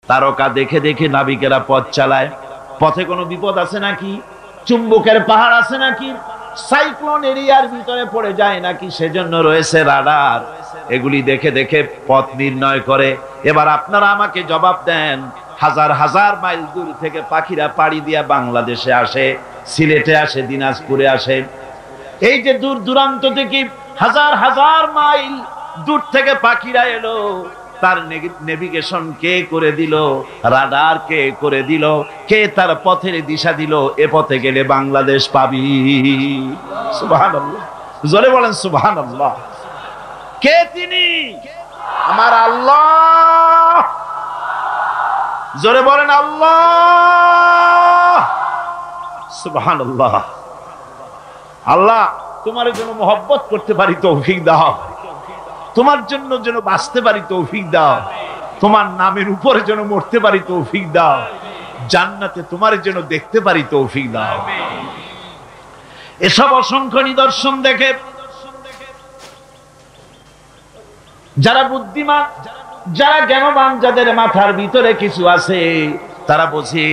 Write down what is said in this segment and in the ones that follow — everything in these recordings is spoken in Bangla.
তারকা দেখে দেখে নাবিকেরা পথ চালায়। পথে কোনো বিপদ আছে নাকি? চুম্বকের পাহাড় আছে নাকি? সাইক্লোন এরিয়ার ভিতরে পড়ে যায় নাকি? সেজন্য রয়েছে রাডার। এগুলি দেখে দেখে পথ নির্ণয় করে। এবার আপনারা আমাকে জবাব দেন, হাজার হাজার মাইল দূর থেকে পাখিরা পাড়ি দিয়া বাংলাদেশে আসে, সিলেটে আসে, দিনাজপুরে আসে। এই যে দূর দূরান্ত থেকে হাজার হাজার মাইল দূর থেকে পাখিরা এলো, তার নেভিগেশন কে করে দিল? রাডার কে করে দিল? কে তার পথের দিশা দিল? এ পথে গেলে বাংলাদেশ পাবি। সুবহানাল্লাহ, জোরে বলেন সুবহানাল্লাহ। কে তিনি? আমার আল্লাহ। জোরে বলেন আল্লাহ। সুবহানাল্লাহ। আল্লাহ, তোমার জন্য মহব্বত করতে পারি তৌফিক দাও, তোমার জন্য যেন বাঁচতে পারি তৌফিক দাও, তোমার নামের উপরে যেন মরতে পারি তৌফিক দাও, জান্নাতে তোমার যেন দেখতে পারি তৌফিক দাও। এসব অসংখ্য নিদর্শন দেখে যারা বুদ্ধিমান, যারা জ্ঞানবান, যাদের মাথার ভিতরে কিছু আছে, তারা বোঝে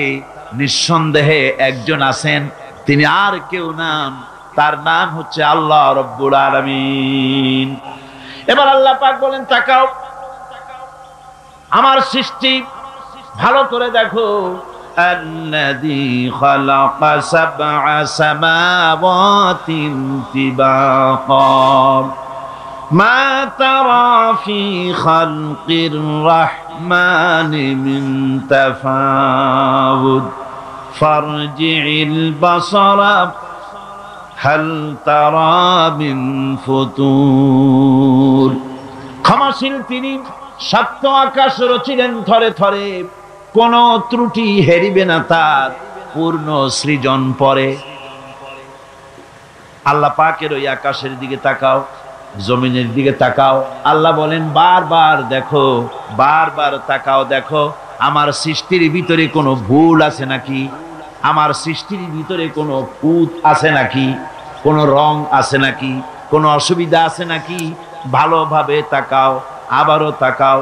নিঃসন্দেহে একজন আছেন, তিনি আর কেউ নাম, তার নাম হচ্ছে আল্লাহ রব্বুল আলামিন। এবার আল্লাহ পাক বলেন, তাকাও, আমার সৃষ্টি ভালো করে দেখো। আল্লাযী খালাকা সাবআ সামাওয়াতিন তিবাকা মা তারা ফি খালকির রাহমানি মিন তাফাউদ ফারজি'ল বাসারা হাল তারা মিন ফুতুর। ক্ষমাশীল তিনি, সপ্ত আকাশ রচিলেন থরে থরে, কোন ত্রুটি হেরিবে না তার পূর্ণ সৃজন পরে। আল্লাহ পাকের ওই আকাশের দিকে তাকাও, জমিনের দিকে তাকাও। আল্লাহ বলেন, বারবার দেখো, বারবার তাকাও, দেখো আমার সৃষ্টির ভিতরে কোনো ভুল আছে নাকি, আমার সৃষ্টির ভিতরে কোনো খুঁত আছে নাকি, কোনো রং আছে নাকি, কোনো অসুবিধা আছে নাকি, ভালোভাবে তাকাও, আবারও তাকাও।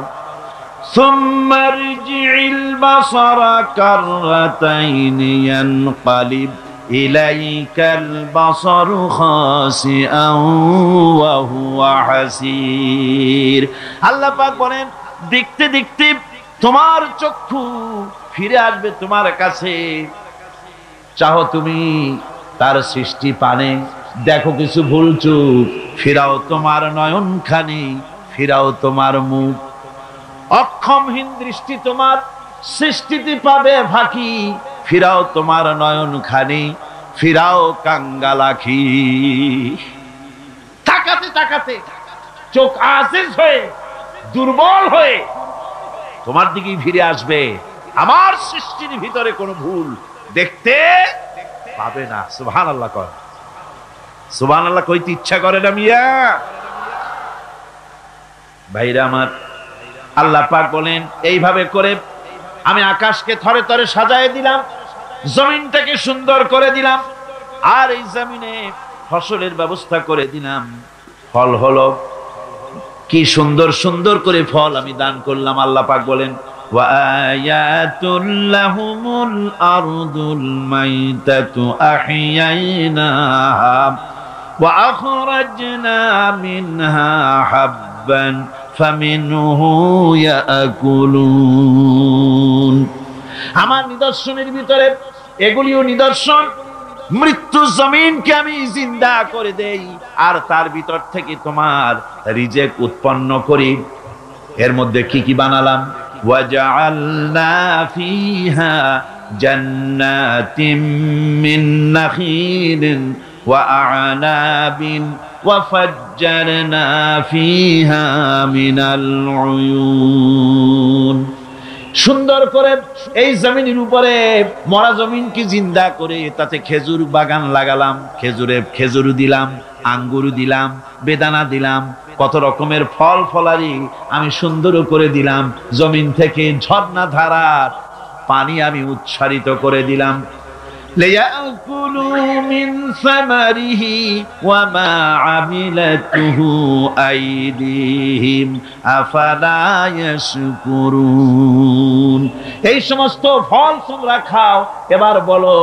সুম্মারজি'ল বাসারা কাররাতাইনি ইয়ানকালিব ইলাইকাল বাসারু খাসিআন ওয়া হুয়া হাসির। আল্লাহ পাক বলেন, দেখতে দেখতে তোমার চক্ষু ফিরে আসবে তোমার কাছে। চাহো তুমি তার সৃষ্টি পানে, দেখো কিছু ভুল চুক, ফিরাও তোমার নয়নখানি, ফিরাও তোমার মুখ। অক্ষমহীন দৃষ্টি তোমার সৃষ্টিতে পাবে ফাঁকি, ফিরাও তোমার নয়নখানি, ফিরাও কাঙ্গালাখি। তাকাতে তাকাতে চোখ আজিজ হয়ে, দুর্বল হয়ে তোমার দিকেই ফিরে আসবে। আমার সৃষ্টির ভিতরে কোনো ভুল দেখতে পাবে না। সুবহানাল্লাহ কর, সুবহানাল্লাহ কইতে ইচ্ছা করে না মিয়া? ভাইরা আমার, আল্লাহ পাক বলেন, এইভাবে করে আমি আকাশকে থরে থরে সাজায় দিলাম, জমিনটাকে সুন্দর করে দিলাম, আর এই জমিনে ফসলের ব্যবস্থা করে দিলাম। ফল হলো, কি সুন্দর সুন্দর করে ফল আমি দান করলাম। আল্লাহ পাক বলেন, ওয়া আয়াতুল লাহুমুল আরদুল মাইতাতু আহইয়াইনাহা ওয়া আখরাজনা মিনহা হাব্বান ফামিনহু ইয়াকুলুন। আমার নিদর্শনের ভিতরে এগুলিও নিদর্শন। মৃত্যু জমিনকে আমি জিন্দা করে দেই, আর তার ভিতর থেকে তোমার রিজেক উৎপন্ন করি। এর মধ্যে কি কি বানালাম? ওয়াজআলনা ফিহা জান্নাতিম মিন নাখিলিন ওয়া আ'নাবিন ওয়া ফাজ্জারনা ফিহা মিনাল উয়ুন। সুন্দর করে এই জমিনের উপরে মরা জমিনকে জিন্দা করে তাতে খেজুর বাগান লাগালাম, খেজুর দিলাম, আঙ্গুর দিলাম, বেদানা দিলাম, কত রকমের ফল ফলারি আমি সুন্দর করে দিলাম। জমিন থেকে ঝর্ণা ধারার পানি আমি উচ্ছারিত করে দিলাম। লিয়াকুলু মিন সামারিহি ওয়া মা আমিলাতুহু আইদিহিম আফালা ইয়াশকুরুন। এই সমস্ত ফল তোমরা খাও, এবার বলো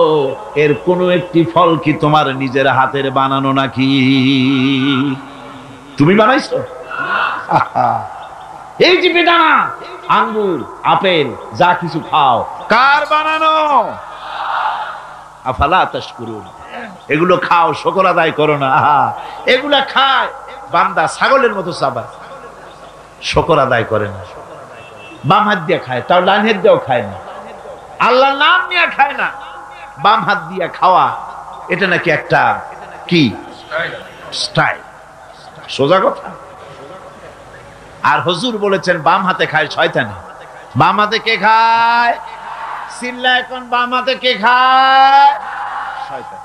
এর কোন একটি ফল কি তোমার নিজের হাতের বানানো নাকি? তুমি বানাইছো? এই যে বেদানা, আঙ্গুর, আপেল যা কিছু খাও কার বানানো? আফালা তাশকুরুন। এগুলো খাও, শুকর আদায় করো না। এগুলা খায় বান্দা ছাগলের মতো চাবায়, শুকর আদায় করে না। বাম হাত দিয়ে খায়, তাও ডান হাত দিয়েও খায় না। আল্লাহর নাম নিয়ে খায় না, বাম হাত দিয়ে খাওয়া এটা নাকি একটা কি স্টাইল, সোজা কথা। আর হুজুর বলেছেন বাম হাতে খায় শয়তানি। বাম হাতে কে খায়? চিল্লা এখন, বাম হাতে কে খায়? শয়তান।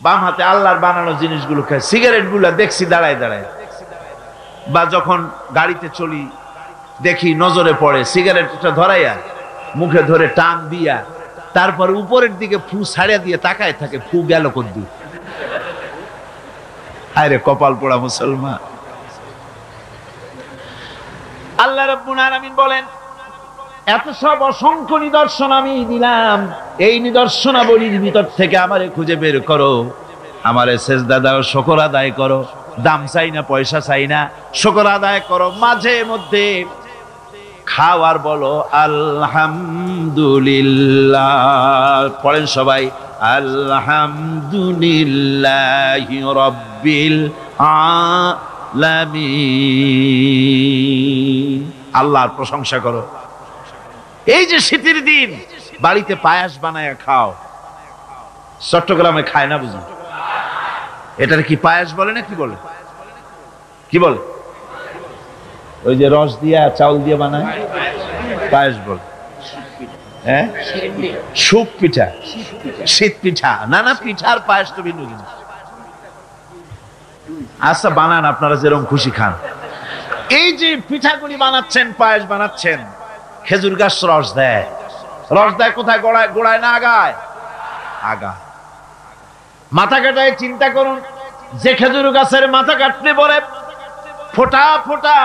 বাম হাতে আল্লাহর বানানো জিনিসগুলো খায়। সিগারেট গুলা দেখছি দাঁড়ায় দাঁড়ায়, বা যখন গাড়িতে চলি দেখি নজরে পড়ে সিগারেটটা ধরাইয়া মুখে ধরে টান দিয়া তারপর উপরের দিকে ফু ছাড়িয়া দিয়ে তাকায় থাকে, ফু গেল কদ্দুর। আরে কপাল পোড়া মুসলমান। আল্লাহ রাব্বুল আলামিন বলেন, এত সব অসংখ্য নিদর্শন আমি দিলাম, এই নিদর্শনাবলীর ভিতর থেকে আমারে খুঁজে বের করো, আমারে সেজদা দাও, শুকর আদায় করো। দাম চাই না, পয়সা চাই না, শুকর আদায় করো। মাঝে মধ্যে খাওয়ার বলো আলহামদুলিল্লাহ। পড়েন সবাই, আলহামদুলিল্লাহি রাব্বিল আলামিন। আল্লাহর প্রশংসা করো। এই যে শীতের দিন বাড়িতে পায়াস বানায় খাও, চট্টগ্রামে খায় না বুঝি? এটার কি পায়াস বলে না কি বলে? কি বলে? ওই যে রস দিয়া চাউল দিয়ে বানায় পায়াস বলে। হ্যাঁ, সুপ পিঠা, শীত পিঠা। না না, পিঠার পায়াস তো ভিন্ন জিনিস। আচ্ছা বানান, আপনারা যেরকম খুশি খান। এই যে পিঠাগুলি বানাচ্ছেন, পায়েস বানাচ্ছেন, খেজুর গাছ রস দেয়। রস দেয় কোথায়? গোড়ায়। গোড়ায় না আগায়? আগা। মাথা কাটায় চিন্তা করুন, যে খেজুর গাছের মাথা কাটলে পরে ফোঁটা ফোঁটা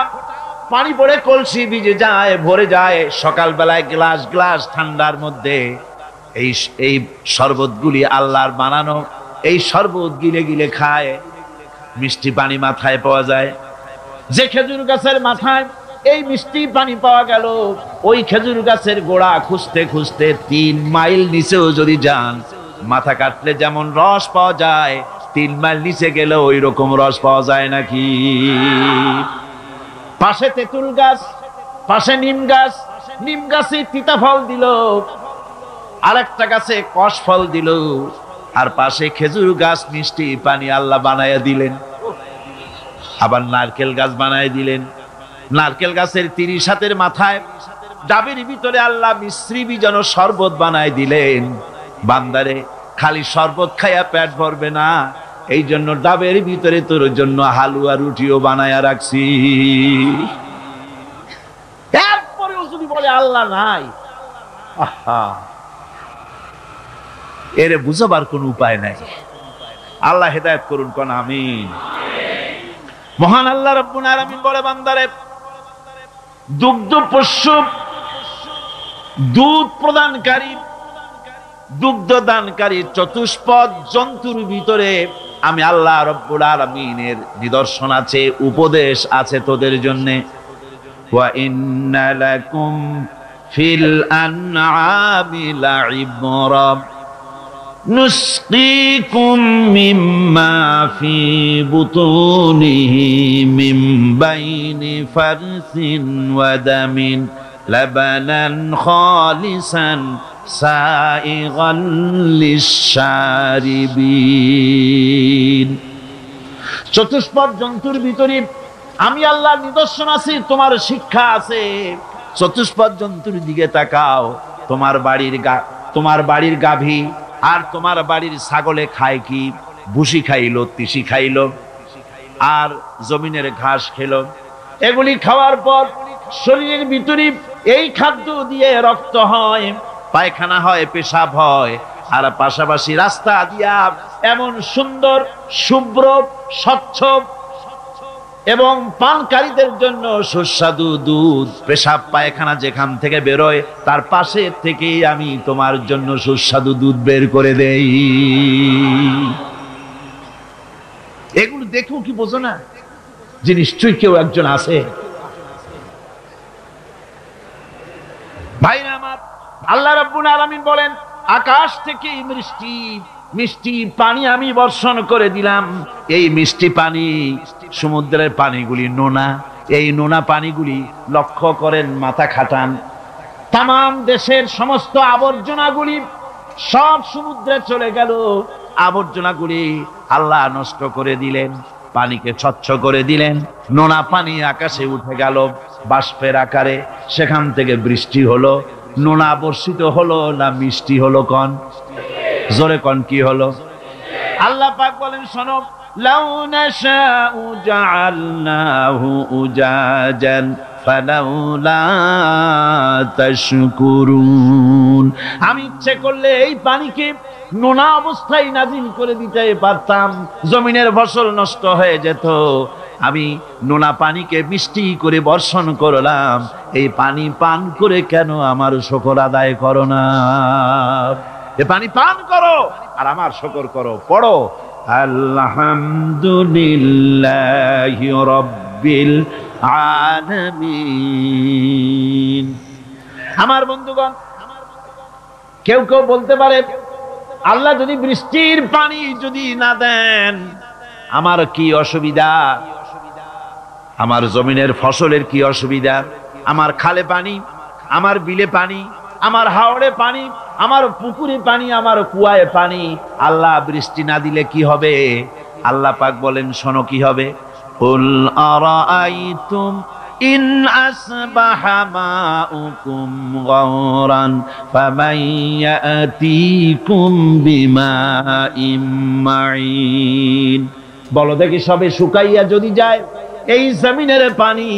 পানি পড়ে কলসি ভিজে যায়, ভরে যায়। সকালবেলায় গ্লাস গ্লাস ঠান্ডার মধ্যে এই শরবতগুলি আল্লাহর বানানো, এই শরবত গিলে গিলে খায়, মিষ্টি পানি মাথায় পাওয়া যায়। যে খেজুর গাছের মাথায় এই মিষ্টি পানি পাওয়া গেল, ওই খেজুর গাছের গোড়া খুঁজতে খুঁজতে 3 মাইল নিচেও যদি যান, মাথা কাটলে যেমন রস পাওয়া যায়, 3 মাইল নিচে গেলে ওই রকম রস পাওয়া যায় নাকি? পাশে তেঁতুল গাছ, পাশে নিম গাছ, নিম গাছে তিতা ফল দিল, আরেকটা গাছে কষ ফল দিল, আর পাশে খেজুর গাছ মিষ্টি পানি আল্লাহ বানায়া দিলেন। আবার নারকেল গাছ বানায় দিলেন। নারকেল গাছের 30 হাতের মাথায় ডাবের ভিতরে আল্লাহ মিশ্রি বীজান শরবত বানায় দিলেন। বান্দারে খালি শরবত খাইয়া পেট ভরবে না, এই জন্য ডাবের ভিতরে তোর জন্য হালুয়া রুটিও বানায়া রাখছি। এরপরেও যদি বলে আল্লাহ নাই, এর বুঝাবার কোন উপায় নাই। আল্লাহ হেদায়েত করুন, কোন আমিন। মহান আল্লাহ রাব্বুল আলামিন বলে, বান্দারে দুগ্ধ পোষ্য, দুধ প্রদানকারী, দুগ্ধ দানকারী চতুষ্পদ জন্তুর ভিতরে আমি আল্লাহ রাব্বুল আলামিনের নিদর্শন আছে, উপদেশ আছে তোদের জন্য। ওয়া ইন্না লাকুম ফিল আনআমি লাইবরা নুসকিকুম মিম্মা ফি বুতুনিহি মিন বাইনি ফারসিন ওয়া দামিন লাবানান খালিসান সাইগান লিশারিবিন। চতুষ্পদ জন্তুর ভিতরে আমি আল্লাহর নিদর্শন আছে, তোমার শিক্ষা আছে। চতুষ্পদ জন্তুর দিকে তাকাও। তোমার বাড়ির গাভী আর তোমার বাড়ির ছাগলে খায় কি? ভুসি খাইলো, তিসি খাইলো, আর জমিনের ঘাস খেলো। এগুলি খাওয়ার পর শরীরের ভিতরে এই খাদ্য দিয়ে রক্ত হয়, পায়খানা হয়, পেশাব হয়। আর পাশাপাশি রাস্তা দিয়া এমন সুন্দর শুভ্র স্বচ্ছ এবং পানকারীদের জন্য সুস্বাদু দুধ, পেশাব পায়খানা যেখান থেকে বেরোয় তার পাশে থেকেই আমি তোমার জন্য সুস্বাদু দুধ বের করে দেই। এগুলো দেখো কি বোঝো না যে নিশ্চয়ই কেউ একজন আছে? ভাইরা আমার, আল্লাহ রাব্বুল আলামিন বলেন আকাশ থেকে মিষ্টি পানি আমি বর্ষণ করে দিলাম। এই মিষ্টি পানি সমুদ্রের পানিগুলি নোনা, এই নোনা পানিগুলি লক্ষ্য করেন, মাথা খাটান, তাম দেশের সমস্ত আবর্জনাগুলি সব সমুদ্রে চলে গেল। আবর্জনাগুলি আল্লাহ নষ্ট করে দিলেন, পানিকে স্বচ্ছ করে দিলেন। নোনা পানি আকাশে উঠে গেল বাষ্পের আকারে, সেখান থেকে বৃষ্টি হলো। নোনা বর্ষিত হলো না মিষ্টি হলো? কন জোরে কন, কি হলো? আল্লাহ পাক বলেন শোনো, লাউ নাশাউ জাআলনাহু উজাজান ফালাউলা তাশকুরুন। আমি ইচ্ছে করলে এই পানিকে নোনা অবস্থায় নাজিল করে দিতে পারতাম, জমিনের ফসল নষ্ট হয়ে যেত। আমি নোনা পানিকে মিষ্টি করে বর্ষণ করলাম, এই পানি পান করে কেন আমার শুকর আদায় করো না? এ পানি পান করো আর আমার শুকর করো। পড়ো আলহামদুলিল্লাহি রাব্বিল আলামিন। আমার বন্ধুগণ, কেউ কেউ বলতে পারে আল্লাহ যদি বৃষ্টির পানি যদি না দেন আমার কি অসুবিধা, আমার জমিনের ফসলের কি অসুবিধা? আমার খালে পানি, আমার বিলে পানি, আমার হাওড়ে পানি, আমার পুকুরে পানি, আমার কুয়ায় পানি, আল্লাহ বৃষ্টি না দিলে কি হবে? আল্লাহ পাক বলেন শোনো কি হবে। কুল আরাআইতুম ইন আসবাহা মাউকুম গাওরান ফামান ইয়াতিকুম বিমাইম মাইন। বলো দেখি সবে শুকাইয়া যদি যায় এই জমিনের পানি,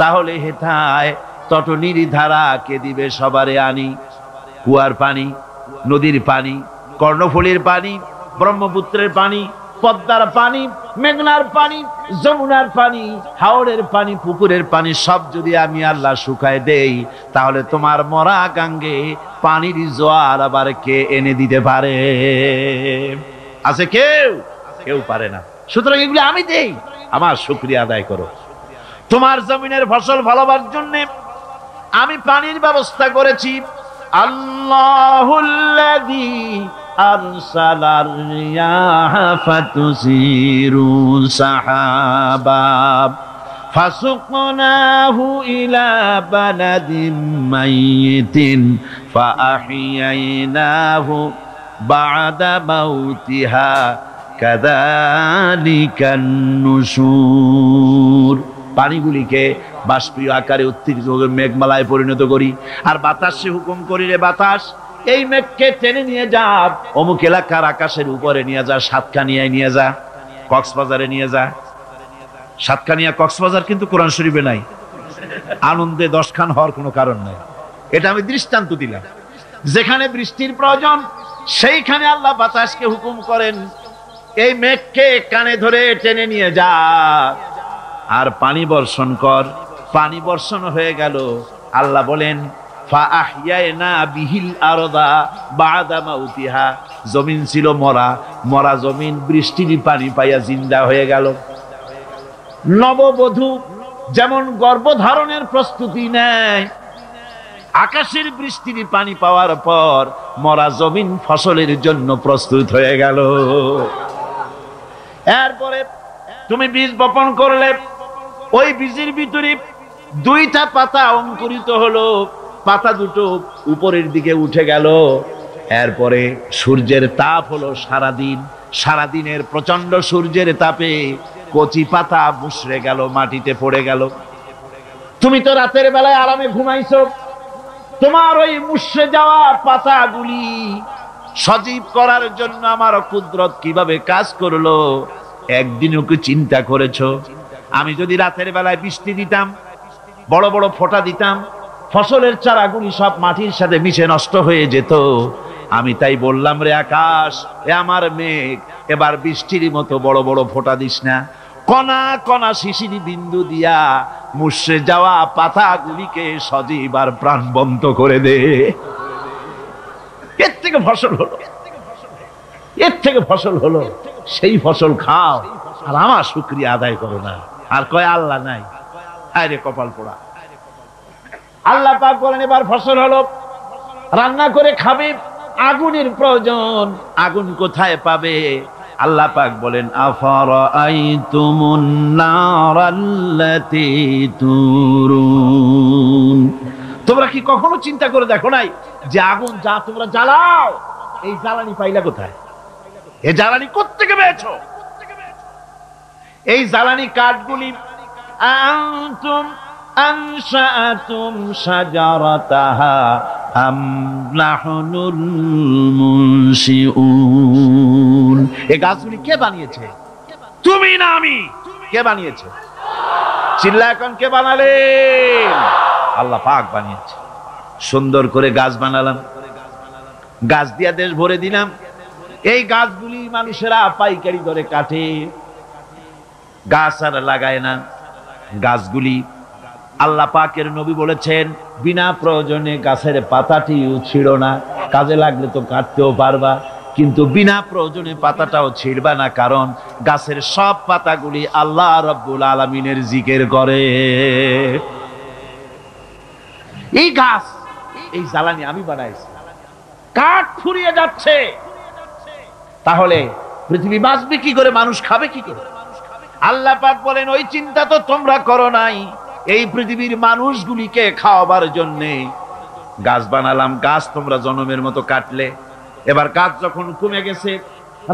তাহলে হেথায় তটনির ধারা কে দিবে সবারে আনি? কুয়ার পানি, নদীর পানি, কর্ণফুলীর পানি, ব্রহ্মপুত্রের পানি, পদ্মার পানি, মেঘনার পানি, যমুনার পানি, হাওড়ের পানি, পুকুরের পানি সব যদি আমি আল্লাহ শুকায় দেই, তাহলে তোমার মরা গাঙ্গে পানির জোয়ার আবার কে এনে দিতে পারে? আছে কেউ? কেউ পারে না। সুতরাং এগুলি আমি দেই, আমার শুকরিয়া আদায় করো। তোমার জমিনের ফসল ভালোবার জন্য আমি পানির ব্যবস্থা করেছি। আল্লাহুল্লাযী আরসালার রিয়াহা ফাতুসিরু সাহাবা ফাসুকনাহু ইলা বালাদিন মাইয়িতিন ফাআহইয়ানাহু বা'দা মাউতিহা কাযালিকান নুশুর। পানিগুলিকে বাষ্পীয় আকারে উত্তীর্ণ মেঘমালায় পরিণত করি, আর বাতাসে হুকুম করি, রে বাতাস এই মেঘকে টেনে নিয়ে যা অমুক এলাকার আকাশের উপরে নিয়ে যা, সাতকানিয়ায় নিয়ে যা, কক্সবাজারে নিয়ে যা। সাতকানিয়া কক্সবাজার কিন্তু কোরআন শরীফে নাই, আনন্দে 10 খান হওয়ার কোনো কারণ নাই। এটা আমি দৃষ্টান্ত দিলাম। যেখানে বৃষ্টির প্রয়োজন সেইখানে আল্লাহ বাতাসকে হুকুম করেন এই মেঘকে কানে ধরে টেনে নিয়ে যা আর পানি বর্ষণ কর। পানি বর্ষণ হয়ে গেল। আল্লাহ বলেন ফাআহইয়ানা বিহিল আরদা বা'দা মাউতিহা। জমিন ছিল মরা, মরা জমিন বৃষ্টির পানি পাইয়া জিন্দা হয়ে গেল। নববধূ যেমন গর্ভধারণের প্রস্তুতি নেয়, আকাশের বৃষ্টির পানি পাওয়ার পর মরা জমিন ফসলের জন্য প্রস্তুত হয়ে গেল। এরপরে তুমি বীজ বপন করলে, ওই বীজের ভিতরে 2টা পাতা অঙ্কুরিত হলো, পাতা দুটো উপরের দিকে উঠে গেল। এরপরে সূর্যের তাপ হলো সারাদিন, সারাদিনের প্রচন্ড সূর্যের তাপে কচি পাতা মুষড়ে গেল, মাটিতে পড়ে গেল। তুমি তো রাতের বেলায় আরামে ঘুমাইছো, তোমার ওই মুষড়ে যাওয়া পাতাগুলি সজীব করার জন্য আমার কুদরত কিভাবে কাজ করলো একদিনও কি চিন্তা করেছো? আমি যদি রাতের বেলায় বৃষ্টি দিতাম, বড় বড় ফোঁটা দিতাম, ফসলের চারাগুলি সব মাটির সাথে মিশে নষ্ট হয়ে যেত। আমি তাই বললাম, রে আকাশ, এ আমার মেঘ, এবার বৃষ্টির মতো বড় বড় ফোঁটা দিস না, কণা কণা শিশিরি বিন্দু দিয়া মুষড়ে যাওয়া পাতাগুলিকে সজীব আর প্রাণবন্ত করে দে। এর থেকে ফসল হলো, এর থেকে ফসল হলো, সেই ফসল খাও আর আমার শুকরিয়া আদায় করো না। আর কয় আল্লাহ নাই, আরে কপাল পোড়া। আল্লাহ পাক বলেন এবার ফসল হলো, রান্না করে খাবে, আগুনের প্রয়োজন, আগুন কোথায় পাবে? আল্লাহ পাক বলেন আফারাআইতুমুন নারাল্লাতী তুরুন, তোমরা কি কখনো চিন্তা করে দেখো নাই যে আগুন যা তোমরা জ্বালাও, এই জ্বালানি পাইলা কোথায়? এই জ্বালানি কোত্থেকে পেয়েছো? এই জ্বালানি কাঠগুলি আনতুম আনশাআতুম শাজারাতাহা আম নাহনুল মুনশিউন, এই গাছগুলি কে বানিয়েছে? তুমি না আমি। কে বানিয়েছে? চিল্লা এখন কে বানালেন? আল্লাহ পাক বানিয়েছে। সুন্দর করে গাছ বানালাম, গাছ দিয়া দেশ ভরে দিলাম। এই গাছগুলি মানুষেরা পাইকারি দরে কাটে, গাছ আর লাগায় না। গাছগুলি আল্লাহ পাকের নবী বলেছেন বিনা প্রয়োজনে গাছের পাতাটিও ছিঁড়ো না, কাজে লাগলে তো কাটতেও পারবা, কিন্তু বিনা প্রয়োজনে পাতাটাও ছিঁড়বা না, কারণ গাছের সব পাতাগুলি আল্লাহ রাব্বুল আলামিনের জিকির করে। এই গাছ, এই জ্বালানি আমি বানাইছি, কাঠ ফুরিয়ে যাচ্ছে, তাহলে পৃথিবী বাঁচবে কি করে, মানুষ খাবে কি করে? আল্লাহ পাক বলেন ওই চিন্তা তো তোমরা করো নাই, এই পৃথিবীর মানুষগুলিকে খাওয়াবার জন্যে গাছ বানালাম। গাছ তোমরা জনমের মতো কাটলে, এবার গাছ যখন কমে গেছে,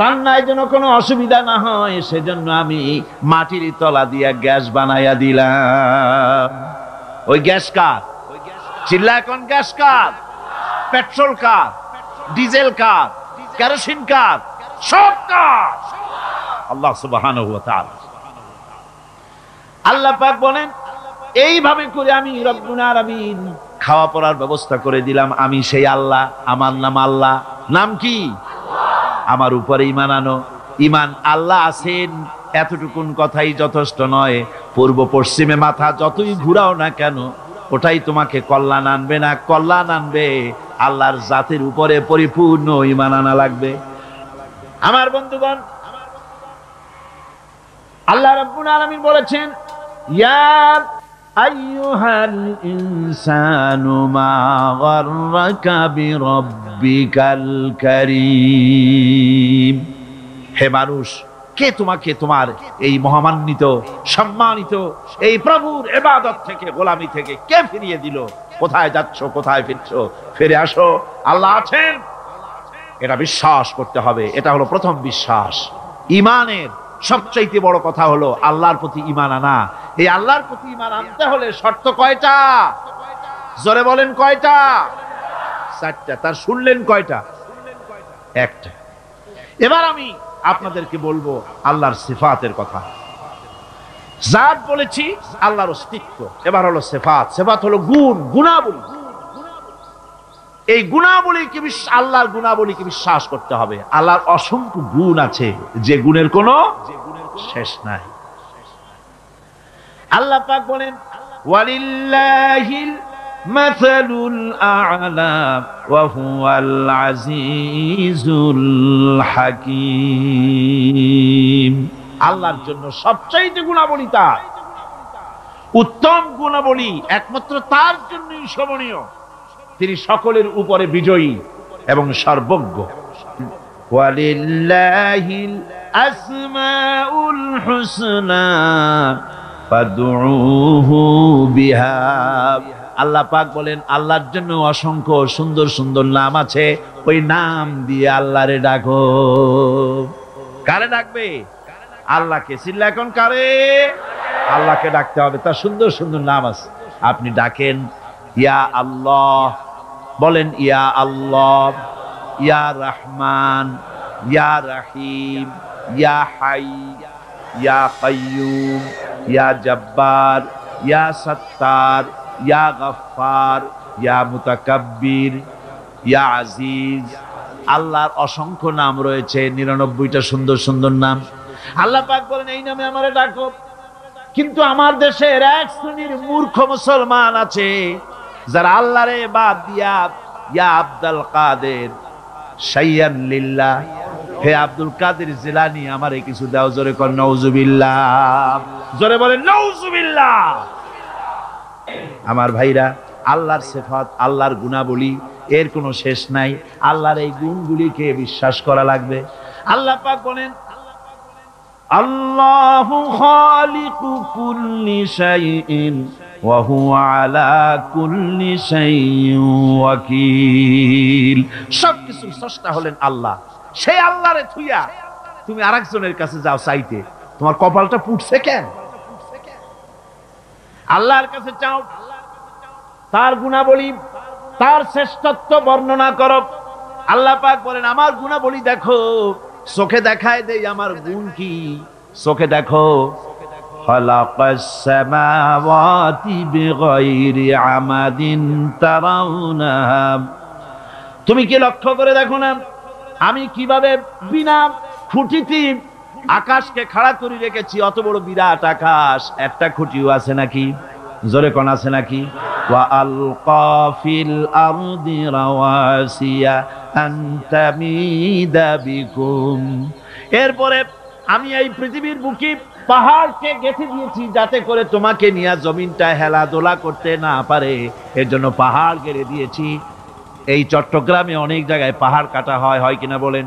রান্নায় যেন কোনো অসুবিধা না হয় সেজন্য আমি মাটির তলা দিয়া গ্যাস বানাইয়া দিলাম। ওই গ্যাস কার? চিল্লা এখন গ্যাস কার? পেট্রোল কার? ডিজেল কার? কেরোসিন কার? সব কার? আল্লাহ সুবহানাহু ওয়া তাআলা। আল্লাহ পাক বলেন এইভাবে করে আমি রব্বুল আলামিন খাওয়া পড়ার ব্যবস্থা করে দিলাম। আমি সেই আল্লাহ, আমার নাম আল্লাহ। নাম কি? আমার উপরে ঈমান আনো। ঈমান আল্লাহ আছেন এতটুকুন কথাই যথেষ্ট নয়, পূর্ব পশ্চিমে মাথা যতই ঘুরাও না কেন ওটাই তোমাকে কল্যাণ আনবে না। কল্যাণ আনবে আল্লাহর জাতের উপরে পরিপূর্ণ ঈমান আনা লাগবে। আমার বন্ধুগণ, আল্লাহ রাব্বুল আলামিন বলেছেন ইয়া আইয়ুহাল ইনসানু মা গাররাকা বিরাব্বিকাল কারীম, হে মানুষ, কে তোমাকে তোমার এই মহামান্বিত সম্মানিত এই প্রভুর ইবাদত থেকে, গোলামি থেকে কে ফিরিয়ে দিল? কোথায় যাচ্ছ, কোথায় ফিরছো? ফিরে আসো, আল্লাহ আছেন, এটা বিশ্বাস করতে হবে। এটা হলো প্রথম বিশ্বাস। ঈমানের সবচাইতে বড় কথা হলো আল্লাহর প্রতি ঈমান আনা। এই আল্লাহর প্রতি ঈমান আনতে হলে শর্ত কয়টা? জোরে বলেন কয়টা? চারটা। তার শুনলেন কয়টা? একটা। এবার আমি আপনাদেরকে বলবো আল্লাহর সিফাতের কথা। জাত বলেছি, আল্লাহর অস্তিত্ব। এবার হলো সিফাত। সিফাত হলো গুণ, গুণাবলী। এই গুণাবলীকে, আল্লাহর গুণাবলীকে বিশ্বাস করতে হবে। আল্লাহর অসংখ্য গুণ আছে, যে গুণের কোনো শেষ নাই। আল্লাহ পাক বলেন ওয়ালিল্লাহিল মাসালুল আ'লা ওয়া হুয়াল আজিজুল হাকীম। আল্লাহর জন্য সবচাইতে গুণাবলী তার, উত্তম গুণাবলী একমাত্র তার জন্যই শোভনীয়। তিনি সকলের উপরে বিজয়ী এবং সর্বজ্ঞ। ওয়ালিল্লাহিল আসমাউল হুসনা ফাদউহু বিহা। আল্লাহ পাক বলেন আল্লাহর জন্য অসংখ্য সুন্দর সুন্দর নাম আছে, ওই নাম দিয়ে আল্লাহরে ডাকো। কারে ডাকবে? আল্লাহকে। চিল্লা এখন কারে? আল্লাহকে ডাকতে হবে, তার সুন্দর সুন্দর নাম আছে। আপনি ডাকেন ইয়া আল্লাহ, বলেন ইয়া আল্লাহ, ইয়া রহমান, ইয়া রহিম, ইয়া হাই, ইয়া কাইয়ুম, ইয়া জব্বার, ইয়া সত্তার, ইয়া গফফার, ইয়া মুতাকাব্বির, ইয়া আজিজ, আল্লাহর অসংখ্য নাম রয়েছে, 99টা সুন্দর সুন্দর নাম। আল্লাহ পাক বলেন এই নামে আমারে ডাকো। কিন্তু আমার দেশের এক শ্রেণীর মূর্খ মুসলমান আছে যারা আল্লাহরে বাদ দিয়া ইয়া আব্দুল কাদের শাইয়ান লিল্লাহ, হে আব্দুল কাদের জিলানী আমারে কিছু দাও, জোরে কর নাউজুবিল্লাহ, জোরে বলেন নাউজুবিল্লাহ। আমার ভাইরা, আল্লাহর সিফাত, আল্লাহর গুণাবলী এর কোনো শেষ নাই। আল্লাহর এই গুণগুলিকে বিশ্বাস করা লাগবে। আল্লাহ পাক বলেন আল্লাহু খালিকু কুল্লি শাইইন ওয়া হুয়া আলা কুল্লি শাইইন ওয়াকিল। সবকিছুর স্রষ্টা হলেন আল্লাহ। সেই আল্লাহরে থুইয়া তুমি আরেকজনের কাছে যাও চাইতে, তোমার কপালটা পুড়ছে কেন? আল্লাহর কাছে চাও, তার গুণাবলী, তার শ্রেষ্ঠত্ব বর্ণনা করো। আল্লাহ পাক বলেন আমার গুণাবলী দেখো, চোখে দেখায় দেই আমার গুণ কি, চোখে দেখো। খালাকাস সামাওয়াতি বিগাইরি আমাদিন তারাউনাহা, তুমি কি লক্ষ্য করে দেখো না আমি কিভাবে বিনা খুঁটিতে আকাশকে খাড়া করে রেখেছি? অত বড় বিরাট আকাশ, একটা খুঁটিও আছে নাকি? জোরে কোন আছে নাকি? ওয়া আলকা ফিল আরদি রাওয়াসিয়া আন তামিদা বিকুম, এরপরে আমি এই পৃথিবীর বুকে পাহাড়কে গেঁথে দিয়েছি যাতে করে তোমাকে নিয়ে জমিনটা হেলাদোলা করতে না পারে, এর জন্য পাহাড় গেড়ে দিয়েছি। এই চট্টগ্রামে অনেক জায়গায় পাহাড় কাটা হয়, হয় কিনা বলেন?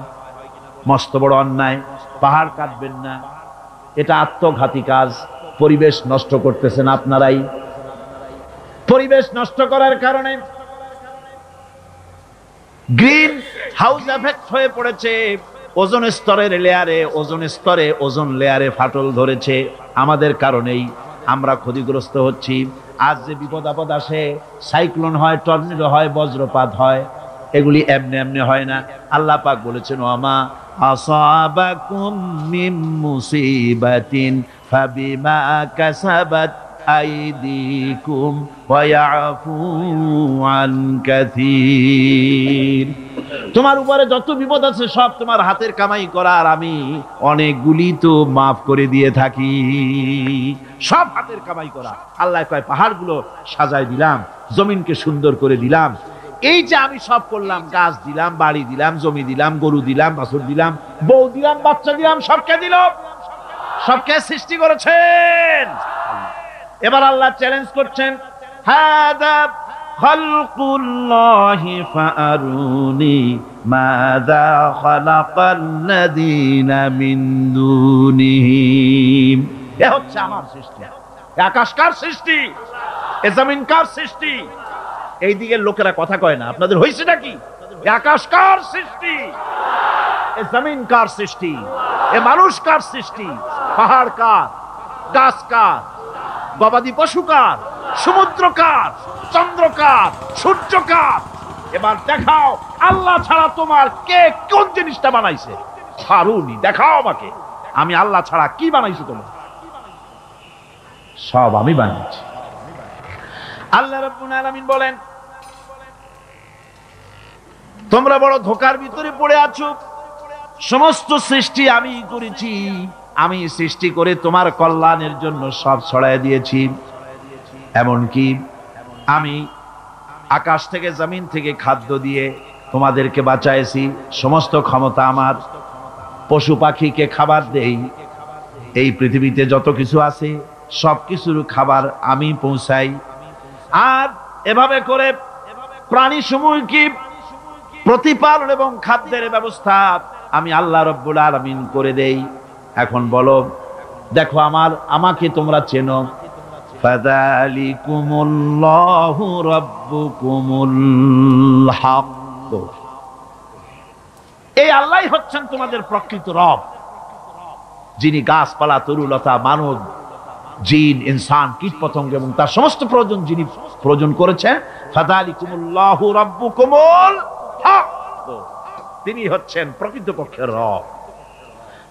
মস্ত বড় অন্যায়, পাহাড় কাটবেন না, এটা আত্মঘাতী কাজ। পরিবেশ নষ্ট করতেছেন আপনারাই। পরিবেশ নষ্ট করার কারণে গ্রিন হাউস এফেক্ট হয়ে পড়েছে, ওজোন স্তরের লেয়ারে, ওজোন স্তরে, ওজোন লেয়ারে ফাটল ধরেছে। আমাদের কারণেই আমরা ক্ষতিগ্রস্ত হচ্ছি। আজ যে বিপদ আপদ আসে, সাইক্লোন হয়, টর্নেডো হয়, বজ্রপাত হয়, এগুলি এমনি এমনি হয় না। আল্লাহ পাক বলেছেন ওয়ামা আসাবাকুম মিন মুসিবাতিন ফাবিমা কাসাবাত আইদিকুম ওয়া ইয়াফু আন কাসীর। তোমার উপরে যত বিপদ আছে সব তোমার হাতের কামাই করা, আর আমি অনেকগুলি তো মাফ করে দিয়ে থাকি। সব হাতের কামাই করা। আল্লাহ কয় পাহাড়গুলো সাজায় দিলাম, জমিনকে সুন্দর করে দিলাম। এই যে আমি সব করলাম, গাছ দিলাম, বাড়ি দিলাম, জমি দিলাম, গরু দিলাম, বাছুর দিলাম, বউ দিলাম, বাচ্চা দিলাম, সবকে দিল। সবকে সৃষ্টি করেছেন। এবার আল্লাহ চ্যালেঞ্জ করছেন, হাদা খালকুল্লাহি ফাআরুনি মাযা খালাকাল্লাযীনা মিন দুনিহি। এ হচ্ছে আমার সৃষ্টি। আকাশ কার সৃষ্টি? এ জমিন কার সৃষ্টি? এই দিকের লোকেরা কথা কয় না, আপনাদের হইছে নাকি? আকাশ কার সৃষ্টি? এ জমিন কার সৃষ্টি? এ মানুষ কার সৃষ্টি? পাহাড় কার? গাছ কার? গবাদি পশু কার? সমুদ্র কার? চন্দ্র কার? সূর্য কার? এবার দেখাও আল্লাহ ছাড়া তোমার কে কোন জিনিসটা বানাইছে? ফারুনি, দেখাও আমাকে, আমি আল্লাহ ছাড়া কি বানাইছি তোমার? সব আমি বানিয়েছি। আল্লাহ রাব্বুল আলামিন বলেন তোমরা বড় ধোঁকার ভিতরে পড়ে আছো। সমস্ত সৃষ্টি আমি করেছি, আমি সৃষ্টি করে তোমার কল্যাণের জন্য সব ছড়ায় দিয়েছি। এমনকি আমি আকাশ থেকে জমিন থেকে খাদ্য দিয়ে তোমাদেরকে বাঁচাইছি। সমস্ত ক্ষমতা আমার। পশু পাখিকে খাবার দেই, এই পৃথিবীতে যত কিছু আছে সব কিছুর খাবার আমি পৌঁছাই। আর এভাবে করে প্রাণী সমূহকে প্রতিপালন এবং খাদ্যের ব্যবস্থা আমি আল্লাহ রাব্বুল আলামিন করে দেই। এখন বলো, দেখো আমাকে তোমরা চেনো। ফাযালিকুমুল্লাহু রাব্বুকুমুল হক। এই আল্লাহই হচ্ছেন তোমাদের প্রকৃত রব, যিনি গাছপালা, তরুলতা, মানব, জিন, ইনসান, কীট পতঙ্গ এবং তার সমস্ত প্রয়োজন যিনি প্রয়োজন করেছেন। ফাযালিকুমুল্লাহু রাব্বুকুমুল হক, তিনি হচ্ছেন প্রকৃতপক্ষের রব।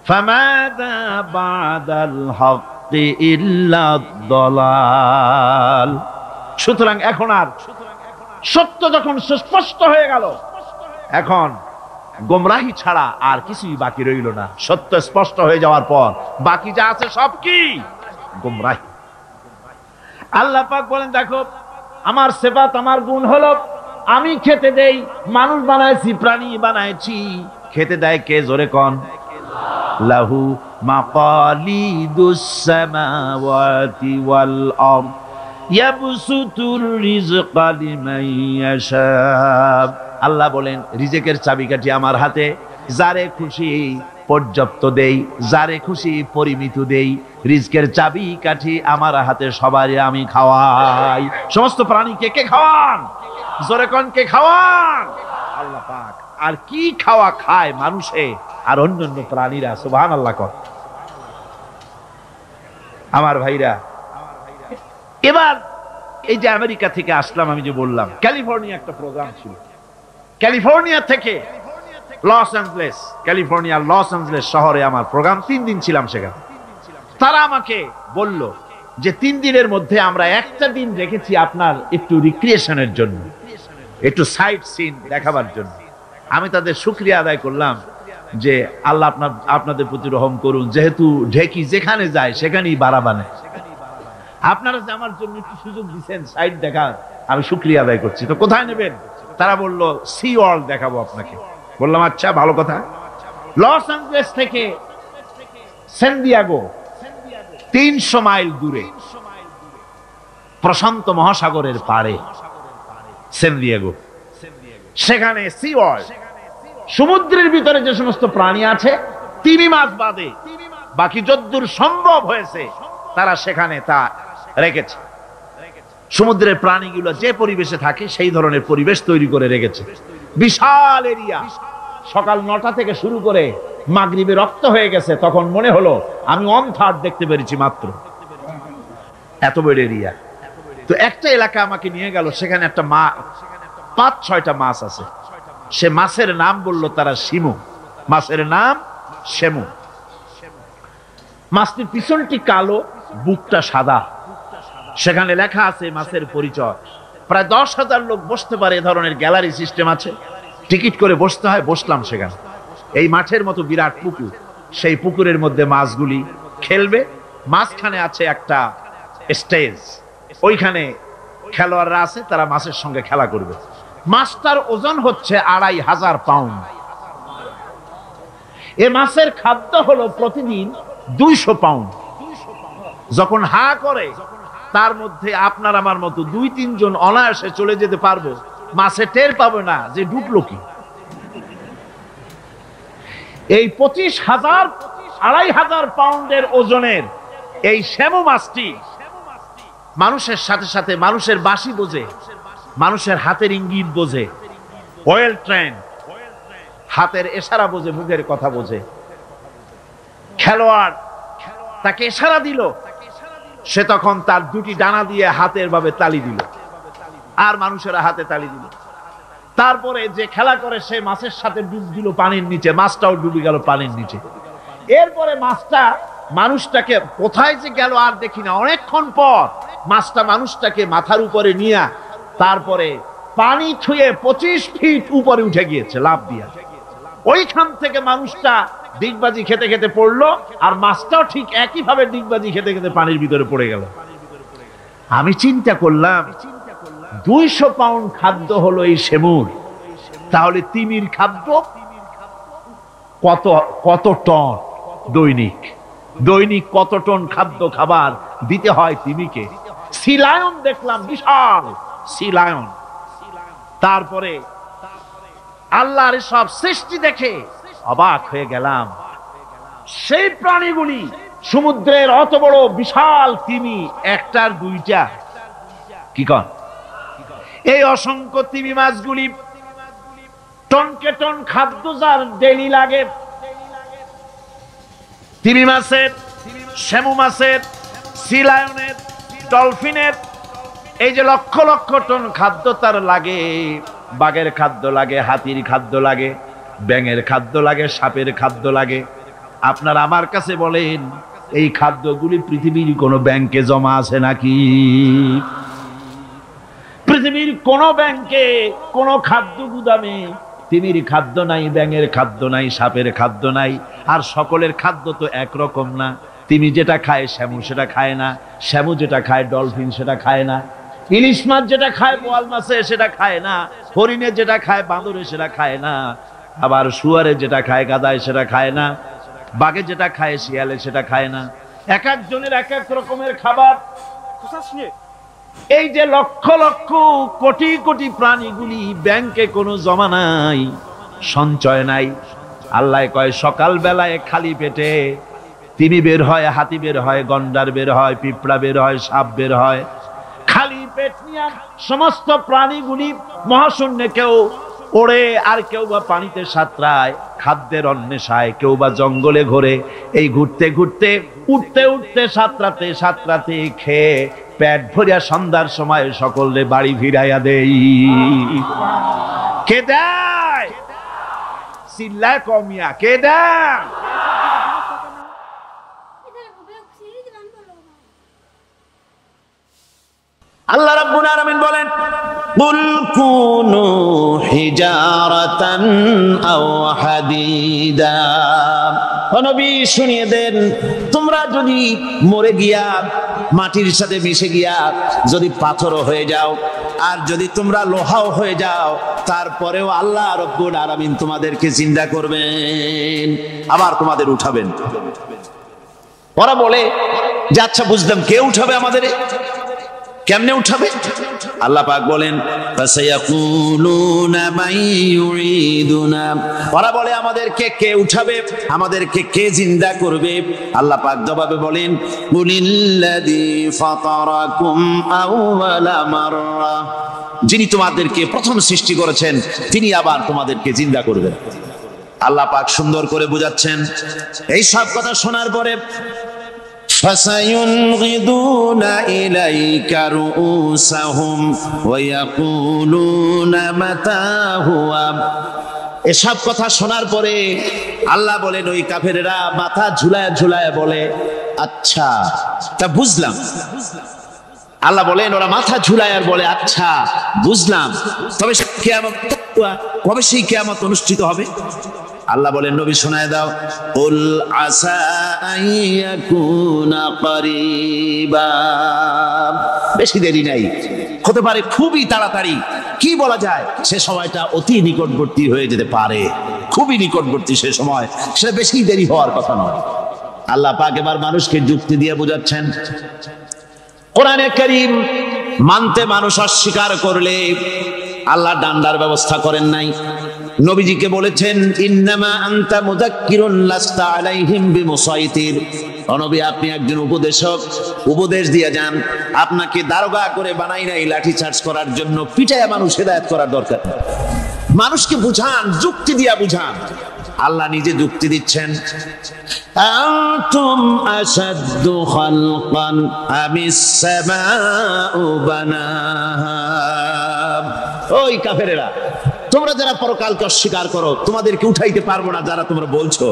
ফামাযা বা'দাল হক্কি ইল্লা দালাল। সুতরাং এখন আর সত্য যখন সুস্পষ্ট হয়ে গেল, এখন গোমরাহি ছাড়া আর কিছুই বাকি রইল না। সত্য স্পষ্ট হয়ে যাওয়ার পর বাকি যা আছে সব কি? গোমরাহি। আল্লাহ পাক বলেন, দেখো আমার সিফাত, আমার গুণ হলো আমি খেতে দেই। মানুষ বানাইছি, প্রাণী বানাইছি, খেতে দেয় কে? জোরে কোন? লাহু মাকালিদুস সামাওয়াতি ওয়াল আরদ ইয়াবসুতুর রিজকা লিমান ইয়াশা। আল্লাহ বলেন রিজেকের চাবিকাঠি আমার হাতে, যারে খুশি পর্যাপ্ত দেই, যারে খুশি পরিমিত দেই। রিজকের চাবিকাঠি আমার হাতে, সবারই আমি খাওয়াই। সমস্ত প্রাণীকে কে খাওয়ান? জোরে কোন কে খাওয়ান? আল্লাহ পাক। আর কি খাওয়া খায় মানুষে আর অন্যান্য প্রাণীরা? সুবহানাল্লাহ কর। আমার ভাইরা, এবার এই যে আমেরিকা থেকে আসলাম, আমি যে বললাম ক্যালিফোর্নিয়া একটা প্রোগ্রাম ছিল, ক্যালিফোর্নিয়া থেকে লস অ্যাঞ্জেলেস, ক্যালিফোর্নিয়ার লস অ্যাঞ্জেলেস শহরে আমার প্রোগ্রাম। 3 দিন ছিলাম সেখানে। তারা আমাকে বলল যে 3 দিনের মধ্যে আমরা একটা দিন রেখেছি আপনার একটু রিক্রিয়েশনের জন্য, একটু সাইট সিন দেখাবার জন্য। আমি তাদের শুকরিয়া আদায় করলাম যে আল্লাহ আপনাদের প্রতি রহম করুন, যেহেতু ঢেকি যেখানে যায় সেখানেই বাড়া বানায়। আপনারা যে আমার জন্য একটু সুযোগ দিচ্ছেন সাইট দেখার, আমি শুকরিয়া আদায় করছি। তো কোথায় নেবেন? তারা বলল সি ওয়ার্ল্ড দেখাবো আপনাকে। বললাম আচ্ছা, ভালো কথা। লস অ্যাঞ্জেলেস থেকে সান দিয়েগো 300 মাইল দূরে, প্রশান্ত মহাসাগরের পাড়ে সান দিয়েগো। সেখানে সি ওয়ার্ল্ড, সমুদ্রের ভিতরে যে সমস্ত প্রাণী আছে তিমি মাছ বাদে বাকি যদ্দূর সম্ভব হয়েছে তারা সেখানে তা রেখেছে। সমুদ্রের প্রাণীগুলো যে পরিবেশে থাকে সেই ধরনের পরিবেশ তৈরি করে রেখেছে। বিশাল এরিয়া। সকাল 9টা থেকে শুরু করে মাগরিবে রক্ত হয়ে গেছে, তখন মনে হলো আমি 1/3 দেখতে পেরেছি মাত্র। এত বড় এরিয়া। তো একটা এলাকা আমাকে নিয়ে গেল, সেখানে একটা 5-6টা মাছ আছে। সে মাছের নাম বলল তারা শিমু। মাছের নাম শিমু। মাছটির পিছনটি কালো, বুকটা সাদা। সেখানে লেখা আছে মাছের পরিচয়। প্রায় 10,000 লোক বসতে পারে, এ ধরনের গ্যালারি সিস্টেম আছে। টিকিট করে বসতে হয়। বসলাম সেখানে। এই মাঠের মতো বিরাট পুকুর, সেই পুকুরের মধ্যে মাছগুলি খেলবে। মাঝখানে আছে একটা স্টেজ, ওইখানে খেলোয়াড়রা আছে, তারা মাছের সঙ্গে খেলা করবে। মাছটার ওজন হচ্ছে 2,500 পাউন্ড। এ মাছের খাদ্য হলো প্রতিদিন 200 পাউন্ড। যখন হা করে তার মধ্যে আপনার আমার মতো 2-3 জন অনায়াসে চলে যেতে পারবো, মাছে টের পাবে না যে ঢুকলো কি। এই 25,000-2,500 পাউন্ডের ওজনের এই শ্যামু মাছটি মানুষের সাথে সাথে মানুষের বাঁশি বোঝে, মানুষের হাতের ইঙ্গিত বোঝে, ওয়েল ট্রেন, হাতের ইশারা বোঝে, মুখের কথা বোঝে। খেলোয়াড় তাকে ইশারা দিল, সে তখন তার 2টি ডানা দিয়ে হাতের ভাবে তালি দিল, আর মানুষেরা হাতে তালি দিল। তারপরে যে খেলা করে সে মাছের সাথে ডুব দিল পানির নিচে, মাছটাও ডুবে গেল পানির নিচে। এরপরে মাছটা মানুষটাকে কোথায় যে গেল আর দেখি না। অনেকক্ষণ পর মাছটা মানুষটাকে মাথার উপরে নিয়ে তারপরে পানি ছুঁয়ে 25 ফিট উপরে উঠে গিয়েছে লাফ দিয়া। ওইখান থেকে মানুষটা ডিগবাজি খেতে খেতে পড়লো, আর মাছটাও ঠিক একইভাবে ডিগবাজি খেতে খেতে পানির ভিতরে পড়ে গেল। আমি চিন্তা করলাম 200 পাউন্ড খাদ্য হলো এই শিমুর, তাহলে তিমির খাদ্য কত টন দৈনিক? দৈনিক কত টন খাদ্য খাবার দিতে হয় তিমিকে? সি লায়ন দেখলাম, বিশাল সি লায়ন। তারপরে আল্লাহর সব সৃষ্টি দেখে অবাক হয়ে গেলাম। সেই প্রাণীগুলি, সমুদ্রের অত বড় বিশাল তিমি, 1টার 2টা, কি কন? এই অসংখ্য তিমি মাছগুলি টনকে টন খাদ্য যার ডেইলি লাগে। তিমি মাছের, শ্যামু মাছের, সি লায়নের, ডলফিনের, এই যে লক্ষ লক্ষ টন খাদ্য তার লাগে। বাঘের খাদ্য লাগে, হাতির খাদ্য লাগে, ব্যাঙের খাদ্য লাগে, সাপের খাদ্য লাগে। আপনারা আমার কাছে বলেন, এই খাদ্যগুলি পৃথিবীর কোন ব্যাংকে জমা আছে নাকি? পৃথিবীর কোন ব্যাংকে, কোন খাদ্য গুদামে তিমির খাদ্য নাই, ব্যাঙের খাদ্য নাই, সাপের খাদ্য নাই, আর সকলের খাদ্য তো একরকম না। তিমি যেটা খায় শ্যামু সেটা খায় না, শ্যামু যেটা খায় ডলফিন সেটা খায় না, ইলিশ মাছ যেটা খায় বোয়াল মাছে সেটা খায় না, হরিণে যেটা খায় বাঁদরে সেটা খায় না, আবার শুয়ারে যেটা খায় গাধায় সেটা খায় না, বাঘে যেটা খায় শিয়ালে সেটা খায় না। এক একজনের এক এক রকমের খাবার। এই যে লক্ষ লক্ষ কোটি কোটি প্রাণীগুলি, ব্যাংকে কোনো জমা নাই, সঞ্চয় নাই। আল্লাহ কয় সকাল বেলায় খালি পেটে তিমি বের হয়, হাতি বের হয়, গন্ডার বের হয়, পিঁপড়া বের হয়, সাপ বের হয়। খালি পেট নিয়ে সমস্ত প্রাণীগুলি মহাশূন্যে কেউ ওড়ে, আর কেউ বা পানিতে সাঁতরায়, খাদ্যের অন্বেষায়, কেউ বা জঙ্গলে ঘোরে। এই ঘুরতে ঘুরতে, উঠতে উঠতে, সাঁতরাতে সাঁতরাতে, খেয়ে পেট ভরিয়া সন্ধ্যার সময় সকলে বাড়ি ফিরাইয়া দেই। কে দেয়? চিল্লায় কমিয়া কে দেয়? আল্লাহ রাব্বুল আলামিন বলেন, কুল কুনু হিজারাতান আও হাদিদা। ও নবী শুনিয়ে দেন, তোমরা যদি মরে গিয়া মাটির সাথে মিশে গিয়া যদি পাথরও হয়ে যাও, আর যদি তোমরা লোহাও হয়ে যাও, তারপরেও আল্লাহ রাব্বুল আলামিন তোমাদেরকে জিন্দা করবেন, আবার তোমাদের উঠাবেন। ওরা বলে যে আচ্ছা বুঝলাম, কে উঠাবে আমাদের? কেমনে উঠাবে? আল্লাহ পাক বলেন, ফাসায়াকুলুনা মান ইউরিদুনা। ওরা বলে আমাদেরকে কে উঠাবে, আমাদেরকে কে জিন্দা করবে? আল্লাহ পাক জবাবে বলেন, কুলিল্লাযী ফাতারাকুম আউওয়ালা মাররা। যিনি তোমাদেরকে প্রথম সৃষ্টি করেছেন তিনি আবার তোমাদেরকে জিন্দা করবেন। আল্লাহ পাক সুন্দর করে বুঝাচ্ছেন। এই সব কথা শোনার পরে فَسَيُنْغِضُونَ إِلَيْكَ رُؤُوسَهُمْ وَيَقُولُونَ مَتَى هُوَ। এসব কথা শোনার পরে আল্লাহ বলেন, ওই কাফেরেরা মাথা ঝুলায় ঝুলায় বলে, আচ্ছা তা বুঝলাম। আল্লাহ বলেন, ওরা মাথা ঝুলায় আর বলে, আচ্ছা বুঝলাম, তবে কিয়ামত কবে সেই কিয়ামত অনুষ্ঠিত হবে? আল্লাহ বলেন, নবী শোনায় দাও, কুল আসা আইয়াকুনা করিবা। বেশি দেরি নাই, হতে পারে খুবই তাড়াতাড়ি। কি বলা যায়, সে সময়টা অতি নিকটবর্তী হয়ে যেতে পারে, খুবই নিকটবর্তী সে সময়, সেটা বেশি দেরি হওয়ার কথা নয়। আল্লাহ পাক এবার মানুষকে যুক্তি দিয়ে বোঝাচ্ছেন। কোরআনে কারীম মানতে মানুষ অস্বীকার করলে আল্লাহ ডান্ডার ব্যবস্থা করেন নাই। নবীজিকে বলেছেন, ইন্নামা আনতা মুযাক্কিরুন লাস্তা আলাইহিম বিমুসাইতির। ও নবী, আপনি একজন উপদেশক, উপদেশ দিয়ে যান। আপনাকে দারোগা করে বানাই নাই লাঠি চার্জ করার জন্য, পিটায়া মানুষ হেদায়েত করার দরকার। মানুষকে বুঝান, যুক্তি দিয়া বুঝান। আল্লাহ নিজে যুক্তি দিচ্ছেন, আনতুম আশাদ্দু খালকান আমিস সামাউ বানাহা। ওই কাফেরেরা, তোমরা যারা পরকালকে অস্বীকার করো, তোমাদেরকে উঠাইতে পারবো না যারা তোমরা বলছো,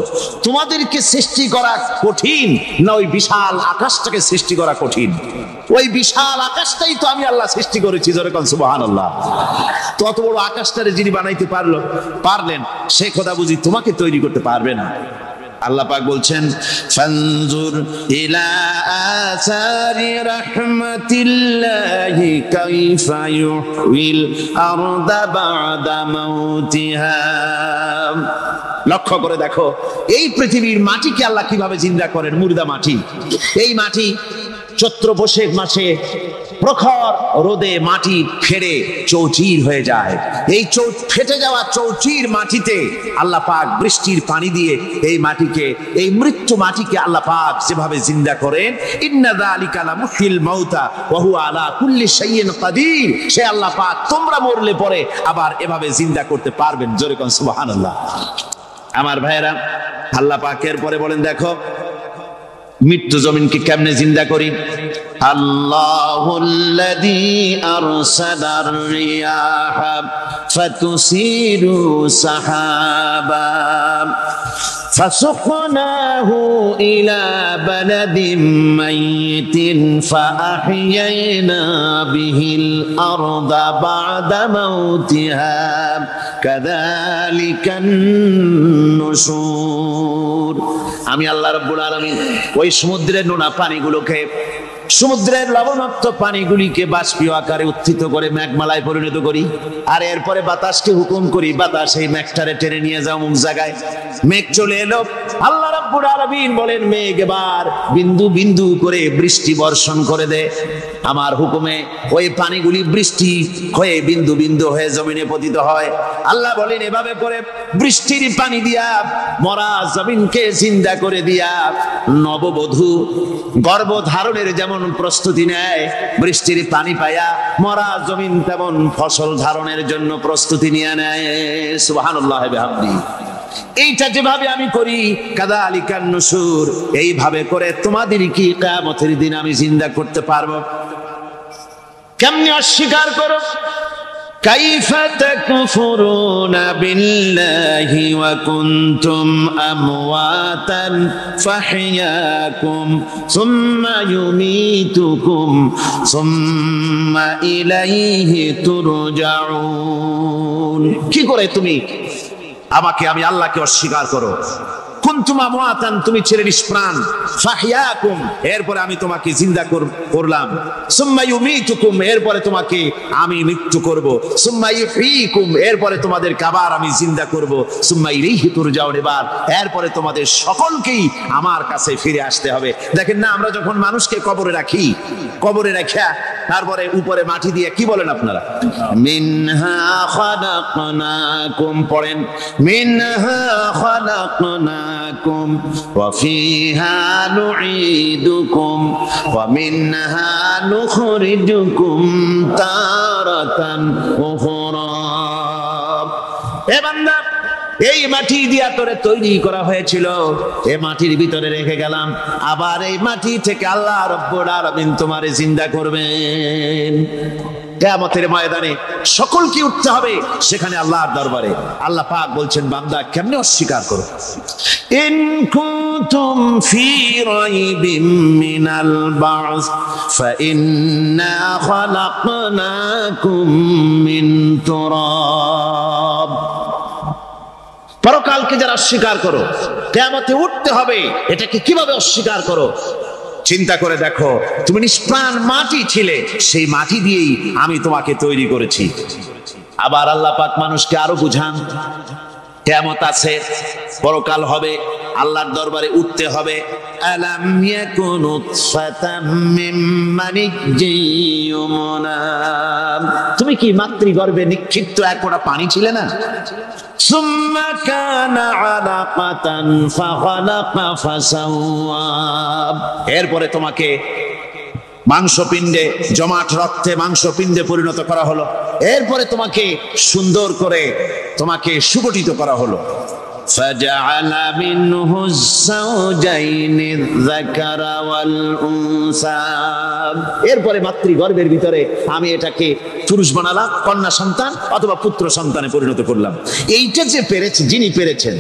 তোমাদেরকে সৃষ্টি করা কঠিন না ওই বিশাল আকাশটাকে সৃষ্টি করা কঠিন? ওই বিশাল আকাশটাই তো আমি আল্লাহ সৃষ্টি করেছি, জোরে কোন সুবহানাল্লাহ। তত বড় আকাশটারে যিনি বানাইতে পারলেন, সে কথা বুঝি তোমাকে তৈরি করতে পারবে না? আল্লাহ পাক বলছেন, ফানজুর ইলা আসারি রাহমাতিল্লাহি কাইফা ইউহিল আরদা বাদা মাউতিহা। লক্ষ্য করে দেখো, এই পৃথিবীর মাটিকে আল্লাহ কিভাবে জিন্দা করেন। মুর্দা মাটি, এই মাটি চৈত্র বৈশাখ মাসে প্রখর রোদে মাটি ফেটে চৌচির হয়ে যায়। এই ফেটে যাওয়া চৌচির মাটিতে আল্লাহ পাক বৃষ্টির পানি দিয়ে এই মাটিকে, এই মৃত্যু মাটিকে আল্লাহ পাক যেভাবে জিন্দা করেন, ইন্না যালিকা লামুহিল মাউতা ওয়া হুয়া আলা কুল্লি শাইইন কাদির। সে আল্লাহ পাক তোমরা মরলে পরে আবার এভাবে জিন্দা করতে পারবেন। জোরে কোন সুবহানাল্লাহ। আমার ভাইয়েরা, আল্লাহ পাকের পরে বলেন, দেখো মৃত্যু জমিনকে কেমনে জিন্দা করি। আল্লাহুল্লাযী আরসালার রিয়াহা ফাতুসিরু সাহাবা فسقناه إلى بلد ميت فأحيينا به الأرض بعد موتها كذلك النشور। আমি আল্লাহ রাব্বুল আলামিন ওই সমুদ্রের নোনা পানিগুলোকে, সমুদ্রের লবণাক্ত পানিগুলিকে বাষ্পীয় আকারে উত্থিত করে মেঘমালায় পরিণত করি, আর এরপরে বাতাসকে হুকুম করি, বাতাস এই মেঘটারে টেনে নিয়ে যাও অমুক জায়গায়। মেঘ চলে এলো, আল্লাহ রাব্বুল আলামিন বলেন মেঘ এবার বিন্দু বিন্দু করে বৃষ্টি বর্ষণ করে দে। আমার হুকুমে ওই পানিগুলি বৃষ্টি হয়ে বিন্দু বিন্দু হয়ে জমিনে পতিত হয়। আল্লাহ বলেন এভাবে করে বৃষ্টির পানি দিয়া মরা জমিনকে জিন্দা করে দিয়া নববধূ গর্ভধারণের যেমন প্রস্তুতি নেয়, বৃষ্টির পানি পায়া মরা জমিন তেমন ফসল ধারণের জন্য প্রস্তুতি নিয়ে নেয়। সুবহানাল্লাহ বিহামদিহি। এইটা যেভাবে আমি করি কাযালিকান নুশুর, এইভাবে করে তোমাদের কি কিয়ামতের দিন আমি জিন্দা করতে পারবো? কেমনে অস্বীকার করো? কাইফা তাকফুরুনা বিল্লাহি ওয়া কুনতুম আমওয়াতান ফাহইয়াকুম সুম্মা ইউমীতুকুম সুম্মা ইলাইহি তুরজাউন। কি করে তুমি আমাকে, আমি আল্লাহকে অস্বীকার করো? কুনতুম আমওয়াতান, তুমি ছিলে নিষ্প্রাণ, ফাহইয়াকুম, এরপরে আমি তোমাকে জিন্দা করলাম, সুম্মা ইউমীতুকুম, এরপরে তোমাকে আমি মৃত্যু করব, সুম্মা ইউহয়িকুম, এরপরে তোমাদেরকে আবার আমি জিন্দা করব, সুম্মা ইলাইহি তুরজাউন, এরপরে তোমাদের সকলকেই আমার কাছে ফিরে আসতে হবে। দেখেন না, আমরা যখন মানুষকে কবরে রাখি, কবরে রাখা তারপরে উপরে মাটি দিয়ে কি বলেন আপনারা? মিনহা খালাকনাকুম, পড়েন মিনহা খালাকনাকুম ওয়া ফিহা নুঈদুকুম ওয়া মিনহা নুখরিজুকুম তারাতান উখরা। এ বান্দা, এই মাটি দিয়া তোরে তৈরি করা হয়েছিল, এই মাটির ভিতরে রেখে গেলাম, আবার এই মাটি থেকে আল্লাহ রাব্বুল আলামিন তোমারে জিন্দা করবেন। কিয়ামতের ময়দানে সকলকে উঠতে হবে সেখানে আল্লাহর দরবারে। আল্লাহ পাক বলছেন বান্দা কেমনে অস্বীকার করো? ইন কুনতুম ফি রাইবিম মিনাল বা'স ফাইন্না খালাকনাকুম মিন তুরাব। পরকালকে যারা অস্বীকার করো, কিয়ামতে উঠতে হবে, এটাকে কিভাবে অস্বীকার করো? চিন্তা করে দেখো, তুমি নিষ্প্রাণ মাটি ছিলে, সেই মাটি দিয়েই আমি তোমাকে তৈরি করেছি। আবার আল্লাহ পাক মানুষকে আরো বুঝান, কিয়ামত আছে, পরকাল হবে, আল্লাহর দরবারে উঠতে হবে। আলাম ইয়াকুনু ফাতাম মিন মানিজ্জিয়ুমনা, তুমি কি মাতৃগর্ভে নিক্ষিপ্ত এক ফোঁটা পানি ছিলে না? সুম্মা কানা আলাকাতান ফাখালাকা ফাসাওয়া, এরপরে তোমাকে মাংসপিণ্ডে, জমাট রক্তে মাংসপিণ্ডে পরিণত করা হলো, এরপরে তোমাকে সুন্দর করে তোমাকে সুগঠিত করা হলো। ফাজআলা মিনহু যাওজাইনি যাকারা ওয়াল উনসা, এরপরে মাতৃগর্ভের ভিতরে আমি এটাকে পুরুষ বানালাম, কন্যা সন্তান অথবা পুত্র সন্তানে পরিণত করলাম। এইটা যে পেরেছে, যিনি পেরেছেন,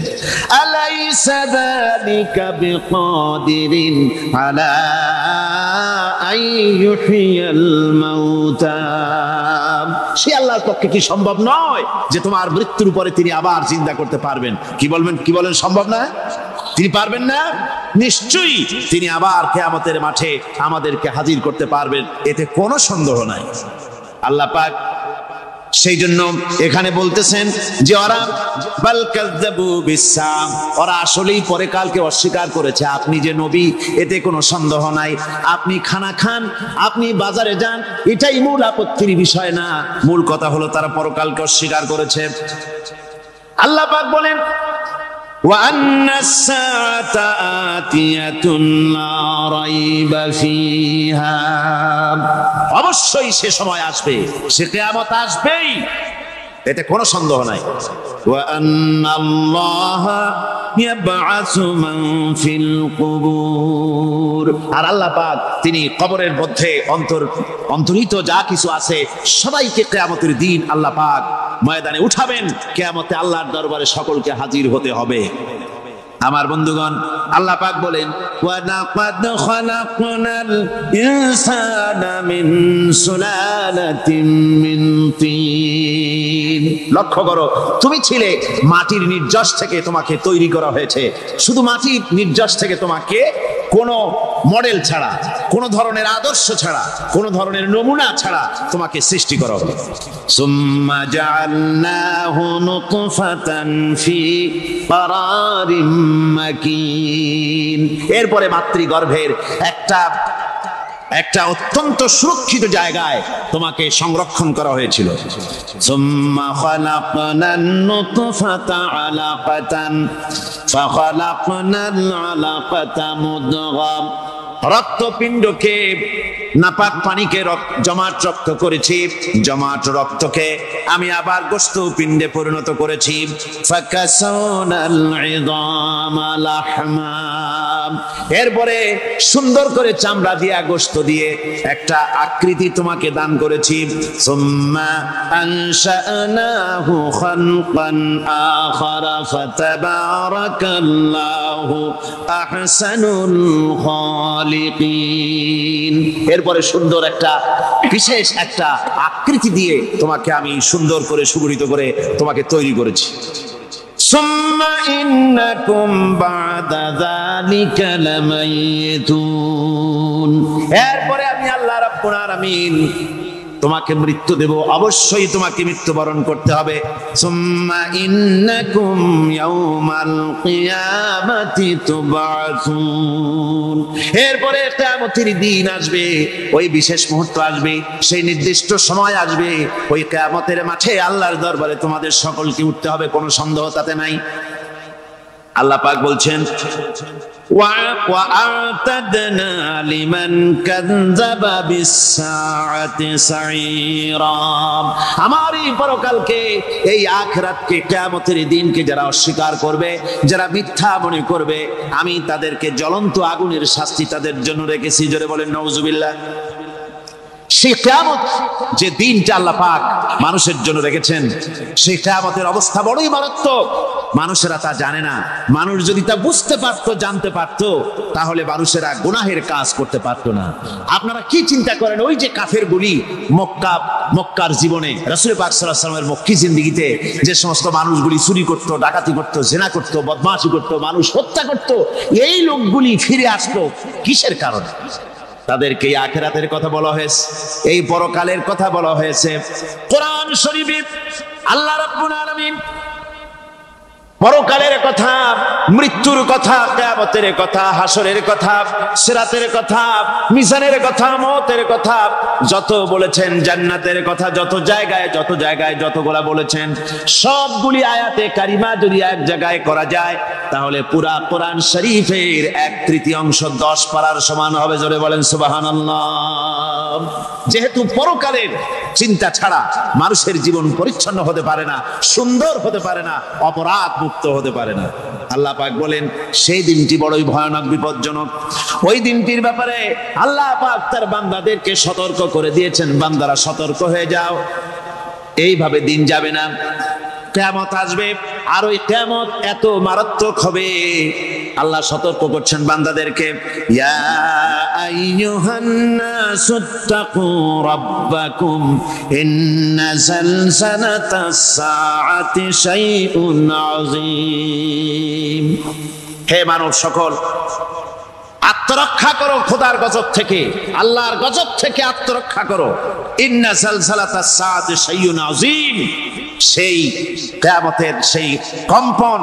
আলাইসা যালিকা বিকাদিরিন আলা আইয়ুহিয়াল মাউতা, সে আল্লাহর পক্ষে কি সম্ভব নয় যে তোমার মৃত্যুর পরে তিনি আবার জিন্দা করতে পারবেন? কি বলবেন, কি বলেন, সম্ভব না? তিনি পারবেন না? নিশ্চয়ই তিনি আবার কিয়ামতের মাঠে আমাদেরকে হাজির করতে পারবেন, এতে কোনো সন্দেহ নাই। আল্লাহ পাক সেই জন্য এখানে বলতেছেন যে ওরা বাল কাযযাবু বিসসাম, ওরা আসলেই পরে কালকে অস্বীকার করেছে। আপনি যে নবী, এতে কোনো সন্দেহ নাই। আপনি খানা খান, আপনি বাজারে যান, এটাই মূল আপত্তির বিষয় না। মূল কথা হলো তারা পরকালকে অস্বীকার করেছে। আল্লাহ পাক বলেন ওয়া আন্নাস-সাআতা আতিয়াতুন লা রাইবা ফিহা, অবশ্যই সে সময় আসবে, সে কিয়ামত আসবেই, এতে কোনো সন্দেহ নাই। ওয়া আন্নাল্লাহা ইয়াবআসু মান ফিল কুবুর, আর আল্লাহ পাক তিনি কবরের মধ্যে অন্তর্হিত যা কিছু আছে সবাইকে কিয়ামতের দিন আল্লাহ পাক ময়দানে উঠাবেন। কিয়ামতে আল্লাহর দরবারে সকলকে হাজির হতে হবে। আমার বন্ধুগণ, আল্লাহ পাক বলেন ওয়া লাকাদ খালাকনাল ইনসানা মিন সুলালাতিন মিন তিন। লক্ষ্য করো, তুমি ছিলে মাটির নির্যাস থেকে তোমাকে তৈরি করা হয়েছে। শুধু মাটির নির্যাস থেকে তোমাকে কোনো মডেল ছাড়া, কোনো ধরনের আদর্শ ছাড়া, কোনো ধরনের নমুনা ছাড়া তোমাকে সৃষ্টি করা হলো। সুম্মা জাআলনাহু নুতফাতান ফি ক্বারারিম মাকিন। এরপরে মাতৃগর্ভের একটা অত্যন্ত সুরক্ষিত জায়গায় তোমাকে সংরক্ষণ করা হয়েছিল। সুম্মা খালাকনান নুতফাতা আলাকাতান ফাখালাকনাল আলাকাতা মুদগা। রক্তপিণ্ডকে, নাপাক পানিকে জমাট রক্ত করেছি, জমাট রক্তকে আমি আবার গোশত পিণ্ডে পরিণত করেছি। ফাকাসাওনাল ইযামা লাহমা। এরপরে সুন্দর করে চামড়া দিয়া, গোশত দিয়ে একটা আকৃতি তোমাকে দান করেছি। সুম্মা আনশানাহু খালকান আখারা ফাতাবারাকাল্লাহু আহসানুল খালিকিন। এরপরে সুন্দর একটা বিশেষ একটা আকৃতি দিয়ে তোমাকে আমি সুন্দর করে সুগঠিত করে তোমাকে তৈরি করেছি। সুম্মা ইন্নাকুম বাদা যালিকা লামাইতুন। এরপরে আমি আল্লাহ রাব্বুল আলামিন তোমাকে মৃত্যু দেব, অবশ্যই তোমাকে মৃত্যুবরণ করতে হবে। সুম্মা ইন্নাকুম ইয়াউমাল কিয়ামাতি তুবআসুন। এরপরে কিয়ামতের দিন আসবে, ওই বিশেষ মুহূর্ত আসবে, সেই নির্দিষ্ট সময় আসবে, ওই কিয়ামতের মাঠে আল্লাহর দরবারে তোমাদের সকলকে উঠতে হবে, কোনো সন্দেহ তাতে নাই। আল্লাহ পাক বলছেন وَأَعْتَدْنَا لِمَنْ كَذَّبَ بِالسَّاعَةِ سَعِيرًا। আমার এই পরকালকে, এই আখিরাতকে, কিয়ামতের দিনকে যারা অস্বীকার করবে, যারা মিথ্যা মনে করবে, আমি তাদেরকে জ্বলন্ত আগুনের শাস্তি তাদের জন্য রেখেছি। জোরে বলেন নাউজুবিল্লাহ। সেই কিয়ামত, যে দিনটা আল্লাহ পাক মানুষের জন্য রেখেছেন, সেই কিয়ামতের অবস্থা বড়ই মারাত্মক। মানুষেরা তা জানে না। মানুষ যদি তা বুঝতে পারতো, জানতে পারতো, তাহলে মানুষেরা গুনাহের কাজ করতে পারতো না। আপনারা কি চিন্তা করেন, ওই যে কাফেরগুলি মক্কার জীবনে, রাসূল পাক সাল্লাল্লাহু আলাইহি ওয়াসাল্লামের মক্কি জিন্দেগিতে যে সমস্ত মানুষগুলি চুরি করতো, ডাকাতি করতো, জিনা করতো, বদমাশি করতো, মানুষ হত্যা করতো, এই লোকগুলি ফিরে আসতো কিসের কারণে? তাদেরকে আখিরাতের কথা বলা হয়েছে, এই পরকালের কথা বলা হয়েছে। কোরআন শরীফে আল্লাহ রাব্বুল আলামিন পরকালের কথা, মৃত্যুর কথা, কিয়ামতের কথা, হাসরের কথা, সিরাতের কথা, মিজানের কথা, মওতের কথা যত বলেছেন, জান্নাতের কথা যত জায়গায় যতগুলা বলেছেন, সবগুলি আয়াতে কারিমা যদি এক জায়গায় করা যায়, তাহলে পুরা কোরআন শরীফের 1/3 10 পারার সমান হবে। জোরে বলেন সুবহানাল্লাহ। যেহেতু পরকালের চিন্তা ছাড়া মানুষের জীবন পরিচ্ছন্ন হতে পারে না, সুন্দর হতে পারে না, অপরাধ মুক্ত হতে পারে না। আল্লাহ পাক বলেন সেই দিনটি বড়ই ভয়ানক, বিপজ্জনক। ওই দিনটির ব্যাপারে আল্লাহ পাক তার বান্দাদেরকে সতর্ক করে দিয়েছেন, বান্দারা সতর্ক হয়ে যাও, এইভাবে দিন যাবে না, কিয়ামত আসবে। আর ওই কিয়ামত এত মারাত্মক হবে, আল্লাহ সতর্ক করছেন বান্দাদেরকে। ইয়া আইয়ুহান নাসুত্তাকু রাব্বাকুম ইন্না যালজালাতাস সাআতি শাইউন আযীম। হে মানব সকল, আত্মরক্ষা করো খোদার গজব থেকে, আল্লাহর গজব থেকে আত্মরক্ষা করো। ইন্না যালজালাতাস সাআতি শাইউন আযীম। সেই কিয়ামতের সেই কম্পন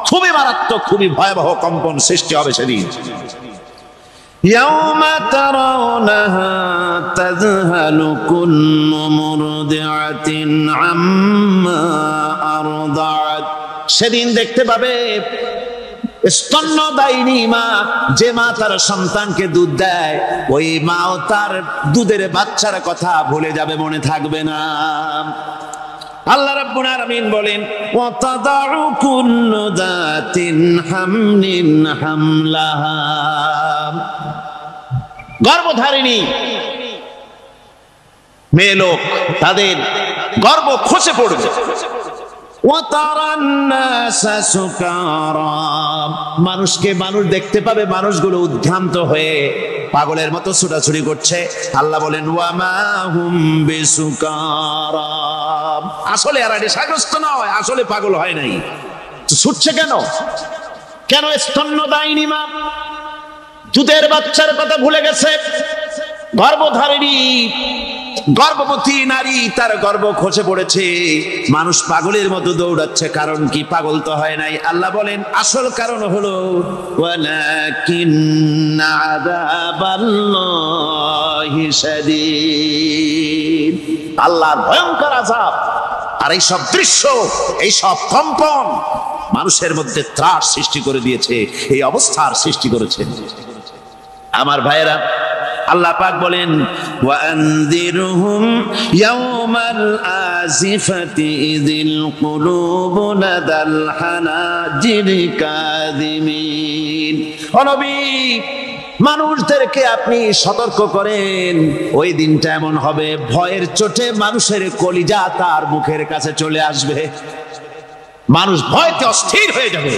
খুবই মারাত্মক, খুবই ভয়াবহ কম্পন সৃষ্টি হবে সেদিন। ইয়াউমা তারাউনাহা তাযহালু কুল্লু মুরদিআতিন আম্মা আরদাআত। সেদিন দেখতে পাবে স্তন্যদায়িনী মা, যে মা তার সন্তানকে দুধ দেয়, ওই মাও তার দুধের বাচ্চার কথা ভুলে যাবে, মনে থাকবে না। আল্লাহ রাব্বুল আলামিন বলেন ওয়া তাদাউ কুল্লু যাতিন হামলিন হামলাহা। গর্ভধারিণী মেয়ে লোক, তাদের গর্ভ খসে পড়বে, মানুষকে মানুষ দেখতে পাবে, মানুষগুলো উদ্ভ্রান্ত হয়ে পাগলের মতো ছুটাছুটি করছে। আল্লাহ বলেন ওয়ামা হুম বিসুকারা, আসলে এরা নেশাগ্রস্ত নয়, আসলে পাগল হয় নাই। ছুটছে কেন? কেন স্তন্যদায়িনী মা দুধের বাচ্চার কথা ভুলে গেছে? গর্ভধারিণী গর্ভবতী নারী, তার গর্ভ খসে পড়েছে, মানুষ পাগলের মতো দৌড়াচ্ছে। কারণ কি? পাগল তো হয় নাই। আল্লাহ বলেন আসল কারণ হলো ওয়ালাকিন্না আযাবাল্লাহি শাদীদ, আল্লাহর ভয়ঙ্কর আযাব। আর এই সব দৃশ্য, এই সব কম্পন মানুষের মধ্যে ত্রাস সৃষ্টি করে দিয়েছে, এই অবস্থার সৃষ্টি করেছে। আমার ভাইয়েরা, আল্লাহ পাক বলেন ওয়ানযিরহুম ইয়াওমাল আজিফাতি ইযিল কুলুবু লাদাল হানাজির কাযিমিন। ও নবী, মানুষদেরকে আপনি সতর্ক করেন, ওই দিনটা এমন হবে ভয়ের চোটে মানুষের কলিজা তার মুখের কাছে চলে আসবে। মানুষ ভয়তে অস্থির হয়ে যাবে,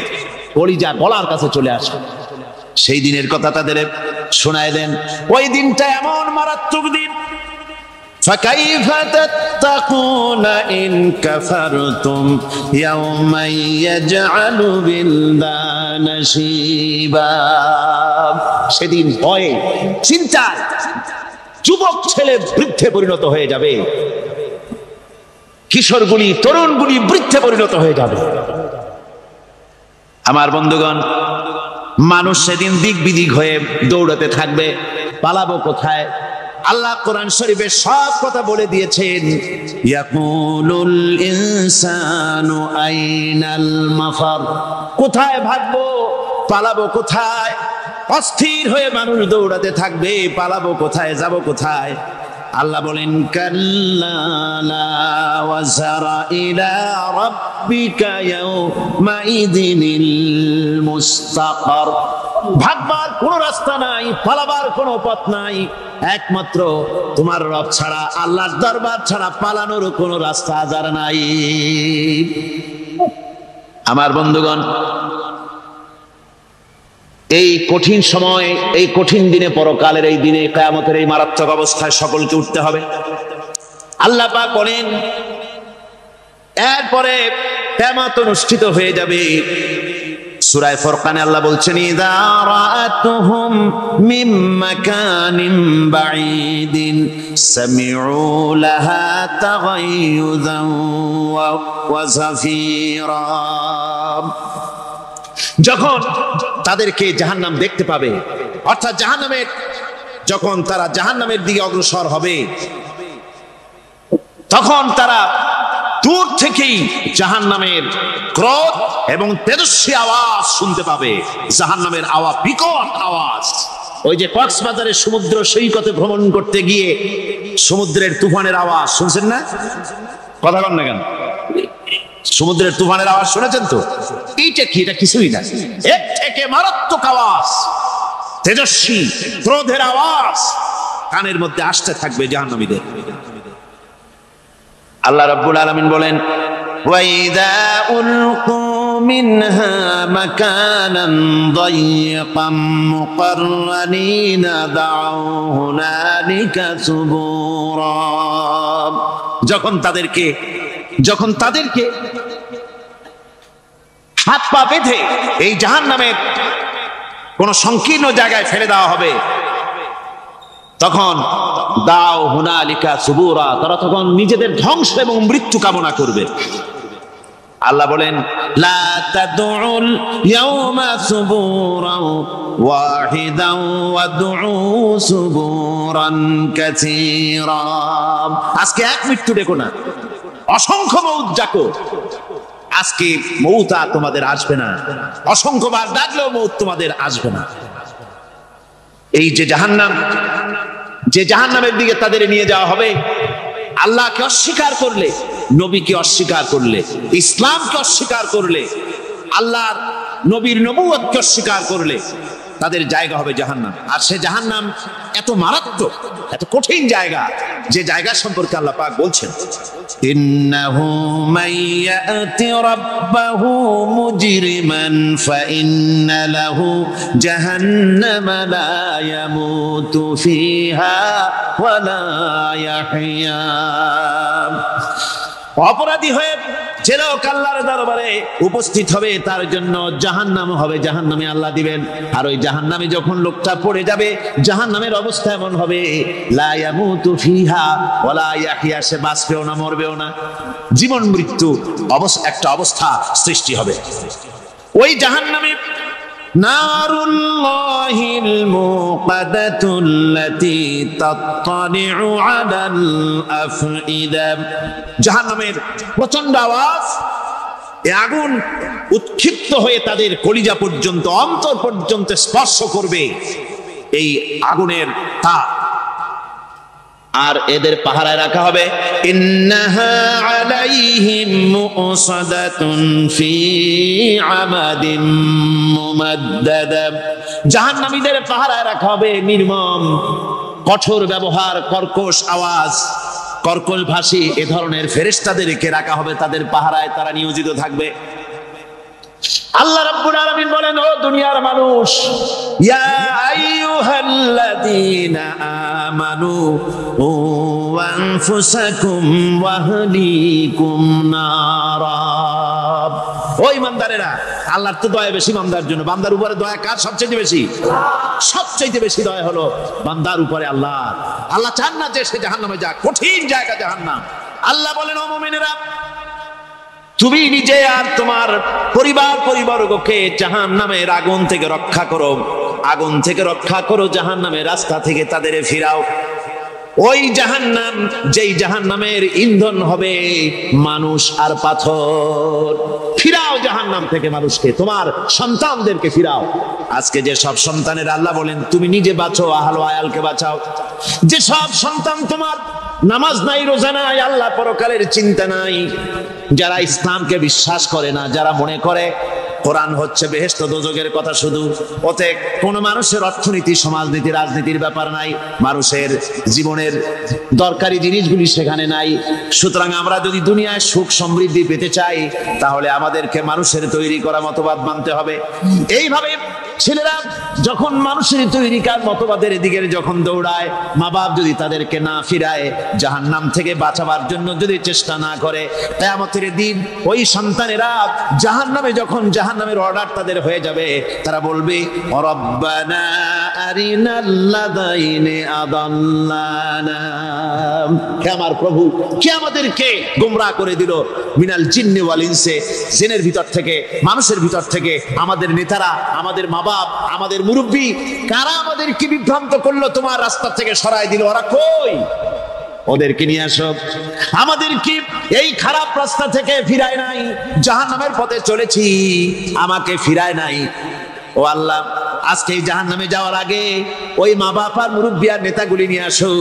কলিজা গলার কাছে চলে আসবে। সেই দিনের কথা তাদের শোনায় দেন। ওই দিনটা এমন মারাত্মক দিন। ফাকাইফা তাত্তাকুনা ইন কাফারতুম ইয়াওমা ইয়াজআলু বিলদানা শিবা। সেদিন ভয়ে চিন্তায় যুবক ছেলে বৃদ্ধে পরিণত হয়ে যাবে, কিশোরগুলি তরুণগুলি বৃদ্ধে পরিণত হয়ে যাবে। আমার বন্ধুগণ, মানুষ সেদিন দিক বিদিক হয়ে দৌড়াতে থাকবে, পালাবো কোথায়? আল্লাহ কোরআন শরীফে সব কথা বলে দিয়েছেন। ইয়াকুলুল ইনসানু আইনাল মাফার, কোথায় ভাগবো, পালাবো কোথায়? অস্থির হয়ে মানুষ দৌড়াতে থাকবে, পালাবো কোথায়, যাব কোথায়? আল্লাহ বলেন কাল্লা লা ওয়াজারা ইলা রাব্বিকা ইয়াওমাইযিনিল মুস্তাকার। ভাগবার কোন রাস্তা নাই, পালাবার কোন পথ নাই, একমাত্র তোমার রব ছাড়া, আল্লাহর দরবার ছাড়া পালানোর কোন রাস্তা আজার নাই। আমার বন্ধুগণ, এই কঠিন সময়, এই কঠিন দিনে, পরকালের এই দিনে, কিয়ামতের এই মারাত্মক অবস্থায় সকলকে উঠতে হবে। আল্লাহ পাক বলেন এরপরে কিয়ামত অনুষ্ঠিত হয়ে যাবে। সূরা ফুরকানে আল্লাহ বলছেন ইযা রাআতুহুম মিন মাকানিন বাঈদিন সামিউ লাহা তাগায়ুযান ওয়া যাফীরা। যখন তাদেরকে জাহান্নাম দেখতে পাবে, অর্থাৎ জাহান্নামের, যখন তারা জাহান্নামের দিকে অগ্রসর হবে, তখন তারা দূর থেকেই জাহান্নামের ক্রোধ এবং তেজস্বী আওয়াজ শুনতে পাবে। জাহান্নামের আওয়াজ, বিকট আওয়াজ। ওই যে কক্সবাজারের সমুদ্র সৈকতে ভ্রমণ করতে গিয়ে সমুদ্রের তুফানের আওয়াজ শুনছেন না? কথা বল না কেন? সমুদ্রের তুফানের আওয়াজ শুনেছেন তো? এইটা কি? এটা কিছুই না, এর থেকে মারাত্মক আওয়াজ, তেজস্বী ক্রোধের আওয়াজ কানের মধ্যে আসতে থাকবে জাহান্নামীদের। আল্লাহ রাব্বুল আলামিন বলেন ওয়াইদা উলকু মিনহা মাকানান দায়িকাম মুকাররানিনা দাউ হুনালিকা সুবুরা। যখন তাদেরকে হাত পা বেঁধে এই জাহান্নামের কোন সংকীর্ণ জায়গায় ফেলে দেওয়া হবে, তখন দাও হুনালিকা সুবুরা, তারা তখন নিজেদের ধ্বংস এবং মৃত্যু কামনা করবে। আল্লাহ বলেন লা তাদউল ইয়াওমা সুবুরান ওয়াহিদান ওয়াদউ সুবুরান কাসীরা। আজকে এক মৃত্যু ডেকো না, অসংখ্য মউত ডাকো। আজকে মউত আর তোমাদের আসবে না, অসংখ্যবার ডাকলেও মউত তোমাদের আসবে না। এই যে জাহান্নাম, যে জাহান্নামের দিকে তাদের নিয়ে যাওয়া হবে, আল্লাহকে অস্বীকার করলে, নবীকে অস্বীকার করলে, ইসলামকে অস্বীকার করলে, আল্লাহর নবীর নবুয়তকে অস্বীকার করলে, তাদের জায়গা হবে জাহান্নাম। আর সে জাহান্নাম এত মারাত্মক, এত কঠিন জায়গা, যে জায়গা সম্পর্কে আল্লাহ পাক বলছেন, ইন্নাহু মাইয়াতি রাব্বাহু মুজরিমান ফাইন্না লাহু জাহান্নামা লা ইয়ামুতু ফিহা ওয়া লা ইয়াহইয়া। অপরাধী হয়ে যে লোক আল্লাহর দরবারে উপস্থিত হবে তার জন্য জাহান্নাম হবে, জাহান্নামে আল্লাহ দিবেন। আর ওই জাহান্নামে যখন লোকটা পড়ে যাবে, জাহান্নামের অবস্থা এমন হবে, লা ইয়ামুতু ফিহা ওয়া লা ইয়াহইয়া, সে বাঁচবেও না মরবেও না, জীবন মৃত্যু একটা অবস্থা সৃষ্টি হবে। ওই জাহান্নামে নারুল্লাহিল মুকাদাতুল্লাতী তাত্তালিউ আলাল আফইদা, জাহান্নামের প্রচন্ড আওয়াজ, এই আগুন উৎক্ষিপ্ত হয়ে তাদের কলিজা পর্যন্ত, অন্তর পর্যন্ত স্পর্শ করবে এই আগুনের তাপ। আর এদের পাহারায় রাখা হবে, ইন্নাহা আলাইহিম মুসাদাতুন ফি আমাদিম মুমাদ্দাদা, জাহান্নামীদের পাহারায় রাখা হবে নির্মম, কঠোর ব্যবহার, কর্কশ আওয়াজ, কর্কশ ভাষী এ ধরনের ফেরেশতাদেরকে রাখা হবে তাদের পাহারায়, তারা নিয়োজিত থাকবে। আল্লাহ রাব্বুল আলামিন বলেন, ও দুনিয়ার মানুষ, ইয়া আইয়ুহাল্লাযীনা আমানু ও আনফুসাকুম ওয়া আহলিকুম নারা, ও ইমানদারেরা, আল্লাহর তো দয়া বেশি বান্দার জন্য। বান্দার উপরে দয়া কার সবচেয়ে বেশি? সবচেয়ে বেশি দয়া হলো বান্দার উপরে আল্লাহ। আল্লাহ চান না যে সে জাহান্নামে যাক, কঠিন জায়গা জাহান্নাম। আল্লাহ বলেন, ও মুমিনেরা, তুমি নিজে আর তোমার পরিবারবর্গকে জাহান্নামের আগুন থেকে রক্ষা করো, আগুন থেকে রক্ষা করো, জাহান্নামের রাস্তা থেকে তাদের ফিরাও। ওই জাহান্নাম, যেই জাহান্নামের ইন্ধন হবে মানুষ আর পাথর, ফিরাও জাহান্নাম থেকে মানুষকে, তোমার সন্তানদেরকে ফিরাও। আজকে যে সব সন্তানের আল্লাহ বলেন তুমি নিজে বাঁচো, আহল আয়ালকে বাঁচাও। যে সব সন্তান তোমার নামাজ নাই, রোজা নাই, আল্লাহ পরকালের চিন্তা নাই, যারা ইসলামকে বিশ্বাস করে না, যারা মনে করে কোরআন হচ্ছে বেহেশত দোজখের কথা শুধু, ওতে কোনো মানুষের অর্থনীতি, সমাজনীতি, রাজনীতির ব্যাপার নাই, মানুষের জীবনের দরকারি জিনিসগুলি সেখানে নাই। সুতরাং আমরা যদি দুনিয়ায় সুখ সমৃদ্ধি পেতে চাই, তাহলে আমাদেরকে মানুষের তৈরি করা মতবাদ মানতে হবে। এইভাবে ছেলেরা যখন মানুষের তৈরিকার মতবাদের দিকে যখন দৌড়ায়, মা বাপ যদি তাদেরকে না ফিরায়, জাহান্নাম থেকে বাঁচাবার জন্য যদি চেষ্টা না করে, কিয়ামতের দিন ওই সন্তানেরা জাহান্নামে, যখন জাহান্নামের অর্ডার তাদের হয়ে যাবে, তারা বলবে, রব্বানা আরিনাল্লাযাইনি আদাল্লানা, হে আমার প্রভু, কে আমাদেরকে গোমরাহ করে দিল, মিনাল জিন্নি ওয়াল ইনসি, জিনের ভিতর থেকে, মানুষের ভিতর থেকে, আমাদের নেতারা, আমাদের মা বাপ, আমাদের মুরব্বী, কারা আমাদেরকে বিভ্রান্ত করলো, তোমার রাস্তা থেকে সরাই দিল, ওরা কই? ওদেরকে নিয়ে আসো। আমাদেরকে এই খারাপ রাস্তা থেকে ফিরায় নাই, জাহান্নামের পথে চলেছি, আমাকে ফিরায় নাই। ও আল্লাহ, আজকে এই জাহান্নামে যাওয়ার আগে ওই মা বাপ আর মুরব্বি আর নেতাগুলি নিয়ে আসো,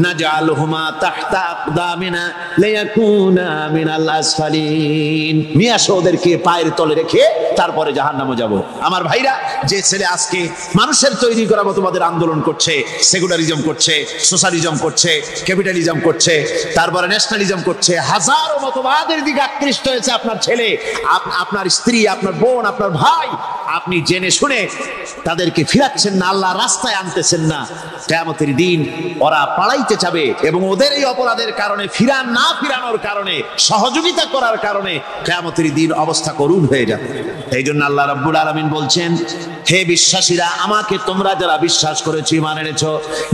নাজআলহুমা তাহতা আকদামিনা লিয়াকুনা মিনাল আসফালিন, নিয়ে আসো ওদেরকে পায়ের তলে রেখে তারপরে জাহান্নামে যাব। আমার ভাইরা, যে ছেলে আজকে মানুষের তৈরি করা মতবাদের আন্দোলন করছে, সেকুলারিজম করছে, সোশ্যালিজম করছে, ক্যাপিটালিজম করছে, তারপরে ন্যাশনালিজম করছে, হাজারো মতবাদের দিকে আকৃষ্ট হয়েছে আপনার ছেলে, আপনার স্ত্রী, আপনার বোন, আপনার ভাই, আপনি জেনে শুনে তাদেরকে ফিরাচ্ছেন না, আল্লাহ রাস্তায় আনতেছেন না, কিয়ামতের দিন ওরা পালাইতে যাবে এবং ওদের এই অপরাধের কারণে, ফিরানোর কারণে, সহযোগিতা করার কারণে কিয়ামতের দিন অবস্থা করুণ হয়ে যাবে। এই জন্য আল্লাহ রাব্বুল আলামিন বলছেন, হে বিশ্বাসীরা, আমাকে তোমরা যারা বিশ্বাস করেছো, ঈমান এনেছো,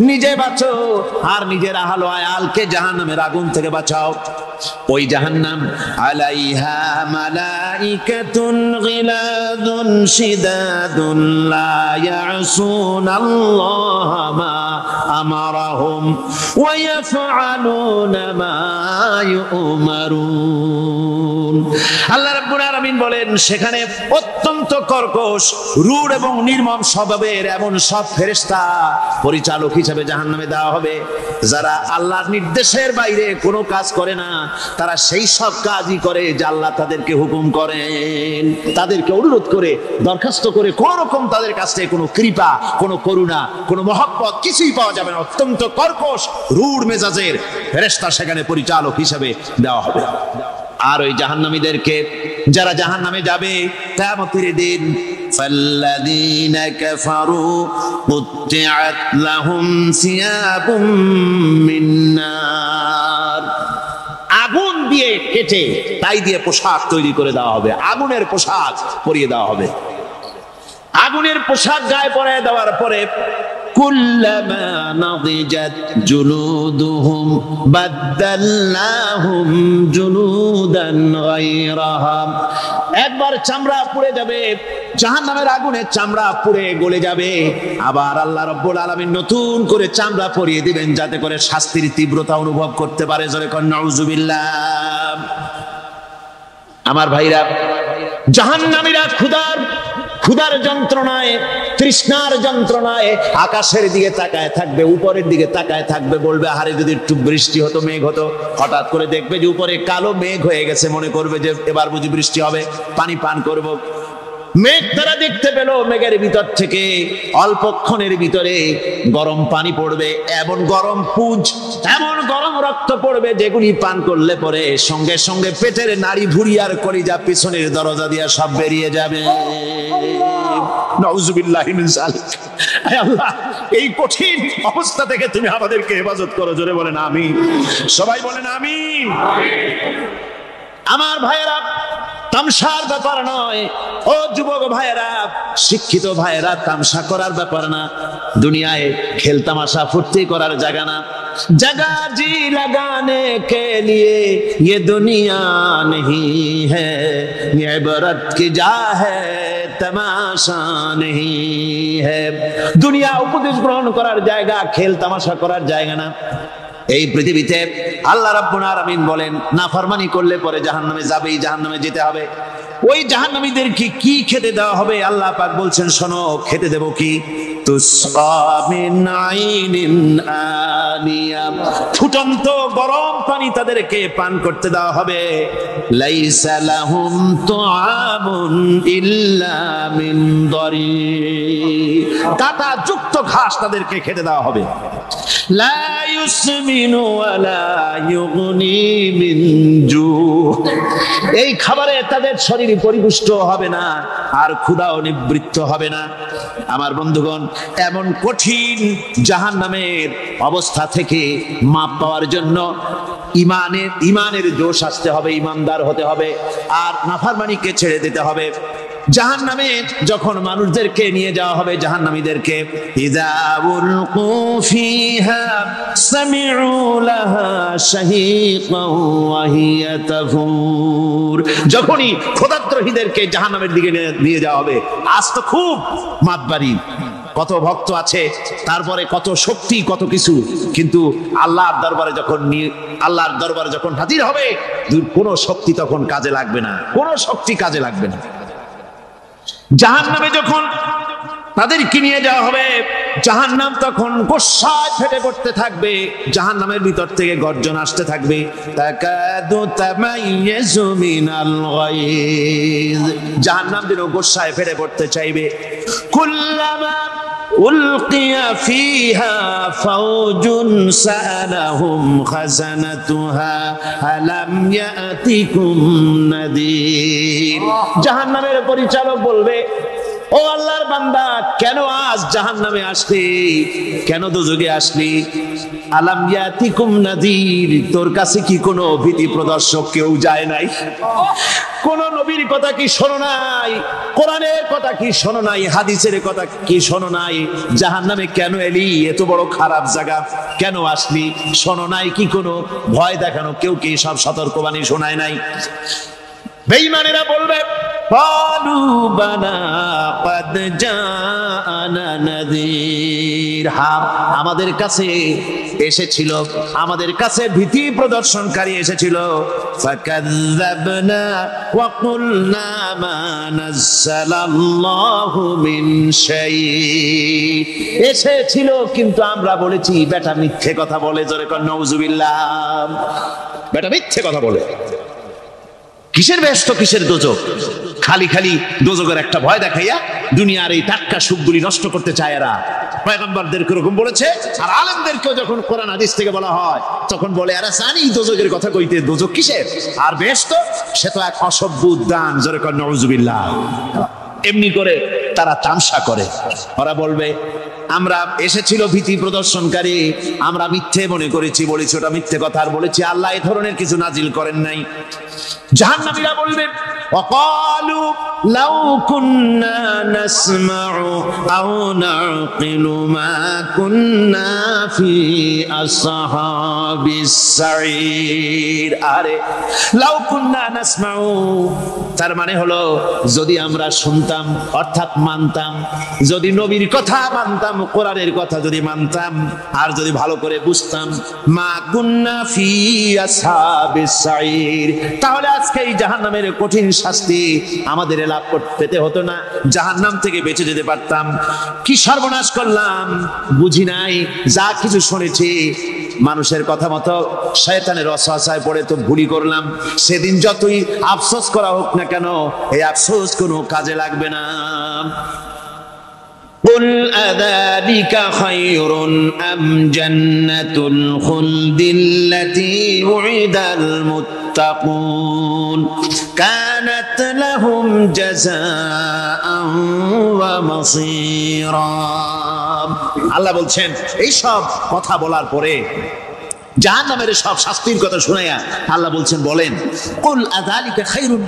নিজে বাঁচো আর নিজের আহল আয়ালকে জাহান্নামের আগুন থেকে বাঁচাও। ওই জাহান্নাম আলাইহা মালাইকাতুন গিলাদুন শিদাদুন লা ইয়াসুনাল্লাহা মা আমারাহুম ওয়া ইয়াফআলুনা মা ইউমারুন। আল্লাহ রাব্বুল আলামিন বলেন সেখানে অত্যন্ত কর্কশ, রূঢ় এবং নির্মম স্বভাবের এমন সব ফেরেশতা পরিচালক হিসেবে জাহান্নামে দেওয়া হবে। যারা আল্লাহর নির্দেশের বাইরে কোনো কাজ করে না, তারা সেই সব কাজই করে যা আল্লাহ তাদেরকে হুকুম করেন। তাদেরকে অনুরোধ করে, দরখাস্ত করে কোন রকম তাদের কাছ থেকে কোনো কৃপা, কোনো করুণা, কোনো মহব্বত কিছুই পাওয়া যাবে না। অত্যন্ত কর্কশ, রূঢ় মেজাজের ফেরেশতা সেখানে পরিচালক হিসেবে দেওয়া হবে। আর ওই জাহান্নামীদেরকে, যারা জাহান্নামে যাবে কিয়ামতের দিন, ফাল্লাযীনা কাফারু কুত্তিআত লাহুম সিয়াবুম মিন নার, আগুন দিয়ে কেটে তাই দিয়ে পোশাক তৈরি করে দেওয়া হবে, আগুনের পোশাক পরিয়ে দেওয়া হবে। আগুনের পোশাক গায়ে পরিয়ে দেওয়ার পরে কুল্লামা নাদিজাত জুলুদুহুম বাদদালনাহুম জুলুদান গায়রাহা, একবার চামড়া পুড়ে যাবে, জাহান্নামের আগুনে চামড়া পুড়ে গলে যাবে, আবার আল্লাহ রাব্বুল আলামিন নতুন করে চামড়া পরিয়ে দিবেন যাতে করে শাস্তির তীব্রতা অনুভব করতে পারে। জোরে কোন নাউজুবিল্লাহ। আমার ভাইরা, জাহান্নামীরা ক্ষুধার যন্ত্রণায়, তৃষ্ণার যন্ত্রণায় আকাশের দিকে তাকায় থাকবে, উপরের দিকে তাকায় থাকবে, বলবে আরে যদি একটু বৃষ্টি হতো, মেঘ হতো। হঠাৎ করে দেখবে যে উপরে কালো মেঘ হয়ে গেছে, মনে করবে যে এবার বুঝি বৃষ্টি হবে, পানি পান করব। মেঘ তারা দেখতে পেল, মেঘের ভিতর থেকে অল্পক্ষণের ভিতরে গরম পানি পড়বে, এমন গরম পুঁজ, এমন গরম রক্ত পড়বে যেগুলি পান করলে পরে সঙ্গে সঙ্গে পেটের নাড়ি ভুঁড়ি আর কলিজা পিছনের দরজা দিয়ে সব বেরিয়ে যাবে। নাউজুবিল্লাহি মিন যালিক। হে আল্লাহ, এই কঠিন অবস্থা থেকে তুমি আমাদেরকে হেফাজত করো। জোরে বলেন আমিন। সবাই বলেন আমিন। আমার ভাইয়েরা, তামসার ব্যাপার নয়। ও যুবক ভাইয়েরা, শিক্ষিত ভাইয়েরা, তামসা করার ব্যাপার না। দুনিয়ায় খেল তামাশা ফুর্তি করার জায়গা না। जगह जी लगाने के लिए ये दुनिया नहीं है, ये इबरत की जा है तमाशा नहीं है। दुनिया उपदेश ग्रहण करार जाएगा, खेल तमाशा करार जाएगा ना। এই পৃথিবীতে আল্লাহ রাব্বুল আলামিন বলেন নাফরমানি করলে পরে জাহান্নামে যাবেই, জাহান্নামে যেতে হবে। ওই জাহান্নামীদেরকে কি খেতে দেওয়া হবে? আল্লাহ পাক বলছেন শোনো, খেতে দেব কি? তুসকা মিন আইনিন আনিয়া, ফুটন্ত গরম পানি তাদেরকে পান করতে দেওয়া হবে। লাইসা লাহুম তুআমুন ইল্লা মিন দারি, কাঁটা যুক্ত ঘাস তাদেরকে খেতে দেওয়া হবে। লা ইউসমিনু ওয়ালা ইউগনি মিন জু, এই খাবারে তাদের শরীর পরিপুষ্ট হবে না, আর ক্ষুধাও নিবৃত্ত হবে না। আমার বন্ধুগণ, এমন কঠিন জাহান্নামের অবস্থা থেকে মাপ পাওয়ার জন্য ইমানের জোশ আসতে হবে, ইমানদার হতে হবে, আর নাফরমানিকে ছেড়ে দিতে হবে। জাহান্নামে যখন মানুষদেরকে নিয়ে যাওয়া হবে, জাহান্নামীদেরকে, ইযা উলকু ফিহা সামিউ লাহা শাহীকান ওয়া হিয়া তাফুর, যখনই ক্ষুধার্তহীনদেরকে জাহান্নামের দিকে নিয়ে যাওয়া হবে, আজ তো খুব মাতবাড়ি, কত ভক্ত আছে, তারপরে কত শক্তি, কত কিছু, কিন্তু আল্লাহর দরবারে যখন হাজির হবে, কোনো শক্তি তখন কাজে লাগবে না, কোনো শক্তি কাজে লাগবে না। জাহান্নামে যখন তাদেরকে নিয়ে যাওয়া হবে, জাহান্নাম তখন গোসায় ফেটে পড়তে থাকবে, জাহান্নামের ভিতর থেকে গর্জন আসতে থাকবে, তাকাদু তামাইয়াজু মিনাল গায়জ, জাহান্নাম যেন গোসায় ফেটে পড়তে চাইবে। কুল্লামা উলকিয়া ফিহা ফাওজুন সাআলাহুম খাজানাতুহা আলাম ইয়াতিকুম নাদির, জাহান্নামের পরিচালক বলবে, ও আল্লাহর বান্দা, কেন আজ জাহান্নামে আসলি, কেন দোজখে আসলি? আলাম ইয়াতিকুম নাদির, তোর কাছে কি কোনো ভীতি প্রদর্শক কেউ যায় নাই? কোন নবীর কথা কি শোনো নাই? কোরআনের কথা কি শোনো নাই? হাদিসের কথা কি শোনো নাই? জাহান্নামে কেন এলি? এত বড় খারাপ জায়গা কেন আসলি? শোনো নাই কি? কোনো ভয় দেখানো কেউ কি সব সতর্কবাণী শোনায় নাই? বেঈমানেরা বলবে, ক্বালু বালা ক্বাদ জাআনা নাযীর, হ্যাঁ, আমাদের কাছে এসেছিল, আমাদের কাছে ভীতি প্রদর্শনকারী এসেছিল। ফাকাযযাবনা ওয়া কুলনা মা নাযালাল্লাহু মিন শাই, এসেছিল কিন্তু আমরা বলেছি বেটা মিথ্যে কথা বলে। জোরে কর নাউযুবিল্লাহ। বেটা মিথ্যে কথা বলে। কিসের বেহেশত কিসের দোজখ? খালি খালি দোজখের একটা ভয় দেখাইয়া দুনিয়ার এই টাটকা সুখগুলি নষ্ট করতে চায় এরা। পয়গম্বরদের এরকম বলেছে, আর আলেমদেরকেও যখন কোরআন হাদিস থেকে বলা হয় তখন বলে এরা জানি দোজখের কথা কইতে, দোজখ কিসের আর বেহেশত, সে তো এক অসভ্য উদ্যান। জোরে কর নাউযুবিল্লাহ। এমনি করে তারা তামসা করে। ওরা বলবে আমরা এসেছিল ভীতি প্রদর্শনকারী, আমরা মিথ্যে মনে করেছি, বলেছি ওটা মিথ্যে কথা, আর বলেছি আল্লাহ এই ধরনের কিছু নাজিল করেন নাই। জাহান্নামীরা বলবে ওয়াকালু লাউ কুন্না নাসমাউ আও নাকিলু মা কুন্না ফি আসহাবিস সাঈর। আরে লাউ কুন্না নাসমাউ, তার মানে হলো যদি আমরা শুনতাম অর্থাৎ মানতাম, যদি নবীর কথা মানতাম, কোরআনের কথা যদি মানতাম, আর যদি ভালো করে বুঝতাম, মা কুন্না ফি আসহাবিস সাঈর, তাহলে আজকে এই জাহান্নামের কঠিন শাস্তি আমাদের লাভ পেতে হতো না, জাহান্নাম থেকে বেঁচে যেতে পারতাম। কি সর্বনাশ করলাম, বুঝি নাই, যা কিছু শুনেছি মানুষের কথা মতো শয়তানের ওয়াসওয়াসায় পড়ে তো ভুলই করলাম। সেদিন যতই আফসোস করা হোক না কেন, এই আফসোস কোনো কাজে লাগবে না। قل أذلك خير أم جنة الخلد التي وعد المتقون كانت لهم جزاء ومصيرا। আল্লাহ বলছেন এই সব কথা বলার পরে, জাহান্নামের সব শাস্তির কথা শুনাইয়া আল্লাহ বলছেন বলেন কুল আযালিকা খায়রুন,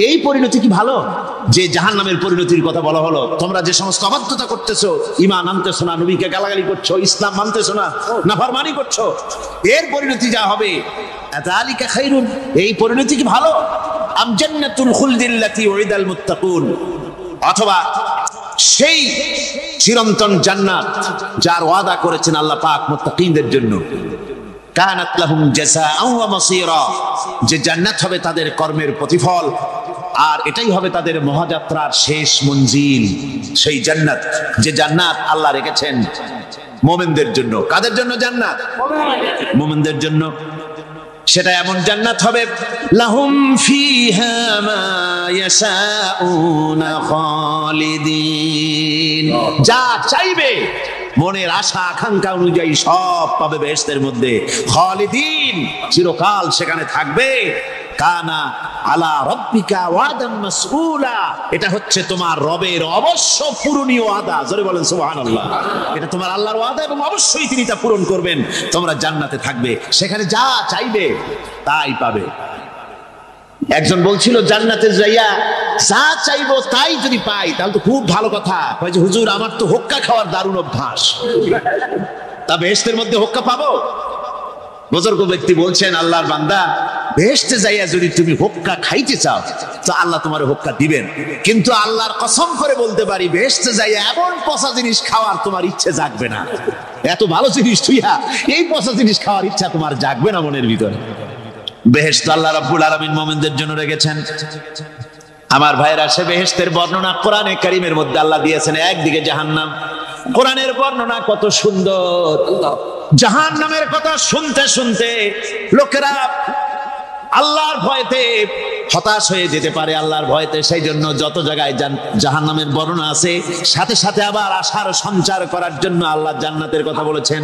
এই পরিণতি কি ভালো যে জাহান্নামের পরিণতির কথা বলা হলো? তোমরা যে সমস্ত অবাধ্যতা করতেছো, ঈমান আনতেছো না, নবীকে গালাগালি করছো, ইসলাম মানতেছো না, নাফরমানি করছো, এর পরিণতি যা হবে আযালিকা খায়রুন, এই পরিণতি কি ভালো? আম জান্নাতুল খুলদিল্লাতী উইদাল মুত্তাকুন, অথবা সেই চিরন্তন জান্নাত যার ওয়াদা করেছেন আল্লাহ পাক মুত্তাকিনদের জন্য। কানাত লাহুম জাযাআও ওয়া মাসীরা, যে জান্নাত হবে তাদের কর্মের প্রতিফল, আর এটাই হবে তাদের মহাযাত্রার শেষ মঞ্জিল। সেই জান্নাত, যে জান্নাত আল্লাহ রেখেছেন মুমিনদের জন্য। কাদের জন্য জান্নাত? মুমিনদের জন্য। সেটা এমন জান্নাত হবে লাহুম ফিহা মা ইয়াশাউনা খালিদিন, যা চাইবে মনের আশা আকাঙ্ক্ষা অনুযায়ী সব পাবে বেহেশতের মধ্যে। খালিদিন, চিরকাল সেখানে থাকবে। কানা আলা রাব্বিকা ওয়াদান মাসউলা, এটা হচ্ছে তোমার রবের অবশ্য পূরণীয় ওয়াদা। জোরে বলেন সুবহানাল্লাহ। এটা তোমার আল্লাহর ওয়াদা এবং অবশ্যই তিনি তা পূরণ করবেন। তোমরা জান্নাতে থাকবে, সেখানে যা চাইবে তাই পাবে। একজন বলছিল জান্নাতে যাইয়া যা চাইবো তাই যদি পাই তাহলে তো খুব ভালো কথা। কয় যে হুজুর আমার তো হোক্কা খাওয়ার দারুণ অভ্যাস, তা বেহেশতের মধ্যে হোক্কা পাবো? বুজুর্গ ব্যক্তি বলছেন আল্লাহর বান্দা, বেহেশতে যাইয়া যদি তুমি হোক্কা খাইতে চাও তো আল্লাহ তোমার হোক্কা দিবেন, কিন্তু আল্লাহর কসম করে বলতে পারি বেহেশতে যাইয়া এমন পচা জিনিস খাওয়ার তোমার ইচ্ছে জাগবে না। এত ভালো জিনিস তুইয়া এই পচা জিনিস খাওয়ার ইচ্ছা তোমার জাগবে না মনের ভিতরে। বেহেশত আল্লাহ রাব্বুল আলামিন মুমিনদের জন্য রেখেছেন। আমার ভাইরা, সে বেহেশতের বর্ণনা কোরআনে কারীমের মধ্যে আল্লাহ দিয়েছেন। একদিকে জাহান্নাম, কোরআনের বর্ণনা কত সুন্দর। জাহান্নামের কথা শুনতে শুনতে লোকেরা আল্লাহর ভয়তে হতাশ হয়ে যেতে পারে, আল্লাহর ভয়তে। সেই জন্য যত জায়গায় জাহান্নামের বর্ণনা আছে সাথে সাথে আবার আশার সঞ্চার করার জন্য আল্লাহ জান্নাতের কথা বলেছেন।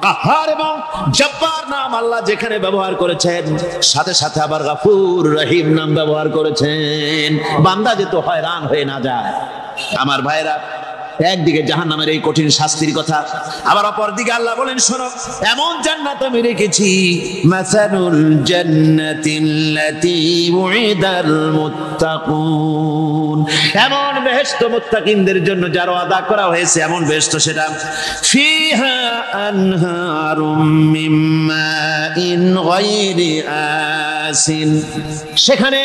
কাহার এবং জব্বার নাম আল্লাহ যেখানে ব্যবহার করেছেন সাথে সাথে আবার গফুর রহিম নাম ব্যবহার করেছেন, বান্দা যেন হয়রান হয়ে না যায়। আমার ভাইরা, একদিকে জাহান্নামের এই কঠিন শাস্তির কথা, আবার অপর দিকে আল্লাহ বলেন শোনো, এমন জান্নাত আমি রেখেছি মাসালুল জান্নাতিল্লাতী উইদাল মুত্তাকুন, এমন বেহেশত মুত্তাকিনদের জন্য যার ওয়াদা করা হয়েছে এমন বেহেশত, সেটা ফিহা আনহারুম মিন মাইন গায়রি আসিন, সেখানে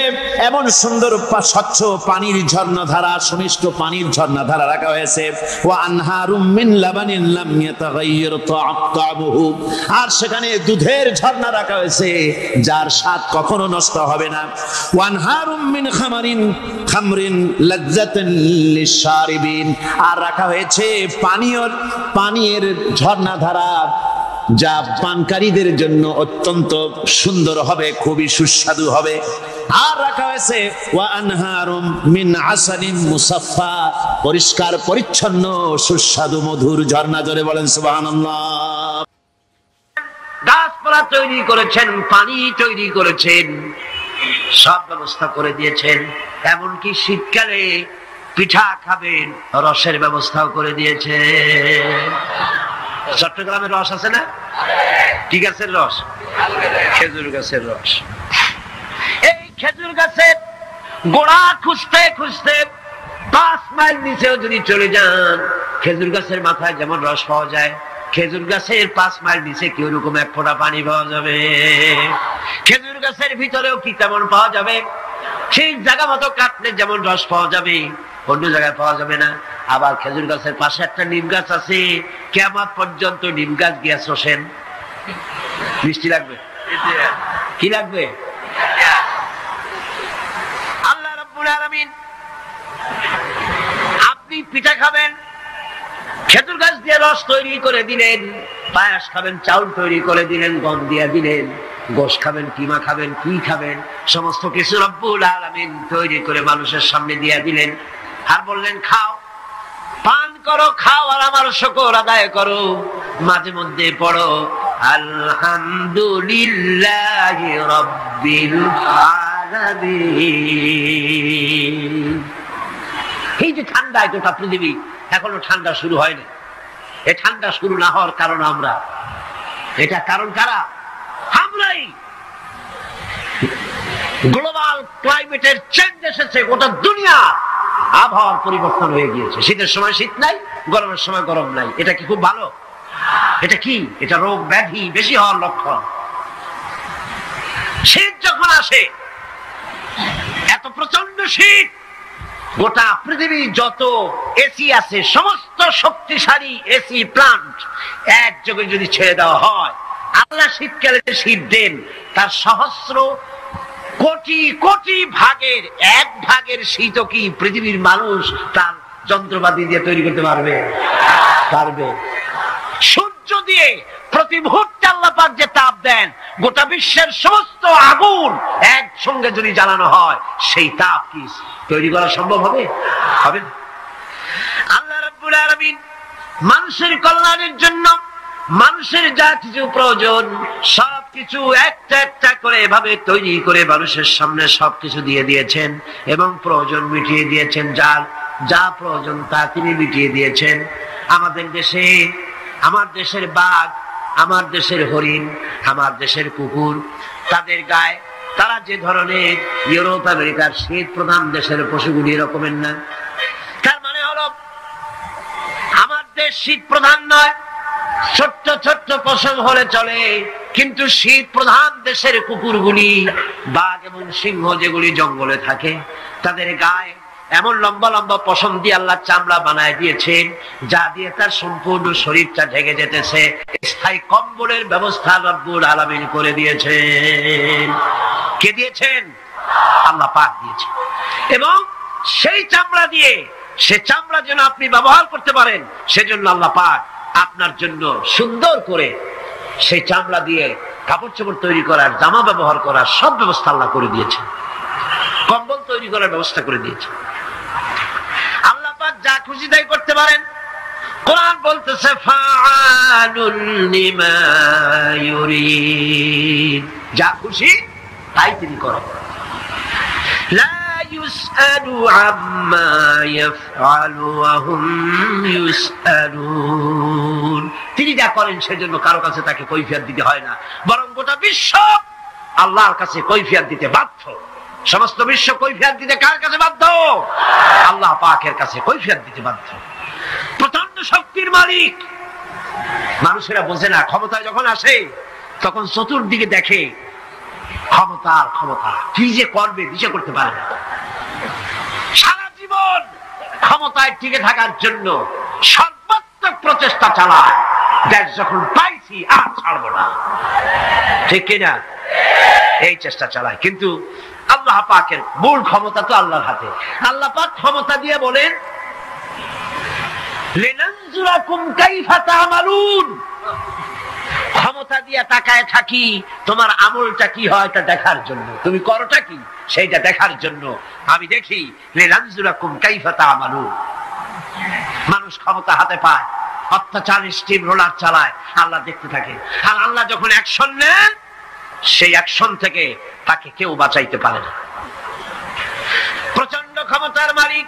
এমন সুন্দর স্বচ্ছ পানির ঝর্ণাধারা, সুমিষ্ট পানির ঝর্ণাধারা রাখা হয়েছে। হয়েছে ওয়া আনহারুম মিন লাবানিন লাম ইয়াতাগায়্যার তা'আমুহু, আর সেখানে দুধের ঝর্ণা রাখা হয়েছে যার স্বাদ কখনো নষ্ট হবে না। ওয়া আনহারুম মিন খামরিন লাযযাতান লিশ-শারিবিন, আর রাখা হয়েছে পানীয়ের ঝর্ণাধারা যা পানকারীদের জন্য অত্যন্ত সুন্দর হবে, খুবই সুস্বাদু হবে। আর রাখা হয়েছে ওয়া আনহারুম মিন আসালিন মুসাফফা, পরিষ্কার পরিচ্ছন্ন সুস্বাদু মধুর ঝর্ণা। জোরে বলেন সুবহানাল্লাহ। গাছপালা তৈরি করেছেন, পানি তৈরি করেছেন, সব ব্যবস্থা করে দিয়েছেন। এমনকি শীতকালে পিঠা খাবেন, রসের ব্যবস্থাও করে দিয়েছেন। চট্টগ্রামের রস আছে না? কি গাছের রস? খেজুর গাছের রস। এই খেজুর গাছের গোড়া খুঁজতে খুঁজতে 5 মাইল নিচেও যদি চলে যান, খেজুর গাছের মাথায় যেমন রস পাওয়া যায়, খেজুর গাছের 5 মাইল নিচে কি ওরকম এক ফোঁটা পানি পাওয়া যাবে? খেজুর গাছের ভিতরেও কি তেমন পাওয়া যাবে? সেই জায়গা মতো কাটলে যেমন রস পাওয়া যাবে, অন্য জায়গায় পাওয়া যাবে না। আবার খেজুর গাছের পাশে একটা নিম গাছ আছে, কিয়ামত পর্যন্ত নিম গাছ গিয়া শোষেন। মিষ্টি লাগবে? কি লাগবে? আল্লাহ রাব্বুল আলামিন, আপনি পিঠা খাবেন, খেজুর গাছ দিয়ে রস তৈরি করে দিলেন। পায়াস খাবেন, চাউল তৈরি করে দিলেন, গম দিয়ে দিলেন। গোশ খাবেন, কিমা খাবেন, কি খাবেন, সমস্ত কিছু রব্বুল আলামিন তৈরি করে মানুষের সামনে দিয়ে দিলেন। আর বললেন খাও, পান করো, খাও, আর আমার শুকর আদায় করো। মাঝে মধ্যে পড়ো আলহামদুলিল্লাহি রাব্বিল আলামিন। এই যে ঠান্ডা, গোটা পৃথিবী এখনো ঠান্ডা শুরু হয়নি। এই ঠান্ডা শুরু না হওয়ার কারণ আমরা। এটা কারণ কারা? আমরাই। গ্লোবাল ক্লাইমেটের চেঞ্জ এসেছে, গোটা দুনিয়া আবহাওয়ার পরিবর্তন হয়ে গিয়েছে। শীতের সময় শীত নাই, গরমের সময় গরম নাই। এটা কি খুব ভালো? এটা কি? এটা রোগ ব্যাধি বেশি হওয়ার লক্ষণ। শীত যখন আসে, এত প্রচন্ড শীত, গোটা পৃথিবী যত এসি আছে, সমস্ত শক্তিশালী এসি প্লান্ট একযোগে যদি ছেড়ে দেওয়া হয়, আল্লাহ শীতকালে শীত দেন, তার সহস্র কোটি কোটি ভাগের 1 ভাগের শীতও কি পৃথিবীর মানুষ তার যন্ত্রপাতি দিয়ে তৈরি করতে পারবে? পারবে। সূর্য দিয়ে প্রতি মুহূর্তে আল্লাহ পাক যে তাপ দেন, গোটা বিশ্বের সমস্ত আগুন একসঙ্গে যদি জ্বালানো হয়, সেই তাপ কি তৈরি করা সম্ভব হবে? হবে না। আল্লাহ রাব্বুল আলামিন মানুষের কল্যাণের জন্য মানুষের যা কিছু প্রয়োজন সবকিছু একটা একটা করে এভাবে তৈরি করে মানুষের সামনে সবকিছু দিয়ে দিয়েছেন এবং প্রয়োজন মিটিয়ে দিয়েছেন। যার যা প্রয়োজন তা তিনি মিটিয়ে দিয়েছেন। আমাদের দেশে, আমার দেশের বাঘ, আমার দেশের হরিণ, আমার দেশের কুকুর, তাদের গায়ে তারা যে ধরনের ইউরোপ আমেরিকার শীত প্রধান দেশের পশুগুলি এরকমের না। তার মানে হলো আমার দেশ শীত প্রধান নয়, ছোট্ট ছোট্ট পশম হলে চলে, কিন্তু শীত প্রধান দেশের কুকুরগুলি, বাঘ এবং সিংহ যেগুলি জঙ্গলে থাকে, তাদের গায়ে এমন লম্বা লম্বা পশম দিয়ে আল্লাহ চামড়া বানায় দিয়েছেন, যা দিয়ে তার সম্পূর্ণ শরীরটা ঢেকে যেতেছে। স্থায়ী কম্বলের ব্যবস্থা রব্বুল আলামিন করে দিয়েছেন। কে দিয়েছেন? আল্লাহ পাক দিয়েছেন। এবং সেই চামড়া দিয়ে, সে চামড়া যেন আপনি ব্যবহার করতে পারেন, সেজন্য আল্লাহ পাক আপনার জন্য সুন্দর করে সেই চামড়া দিয়ে কাপড় চোপড় তৈরি করার, জামা ব্যবহার করার সব ব্যবস্থা আল্লাহ করে দিয়েছেন। কম্বল তৈরি করার ব্যবস্থা করে দিয়েছেন। আল্লাহ পাক যা খুশি তাই করতে পারেন। কোরআন বলতেছে ফাআলুন লিমা ইউরিদ, যা খুশি তাই তিনি করেন। লা ইউসআলু আম্মা ইয়াফআলু ওয়া হুম ইউসআলুন, তিনি যা করেন সেজন্য কারো কাছে তাকে কৈফিয়ত দিতে হয় না, বরং গোটা বিশ্ব আল্লাহর কাছে কৈফিয়ত দিতে বাধ্য। সমস্ত বিশ্ব কৈফিয়ত দিতে কার কাছে বাধ্য? আল্লাহ পাকের কাছে কৈফিয়ত দিতে বাধ্য। প্রচন্ড শক্তির মালিক। মানুষেরা বোঝে না, ক্ষমতায় যখন আসে তখন চতুর্দিকে দেখে ক্ষমতা আর ক্ষমতা, কি যে করবে দিশা করতে পারে না। সারা জীবন ক্ষমতা ক্ষমতায় টিকে থাকার জন্য সর্বাত্মক প্রচেষ্টা চালায়, দেশ যখন পাইছি আর ছাড়বো না, ঠিক কিনা? এই চেষ্টা চালায়। কিন্তু আল্লাহ পাকের মূল ক্ষমতা তো আল্লাহর হাতে। আল্লাহ পাক ক্ষমতা দিয়ে বলেন লিনানজুরাকুম কাইফা তা'মালুন, ক্ষমতা দিয়ে তাকায় থাকি তোমার আমলটা কি হয় তা দেখার জন্য, তুমি করোটা কি সেইটা দেখার জন্য আমি দেখি। লিনানজুরাকুম কাইফা তা'মালুন। মানুষ ক্ষমতা হাতে পায়, অত্যাচার স্টিম রোলার চালায়, আল্লাহ দেখতে থাকে। আর আল্লাহ যখন অ্যাকশন নেন, সেই অ্যাকশন থেকে তাকে কেউ বাঁচাইতে পারে না। প্রচন্ড ক্ষমতার মালিক,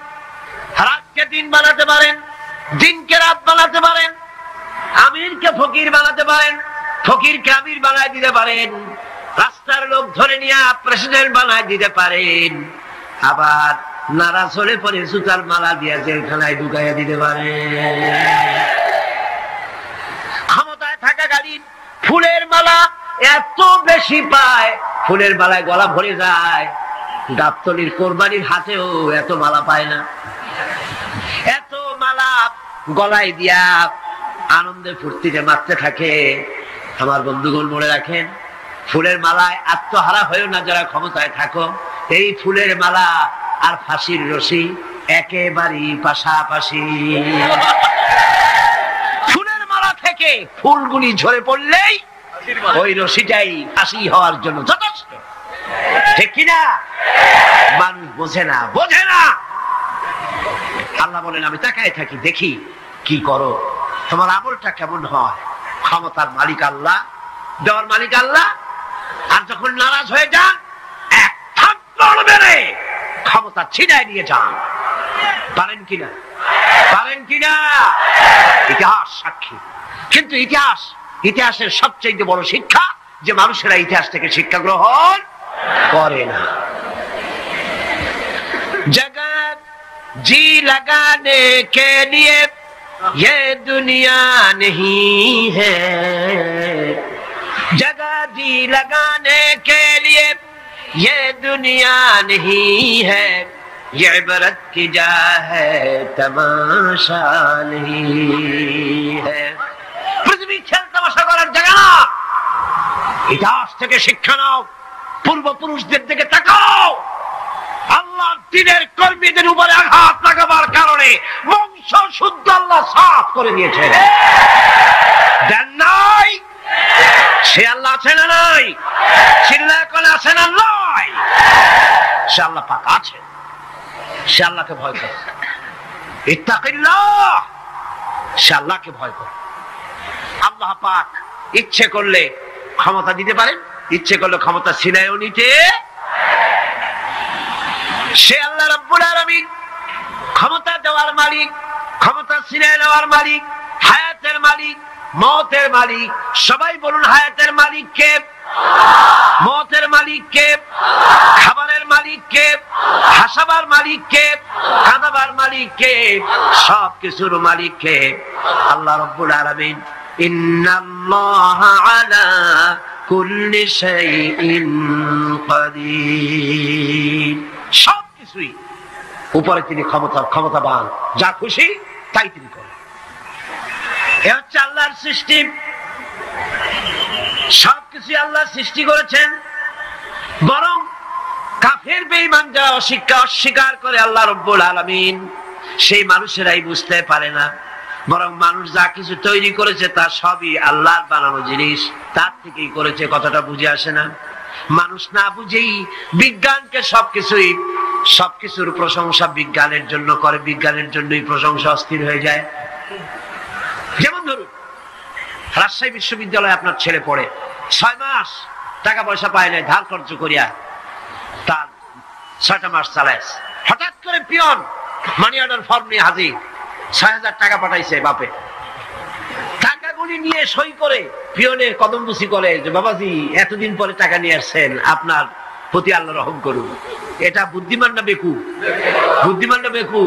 রাতকে দিন বানাতে পারেন, দিনকে রাত বানাতে পারেন, আমিরকে ফকির বানাতে পারেন, ফকিরকে আমির বানায় দিতে পারেন, রাস্তার লোক ধরে নিয়ে প্রেসিডেন্ট বানায় দিতে পারেন, আবার নারাজ হলে পরে জুতার মালা দিয়ে জেলখানায় ঢুকাইয়া দিতে পারেন। ক্ষমতায় থাকাকালীন ফুলের মালা এত বেশি পায়, ফুলের মালায় গলা ভরে যায়। গাবতলির কোরবানির হাতেও এত মালা পায় না। এত মালা গলায় দিয়া আনন্দে ফুর্তিতে মারতে থাকে। আমার বন্ধুগণ মনে রাখেন, ফুলের মালায় আত্মহারা হয়েও না যারা ক্ষমতায় থাকো। এই ফুলের মালা আর ফাঁসির রশি একেবারেই পাশাপাশি। ফুলের মালা থেকে ফুলগুলি ঝরে পড়লেই ওই রশিটাই ফাঁসি হওয়ার জন্য যথেষ্ট, ঠিক কিনা? মানুষ বোঝে না, বোঝে না। আল্লাহ বলেন আমি তাকায় থাকি, দেখি কি করো, তোমার আমলটা কেমন হয়। ক্ষমতার মালিক আল্লাহ, দেওয়ার মালিক আল্লাহ। আর যখন নারাজ হয়ে যান, এক থাপ্পড় মেরে ক্ষমতা ছিনায় নিয়ে যান। পারেন কিনা? পারেন কিনা? ইতিহাস সাক্ষী। কিন্তু ইতিহাসের সবচেয়ে বড় শিক্ষা যে মানুষেরা ইতিহাস থেকে শিক্ষা গ্রহণ করে না। জগৎ জি লাগানে কে লিয়ে ये दुनिया नहीं है, जगह जी लगाने के लिए ये दुनिया नहीं है, ये इबरत की जा है तमाशा नहीं है। पृथ्वी खेल तमाशा করার জায়গা না। ইতিহাস থেকে শিক্ষা নাও, পূর্বপুরুষদের দিকে তাকাও। আল্লাহ দ্বীনের কর্মীদের উপরে আঘাত লাগাবার কারণে বংশ শুদ্ধ আল্লাহ সাফ করে দিয়েছে। দেন নাই? সে আল্লাহ আছে না নাই? চিল্লায় করে আছে না নাই? সে আল্লাহ পাক আছে। সে আল্লাহকে ভয় করে। ইত্তাকিল্লাহ, সে আল্লাহকে ভয় করে। আল্লাহ পাক ইচ্ছে করলে ক্ষমতা দিতে পারেন, ইচ্ছে করলে ক্ষমতা ছিনায়ও নিতে। সে আল্লাহ রাব্বুল আলামিন, ক্ষমতা দেওয়ার মালিক, ক্ষমতা ছিনিয়ে নেওয়ার মালিক, হায়াতের মালিক, মওতের মালিক। সবাই বলুন হায়াতের মালিক কে? মওতের মালিক কে? খাবারের মালিক কে? হাসাবার মালিক কে? কাঁদাবার মালিক কে? সব কিছুর মালিক কে? আল্লাহ রাব্বুল আলামিন। ইন্নাল্লাহা আলা কুল্লি শাইইন কাদির। সবকিছুই উপরে তিনি ক্ষমতাবান, যা খুশি তাই তিনি করেন। এ হচ্ছে আল্লাহর সৃষ্টি। সবকিছু আল্লাহ সৃষ্টি করেছেন। বরং কাফের বেঈমান যারা অস্বীকার করে আল্লাহ রাব্বুল আলামিন, সেই মানুষেরাই বুঝতে পারে না। বরং মানুষ যা কিছু তৈরি করেছে তা সবই আল্লাহর বানানো জিনিস, তার থেকেই করেছে। কথাটা বুঝে আসে না? মানুষ না বুঝেই বিজ্ঞানকে সবকিছুর প্রশংসা বিজ্ঞানের জন্য করে, বিজ্ঞানের জন্যই প্রশংসা অস্থির হয়ে যায়। যেমন ধরুন রাজশাহী বিশ্ববিদ্যালয়ে আপনার ছেলে পড়ে, 6 মাস টাকা পয়সা পায় না, ধার খরচ করিয়া তার 6টা মাস চালায়। হঠাৎ করে পিয়ন মানি অর্ডার ফর্ম নিয়ে হাজির, 6,000 টাকা পাঠাইছে বাপে। টাকাগুলি নিয়ে সই করে পিয়নের কদমবুসি করে যে বাবাজি এতদিন পরে টাকা নিয়ে আসছেন, আপনার প্রতি আল্লাহ রহম করুন। এটা বুদ্ধিমান না বেকু? বুদ্ধিমান না বেকু?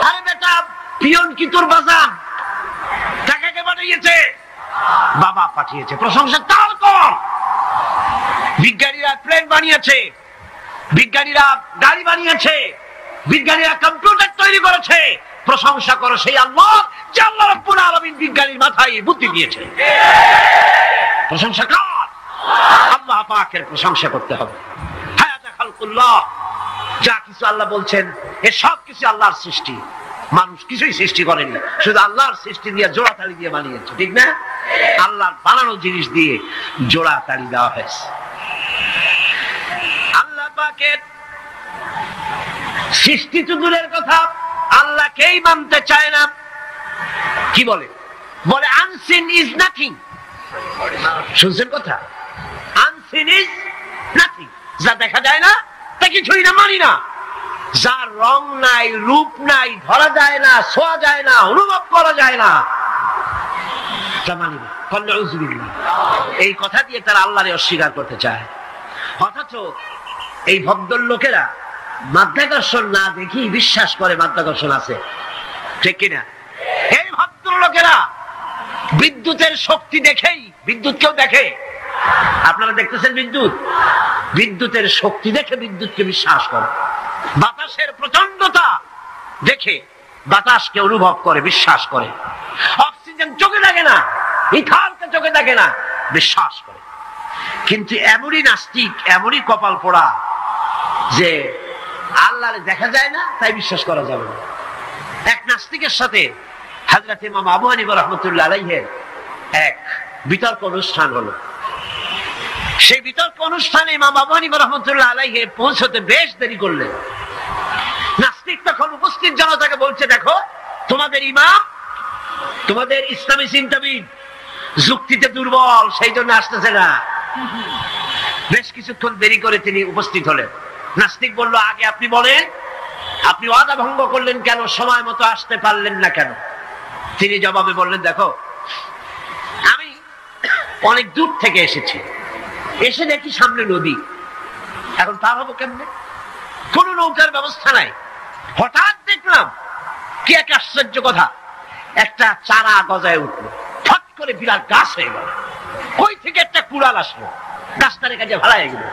আরে বেটা, পিয়ন কি তোর বাজান? টাকাকে পাঠিয়েছে, বাবা পাঠিয়েছে, প্রশংসা তার কর। বিজ্ঞানীরা প্লেন বানিয়েছে, বিজ্ঞানীরা গাড়ি বানিয়েছে, বিজ্ঞানীরা কম্পিউটার তৈরি করেছে, প্রশংসা করো সেই আল্লাহ যে আল্লাহ রাব্বুল আলামিন বিজ্ঞানীর মাথায় বুদ্ধি দিয়েছে। প্রশংসা কর, আল্লাহ পাকের প্রশংসা করতে হবে। হায়াতা খালকুল্লাহ, যা কিছু আল্লাহ বলছেন এ সব কিছু আল্লাহর সৃষ্টি, মানুষ কিছুই সৃষ্টি করেনি, শুধু আল্লাহর সৃষ্টি দিয়ে জোড়া তালি দিয়ে বানিয়েছে, ঠিক না? আল্লাহর বানানো জিনিস দিয়ে জোড়া তালি দেওয়া হয়েছে। আল্লাহ পাকের সৃষ্টি তো দূরের কথা, আল্লাহকেই মানতে চায় না। কি বলে? বলে আনসিন ইজ নাথিং। শুনছেন কথা? আনসিন ইজ নাথিং, যা দেখা যায় না তা কিছুই না, মানি না। যার রং নাই, রূপ নাই, ধরা যায় না, ছোঁয়া যায় না, অনুভব করা যায় না, তা মানি না। এই কথা দিয়ে তারা আল্লাহরে অস্বীকার করতে চায়। অথচ এই ভদ্রলোকেরা মাধ্যাকর্ষণ না দেখি বিশ্বাস করে মাধ্যাকর্ষণ আছে, ঠিক কিনা? এই ভদ্রলোকেরা বিদ্যুতের শক্তি দেখেই, বিদ্যুৎ কেউ দেখে? আপনারা দেখতেছেন বিদ্যুৎ? বিদ্যুতের শক্তি দেখে বিদ্যুৎকে বিশ্বাস করে। বাতাসের প্রচন্ডতা দেখে বাতাসকে অনুভব করে, বিশ্বাস করে। অক্সিজেন চোখে দেখে না, ইথারকে চোখে দেখে না, বিশ্বাস করে। কিন্তু এমনই নাস্তিক, এমনই কপাল পোড়া যে আল্লাহরে দেখা যায় না তাই বিশ্বাস করা যাবে না। এক নাস্তিকের সাথে হযরত ইমাম আবু হানিফা রাহমাতুল্লাহ আলাইহির এক বিতর্ক অনুষ্ঠান হলো। সেই বিতর্ক অনুষ্ঠানে ইমাম আবু হানিফা রাহমাতুল্লাহ আলাইহি পৌঁছতে বেশ দেরি করলেন। নাস্তিক তখন উপস্থিত জনতাকে বলছে, দেখো তোমাদের ইমাম, তোমাদের ইসলামী চিন্তাবিদ যুক্তিতে দুর্বল, সেই জন্য আসতেছে না। বেশ কিছুক্ষণ দেরি করে তিনি উপস্থিত হলেন। নাস্তিক বলল, আগে আপনি বলেন, আপনি ওয়াদা ভঙ্গ করলেন কেন? সময় মতো আসতে পারলেন না কেন? তিনি জবাবে বললেন, দেখো আমি অনেক দূর থেকে এসেছি, এসে দেখি সামনে নদী, এখন পার হবো কেমনে? কোন নৌকার ব্যবস্থা নাই। হঠাৎ দেখলাম কি এক আশ্চর্য কথা, একটা চারা গজায় উঠলো, ফট করে বিরাট গাছ হয়ে গেল। কই থেকে একটা কুড়াল আসলো, গাছটার কাছে ভাড়ায় গেল।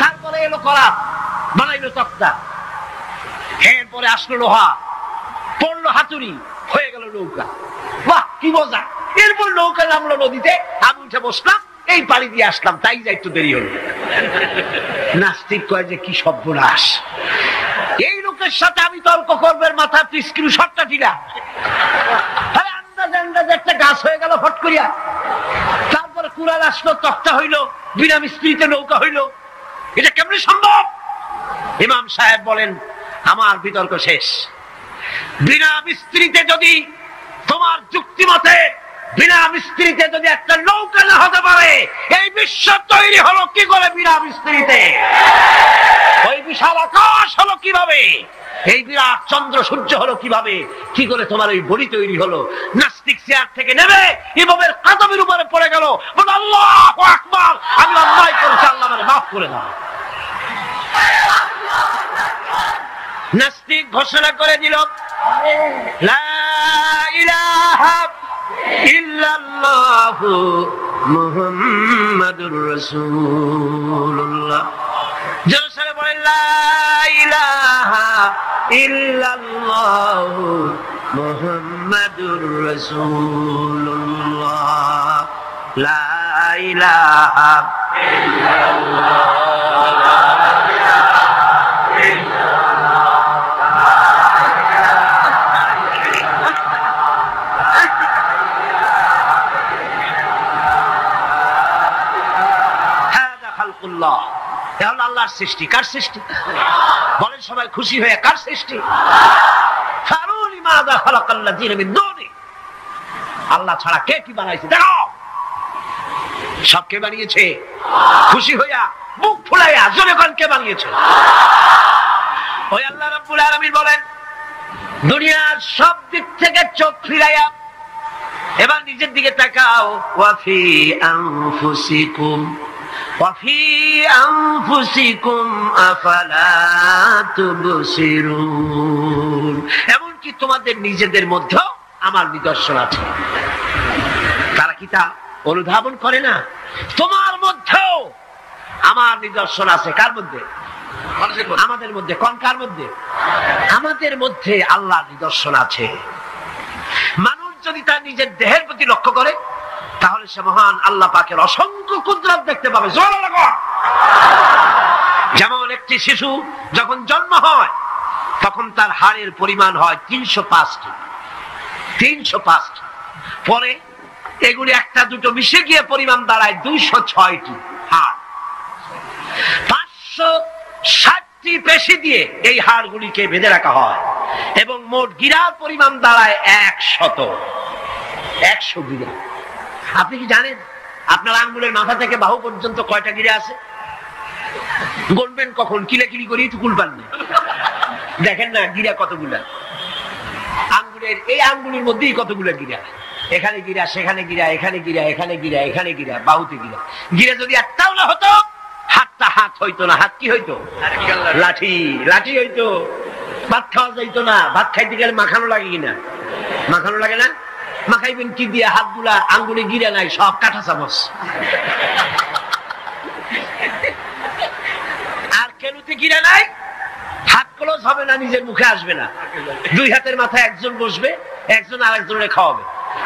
তারপরে এলো করাত, বানাইলো তক্তা, এরপরে আসলো লোহা, পড়লো হাতুড়ি, হয়ে গেল নৌকা। বাহ কি মজা! এরপর নৌকা নামলো নদীতে, আমি উঠে বসলাম, এই পাড়ি দিয়ে আসলাম, তাই যা একটু দেরি হলো। নাস্তিক কয় যে কি সর্বনাশ, এই লোকের সাথে আমি তর্ক করবো, মাথা স্ক্রু শটটা ঢিলা। আন্দাজ আন্দাজ একটা গাছ হয়ে গেল ফট করিয়া, তারপরে কুড়াল আসলো, তক্তা হইলো, বিনা মিস্ত্রিতে নৌকা হইলো, এটা কেমনে সম্ভব? ইমাম সাহেব বলেন, আমার বিতর্ক শেষ। বিনা মিস্ত্রিতে যদি, তোমার যুক্তি মতে বিনা মিস্ত্রিতে যদি একটা নৌকা না হতে পারে, এই বিশ্ব তৈরি হলো কি করে বিনা মিস্ত্রিতে? ওই বিশাল আকাশ হলো কিভাবে? এই বিরাট চন্দ্র সূর্য হলো কিভাবে? কি করে তোমার ওই বডি তৈরি হলো? নাস্তিক চেয়ার থেকে নেমে ইমামের কাদমের উপরে পড়ে গেল, বলে আল্লাহু আকবার, আমি অন্যায় করেছি, আল্লাহ আমাকে মাফ করে দাও। নাস্তিক ঘোষণা করে দিল, লা ইলাহা ইল্লাল্লাহু মুহাম্মাদুর রাসূলুল্লাহ। জোরে বলেন, লা ইলাহা ইল্লাল্লাহু মুহাম্মাদুর রাসূলুল্লাহ। লা ইলাহা ইল্লাল্লাহ। আল্লাহর সৃষ্টি। কার সৃষ্টি? বলেন সবাই খুশি হয়ে, কার সৃষ্টি? আল্লাহ ছাড়া কে কি বানাইছে? দেখো সব কে বানিয়েছে? খুশি হইয়া, মুখ ফুলাইয়া জোরে কোন কে বানিয়েছে? ওই আল্লাহ রাব্বুল আলামিন বলেন, দুনিয়ার সব দিক থেকে চোখ ফিরাইয়া এবার নিজের দিকে তাকাও। ওয়াফি আনফুসিকুম ওয়াফি আনফুসিকুম আফালা তুবসিরুন। এমনকি তোমাদের নিজেদের মধ্যে আমার নিদর্শন আছে। তারা কি তা অনুধাবন করে না? তোমার মধ্যেও আমার নিদর্শন আছে। কার মধ্যে? আমাদের মধ্যে। কার মধ্যে? আমাদের মধ্যে আল্লাহর নিদর্শন আছে। মানুষ যদি তার নিজের দেহের প্রতি লক্ষ্য করে তাহলে সে মহান আল্লাহ পাকের অসংখ্য কুদরত দেখতে পাবে। যেমন একটি শিশু যখন জন্ম হয় তখন তার হাড়ের পরিমাণ হয় 305টি। পরে এগুলি একটা দুটো মিশে গিয়ে পরিমাণ দাঁড়ায় 206টি হাড়। 560টি পেশি দিয়ে এই হাড়গুলিকে বেঁধে রাখা হয় এবং মোট গিরার পরিমাণ দাঁড়ায় 100 গিরা। আপনি কি জানেন আপনার আঙ্গুলের মাথা থেকে বাহু পর্যন্ত কয়টা গিরা আছে? গুনবেন কখন? কিলাকিলি করি একটু কুল পান না। দেখেন না গিরা কতগুলা, আঙ্গুলের এই আঙ্গুলের মধ্যেই কতগুলা গিরা। এখানে গিরা, সেখানে গিরা, এখানে গিরা, এখানে গিরা, এখানে গিরা, বাহুতে গিরা। গিরা যদি একটাও না হতো হাতটা হাত হইতো না। হাত কি হইতো? লাঠি হইতো। ভাত খাওয়া যাইতো না। ভাত খাইতে গেলে মাখানো লাগে কিনা? মাখানো লাগে না? মাখাইবেন কি দিয়ে? হাতগুলা আঙ্গুলে গিরা নাই, সব কাঁটা চামচ। আর কেনুতে গিরা নাই, হাত ক্লোজ হবে না, নিজের মুখে আসবে না। দুই হাতের মাথায় একজন বসবে, একজন আরেকজনের খাওয়াবে।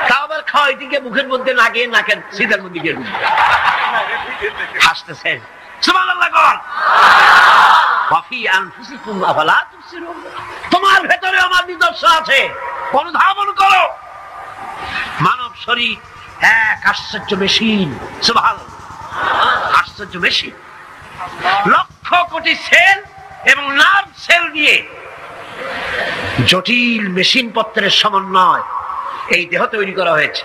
তাও আবার খাওয়াই দিকে মুখের মধ্যে না গিয়ে নাকের সিধার মধ্যে গিয়ে হাসতেছেন। সুবহানাল্লাহ। তোমার ভেতরে আমার নিদর্শন আছে, অনুধাবন করো। মানব শরীর এক আশ্চর্য মেশিন। সুবহানাল্লাহ, আশ্চর্য মেশিন। লক্ষ কোটি সেল এবং নার্ভ সেল দিয়ে জটিল মেশিন পত্রের সমন্বয় এই দেহ তৈরি করা হয়েছে।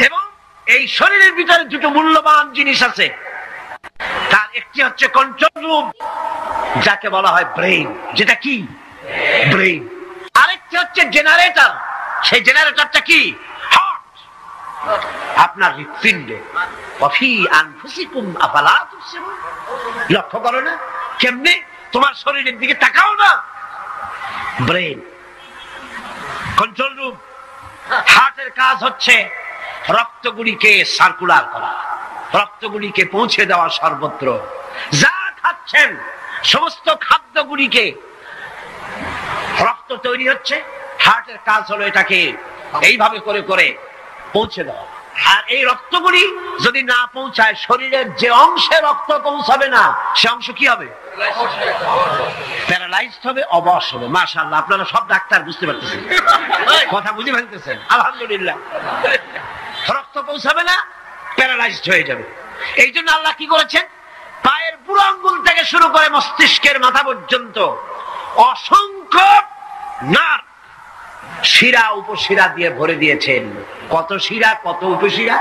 এবং এই শরীরের ভিতরে দুটো মূল্যবান জিনিস আছে। তার একটি হচ্ছে কন্ট্রোল রুম, যাকে বলা হয় ব্রেইন। যেটা কি? ব্রেইন। আরেকটি হচ্ছে জেনারেটর। সেই জেনারেটরটা কি? হার্ট। আপনার হৃৎপিণ্ডে। লক্ষ্য করো না কেমনে? তোমার শরীরের দিকে তাকাও না। Brain, control room. হার্টের কাজ হচ্ছে রক্তগুলিকে সার্কুলার করা, রক্তগুলিকে পৌঁছে দেওয়া সর্বত্র। যা খাচ্ছেন সমস্ত খাদ্যগুলিকে রক্ত তৈরি হচ্ছে, হার্টের কাজ হলো এটাকে এইভাবে করে করে পৌঁছে দেওয়া। আর এই রক্তগুলি যদি না পৌঁছায়, শরীরের যে অংশে রক্ত পৌঁছাবে না সে অংশ কি হবে? প্যারালাইজড হবে, অবশ হবে। মাশাআল্লাহ, আপনারা সব ডাক্তার বুঝতে পারতেছেন, কথা বুঝে ফেলতেছেন। আলহামদুলিল্লাহ। রক্ত পৌঁছাবে না, প্যারালাইজড হয়ে যাবে। এই জন্য আল্লাহ কি করেছেন? পায়ের বুড়ো আঙ্গুল থেকে শুরু করে মস্তিষ্কের মাথা পর্যন্ত অসংখ্য নার্ভ, শিরা, উপশিরা দিয়ে ভরে দিয়েছেন। কত শিরা, কত উপশিরা!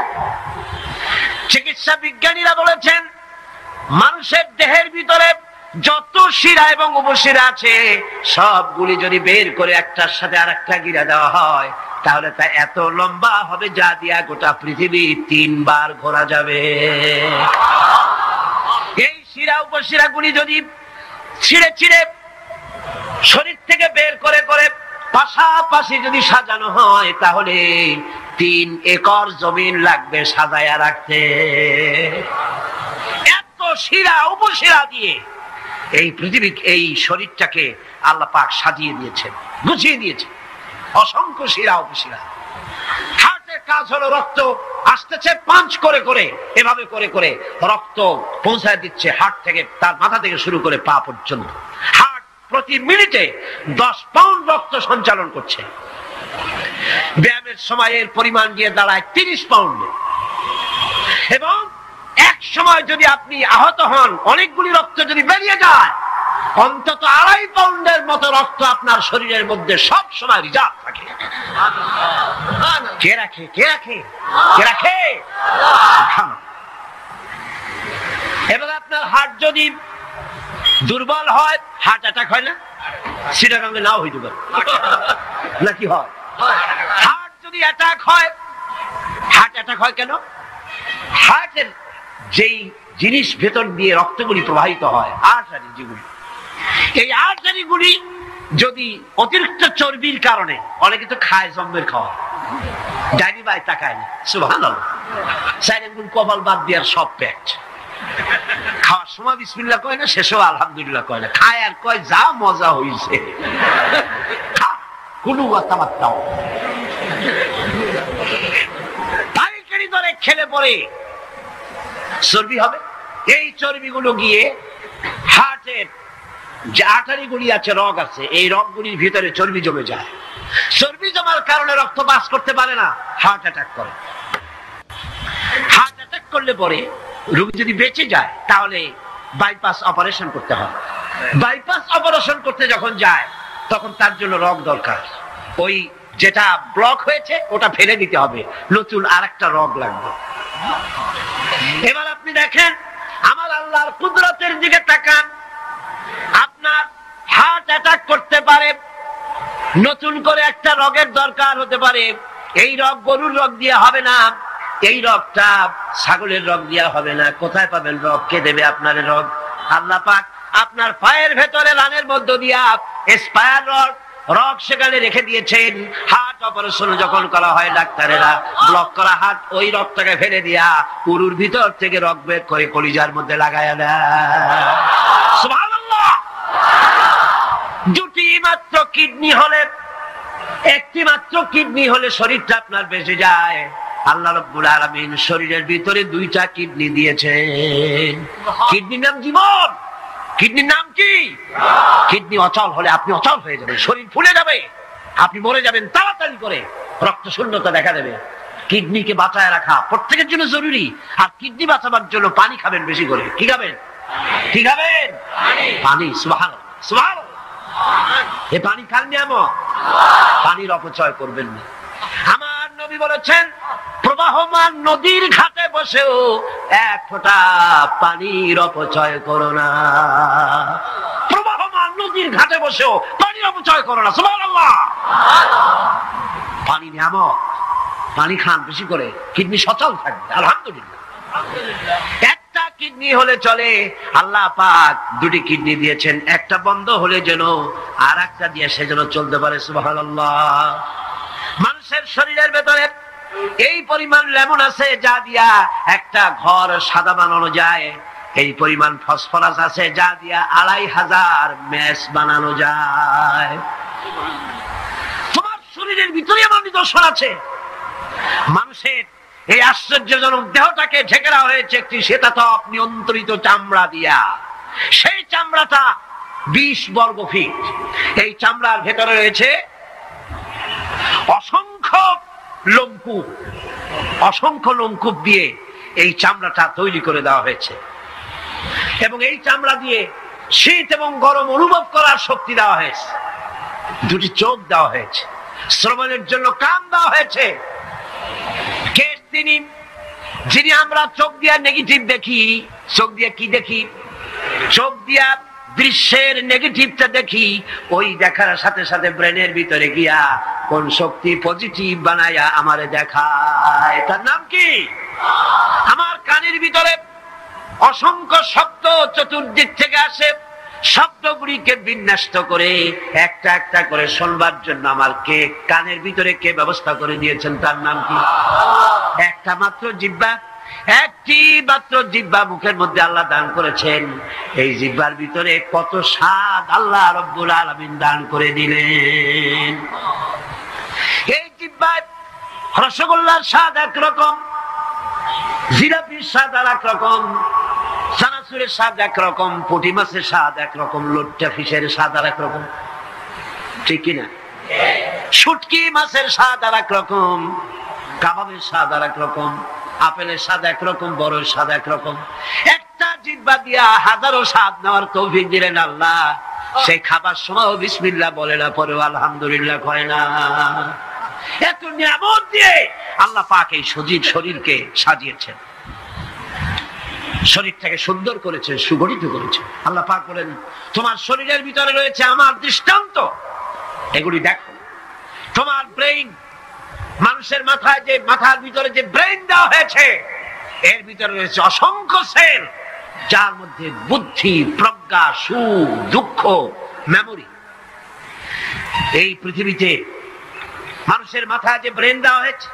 চিকিৎসা বিজ্ঞানীরা বলেছেন মানুষের দেহের ভিতরে যত শিরা এবং উপশিরা আছে সবগুলি যদি বের করে একটার সাথে আরেকটা গিরা দেওয়া হয় তাহলে তা এত লম্বা হবে যা দিয়া গোটা পৃথিবী 3 বার ঘোরা যাবে। এই শিরা উপশিরা গুলি যদি ছিঁড়ে ছিঁড়ে শরীর থেকে বের করে করে পাশাপাশি যদি সাজানো হয় তাহলে 3 একর জমিন লাগবে সাজায়া রাখতে। এত শিরা উপশিরা দিয়ে এই পৃথিবী, এই শরীরটাকে আল্লাহ পাক সাজিয়ে দিয়েছেন, গুছিয়ে দিয়েছেন। অসংখ্য শিরা উপশিরা। হার্টের কাজ হলো রক্ত আসতেছে পাঞ্চ করে করে, এভাবে করে করে রক্ত পৌঁছায় দিচ্ছে হার্ট থেকে, তার মাথা থেকে শুরু করে পা পর্যন্ত। হার্ট প্রতি মিনিটে 10 পাউন্ড রক্ত সঞ্চালন করছে। ব্যায়ামের সময় এর পরিমাণ গিয়ে দাঁড়ায় 30 পাউন্ডে। এবং এক সময় যদি আপনি আহত হন, অনেকগুলি রক্ত যদি বেরিয়ে যায়, অন্তত 2.5 পাউন্ডের মতো রক্ত আপনার শরীরের মধ্যে সব সময় রিজার্ভ থাকে। কে রাখে? কে রাখে? কে রাখে? এবার আপনার হার্ট যদি দুর্বল হয়, হার্ট অ্যাটাক হয় না? সিটাগাঙ্গে নাও হইতে পারে, নাকি হয়? হার্ট যদি অ্যাটাক হয়, হার্ট অ্যাটাক হয় কেন? হার্টের যেই জিনিস ভেতর দিয়ে রক্তগুলি প্রবাহিত হয়, আর্টারি যেগুলি, এই আর্টারিগুলি যদি অতিরিক্ত চর্বির কারণে, অনেকে তো খায় জম্মের খাওয়া, ডাইনি বাই তাকায় না, সুবহানাল্লাহ, সাইরেন কপাল বাদ দিয়ে সব পেট খাওয়া সময় বিসমিল্লাহ কয় না, শেষেও আলহামদুলিল্লাহ কয় না, খায় আর কয় যা মজা হইছে। কোনো কথাবার্তাও পাইকারি দরে খেলে পরে চর্বি হবে। এই চর্বিগুলো গিয়ে হার্টের যে আর্টারিগুলি আছে, রগ আছে, এই রগগুলির ভিতরে চর্বি জমে যায়। চর্বি জমার কারণে রক্ত পাস করতে পারে না, হার্ট অ্যাটাক করে। হার্ট অ্যাটাক করলে পরে রোগী যদি বেঁচে যায় তাহলে বাইপাস অপারেশন করতে হয়। বাইপাস অপারেশন করতে যখন যায় তখন তার জন্য রগ দরকার। ওই যেটা ব্লক হয়েছে ওটা ফেলে দিতে হবে, নতুন আরেকটা রগ লাগবে। এবার আপনি দেখেন আমার আল্লাহর কুদরতের দিকে তাকান। আপনার হার্ট অ্যাটাক করতে পারে, নতুন করে একটা রগের দরকার হতে পারে। এই রগ গরুর রগ দিয়ে হবে না, এই রগটা ছাগলের রগ দিয়ে হবে না। কোথায় পাবেন রগ? কে দেবে আপনার রগ? আল্লাহ পাক আপনার পায়ের ভেতরে রানের মধ্য দিয়া স্পায়ার রগ সেখানে রেখে দিয়েছেন। হার্ট অপারেশন যখন করা হয় ডাক্তারেরা ব্লক করা হার্ট, ওই রগটাকে ফেলে দিয়া উরুর ভিতর থেকে রগ বের করে কলিজার মধ্যে লাগায় দেয়। সুবহানাল্লাহ। দুটি মাত্র কিডনি হলে, একটি মাত্র কিডনি হলে শরীরটা আপনার বেঁচে যায়। আল্লাহ রাব্বুল আলামিন শরীরের ভিতরে দুইটা কিডনি দিয়েছেন। কিডনির নাম জীবন। কিডনির নাম কি? কিডনি অচল হলে আপনি অচল হয়ে যাবেন, শরীর ফুলে যাবে, আপনি মরে যাবেন তাড়াতাড়ি করে, রক্ত শূন্যতা দেখা দেবে। কিডনিকে বাঁচায় রাখা প্রত্যেকের জন্য জরুরি। আর কিডনি বাঁচাবার জন্য পানি খাবেন বেশি করে। কি খাবেন? কি খাবেন? পানি। সুবহানাল্লাহ, সুবহানাল্লাহ। এই পানি খান নিয়ামত, পানির অপচয় করবেন না। আমার নবী বলেছেন প্রবাহমান নদীর ঘাটে বসেও এক ফোঁটা পানির অপচয় করো না। প্রবাহমান নদীর ঘাটে বসেও পানির অপচয় করো না। সুবহানাল্লাহ। পানি নিয়ামত, পানি খান বেশি করে, কিডনি সচল থাকবে। আলহামদুলিল্লাহ। একটা কিডনি হলে চলে, আল্লাহ পাক দুটি কিডনি দিয়েছেন, একটা বন্ধ হলে যেন আর একটা দিয়ে সে যেন চলতে পারে। সুবহানাল্লাহ। মানুষের শরীরের ভেতরে এই পরিমাণ লেমন আছে যা দিয়া একটা ঘর সাদা বানানো যায়। এই পরিমাণ ফসফরাস আছে যা দিয়া 2500 মেস বানানো যায়। তোমার শরীরের ভিতরে এমন নিদর্শন আছে। মানুষের এই আশ্চর্যজনক দেহটাকে ঢেকে রাখা হয়েছে একটি শ্বেতাতপ নিয়ন্ত্রিত চামড়া দিয়া। সেই চামড়াটা 20 বর্গ ফিট। এই চামড়ার ভেতরে রয়েছে অসংখ্য লোমকূপ। অসংখ্য লোমকূপ দিয়ে এই চামড়াটা তৈরি করে দেওয়া হয়েছে এবং এই চামড়া দিয়ে শীত এবং গরম অনুভব করার শক্তি দেওয়া হয়েছে। দুটি চোখ দেওয়া হয়েছে, শ্রবণের জন্য কান দেওয়া হয়েছে। কে তিনি যিনি আমরা চোখ দিয়ে নেগেটিভ দেখি? চোখ দিয়ে কি দেখি? চোখ দিয়া দৃশ্যের নেগেটিভটা দেখি। ওই দেখার সাথে সাথে ব্রেনের ভিতরে গিয়া কোন শক্তি পজিটিভ বানায়া আমারে দেখায়। তার নাম কি? আমার কানের ভিতরে অসংখ্য শব্দ চতুর্দিক থেকে আসে। শব্দগুলিকে বিন্যস্ত করে একটা একটা করে শুনবার জন্য আমার কে কানের ভিতরে কে ব্যবস্থা করে দিয়েছেন? তার নাম কি? একটা মাত্র জিহ্বা, একটি মাত্র জিহ্বা মুখের মধ্যে আল্লাহ দান করেছেন। এই জিহ্বার ভিতরে কত স্বাদ আল্লাহ রাব্বুল আলামিন দান করে দিলেন। এই জিহ্বায় রসগোল্লার স্বাদ একরকম, জিলাপির স্বাদ আর একরকম, চানাচুরের স্বাদ একরকম, পুঁটি মাছের স্বাদ একরকম, লোট্টা ফিশের স্বাদ আর একরকম। ঠিক কিনা? শুটকি মাছের স্বাদ আর একরকম, কাবাবের স্বাদ আর একরকম, আপেলের স্বাদ একরকম, বড়ের স্বাদ একরকম। একটা জিহ্বা দিয়া হাজারো স্বাদ নেওয়ার তৌফিক দিলেন আল্লাহ। সেই খাবার সময় বিসমিল্লাহ বলে না, পরে আলহামদুলিল্লাহ কয় না। এত নিয়ামত দিয়ে আল্লাহ পাক এই সজীব শরীরকে সাজিয়েছেন, শরীরটাকে সুন্দর করেছেন, সুগঠিত করেছেন। আল্লাহ পাক বলেন তোমার শরীরের ভিতরে রয়েছে আমার দৃষ্টান্ত, এগুলি দেখো। তোমার ব্রেইন, মানুষের মাথায় যে মাথার ভিতরে যে ব্রেইন দেওয়া হয়েছে, এর ভিতরে রয়েছে অসংখ্য সেল, যার মধ্যে বুদ্ধি, প্রজ্ঞা, সুখ, দুঃখ, মেমোরি। এই পৃথিবীতে মানুষের মাথায় যে ব্রেন দেওয়া হয়েছে,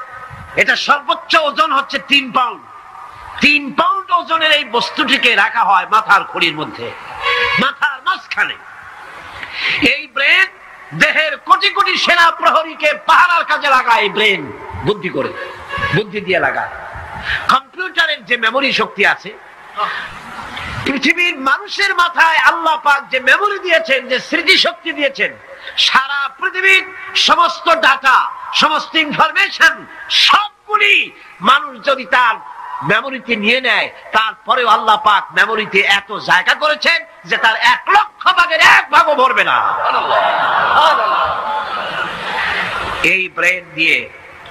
এটা সর্বোচ্চ ওজন হচ্ছে 3 পাউন্ড। 3 পাউন্ড ওজনের এই বস্তুটিকে রাখা হয় মাথার খুলির মধ্যে, মাথার মাঝখানে। এই ব্রেন দেহের কোটি কোটি সেনা প্রহরীকে পাহারার কাজে লাগায়। এই ব্রেন বুদ্ধি করে, বুদ্ধি দিয়ে লাগায়। কম্পিউটারের যে মেমোরি শক্তি আছে, পৃথিবীর মানুষের মাথায় আল্লাহ পাক যে মেমোরি দিয়েছেন, যে স্মৃতি শক্তি দিয়েছেন, সারা পৃথিবীর সমস্ত ডাটা, সমস্ত ইনফরমেশন সবগুলি মানুষ যদি তার মেমোরিতে নিয়ে নেয়, তারপরেও আল্লাহ পাক মেমোরিতে এত জায়গা করেছেন যে তার 1,00,000 ভাগের 1 ভাগও ভরবে না। এই ব্রেন দিয়ে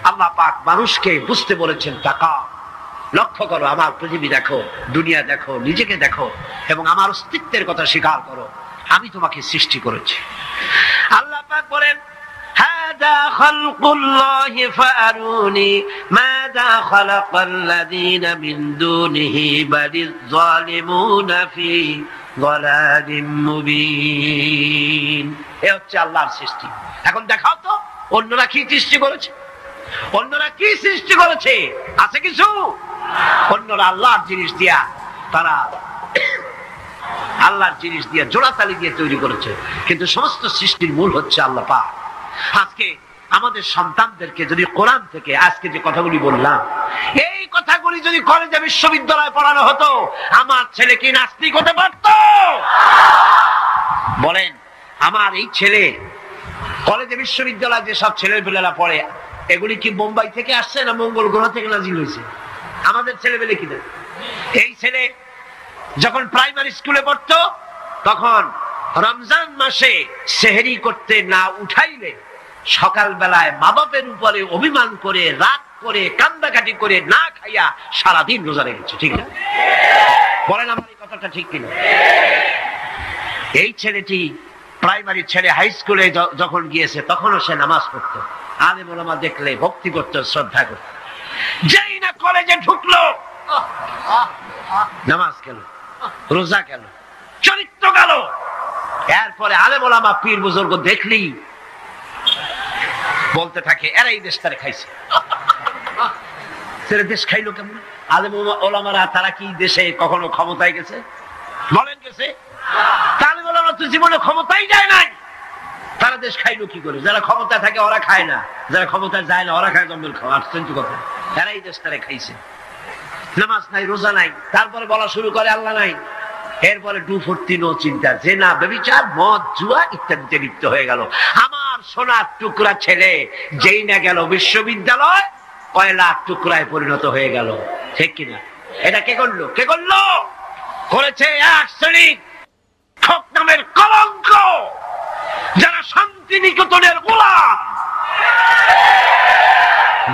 আল্লাহ পাক মানুষকে বুঝতে বলেছেন, টাকা লক্ষ্য করো, আমার পৃথিবী দেখো, দুনিয়া দেখো, নিজেকে দেখো এবং আমার অস্তিত্বের কথা স্বীকার করো। আমি তোমাকে সৃষ্টি করেছি। আল্লাহ পাক বলেন, হাদা খালকুল্লাহি ফাআরুনি মাযা খালাকাল্লাযীনা মিন দুনিহি বালিয যালিমুনা ফি যালালিম মুবিন। এ হচ্ছে আল্লাহর সৃষ্টি। এখন দেখাও তো অন্যরা কি সৃষ্টি করেছে, অন্যরা কি সৃষ্টি করেছে? আছে কিছু? অন্যরা আল্লাহর জিনিস দিয়া, তারা আল্লাহর জিনিস দিয়ে জোড়াতালি দিয়ে তৈরি করেছে, কিন্তু সমস্ত সৃষ্টির মূল হচ্ছে আল্লাহ পাক। আজকে আমাদের সন্তানদেরকে যদি কোরআন থেকে আজকে যে কথাগুলি বললাম, এই কথাগুলি যদি কলেজে বিশ্ববিদ্যালয়ে পড়ানো হতো, আমার ছেলে কি নাস্তিক হতে পারত? বলেন, আমার এই ছেলে কলেজে বিশ্ববিদ্যালয়ে যেসব ছেলেপেলেরা পড়ে, এগুলি কি বোম্বাই থেকে আসছে না মঙ্গল গ্রহ থেকে নাজিল হয়েছে? আমাদের ছেলেপেলে কি? এই ছেলে যখন প্রাইমারি স্কুলে পড়তো, তখন রমজান মাসে সেহরি করতে না উঠাইলে সকালবেলায় মা বাপের উপরে অভিমান করে, রাগ করে, কান্দাকাটি করে না খাইয়া সারাদিন রোজা রেখেছে। ঠিক না? বলেন আমার এই কথাটা ঠিক কিনা? এই ছেলেটি প্রাইমারি ছেলে হাই স্কুলে যখন গিয়েছে, তখনও সে নামাজ পড়তো, আলেম ওলামা দেখলে ভক্তি করতো, শ্রদ্ধা করতো। যেই না কলেজে ঢুকলো, নামাজ গেল, রোজা গেল, চরিত্র গেল। এরপরে আলেম ওলামা পীর বুজুর্গ দেখলি বলতে থাকে, এরা এই দেশটারে খাইছে। ছেলে দেশ খাইলো কেমন? আলেম ওলামারা তারা কি দেশে কখনো ক্ষমতায় গেছে? বলেন গেছে? আলেম ওলামা তো জীবনে ক্ষমতায় যায় নাই, তারা দেশ খাইলো কি করে? যারা ক্ষমতা থাকে ওরা খায় না, যারা ক্ষমতা যায় না ওরা খায় জঙ্গল খাওয়া। আশ্চর্য কথা, এরা এই দেশটারে খাইছে। নামাজ নাই, রোজা নাই, তারপরে বলা শুরু করে আল্লাহ নাই। এরপরে ডুফর্তি নো চিন্তা, যে না ব্যভিচার, মদ, জুয়া ইত্যাদিতে লিপ্ত হয়ে গেল। আমার সোনার টুকরা ছেলে যেই না গেল বিশ্ববিদ্যালয়, কয়লার টুকরায় পরিণত হয়ে গেল। ঠিক কিনা? এটা কে করলো? কে করলো? করেছে এক শ্রেণীর খোক নামের কলঙ্ক, যারা শান্তি নিকেতনের গোলাম,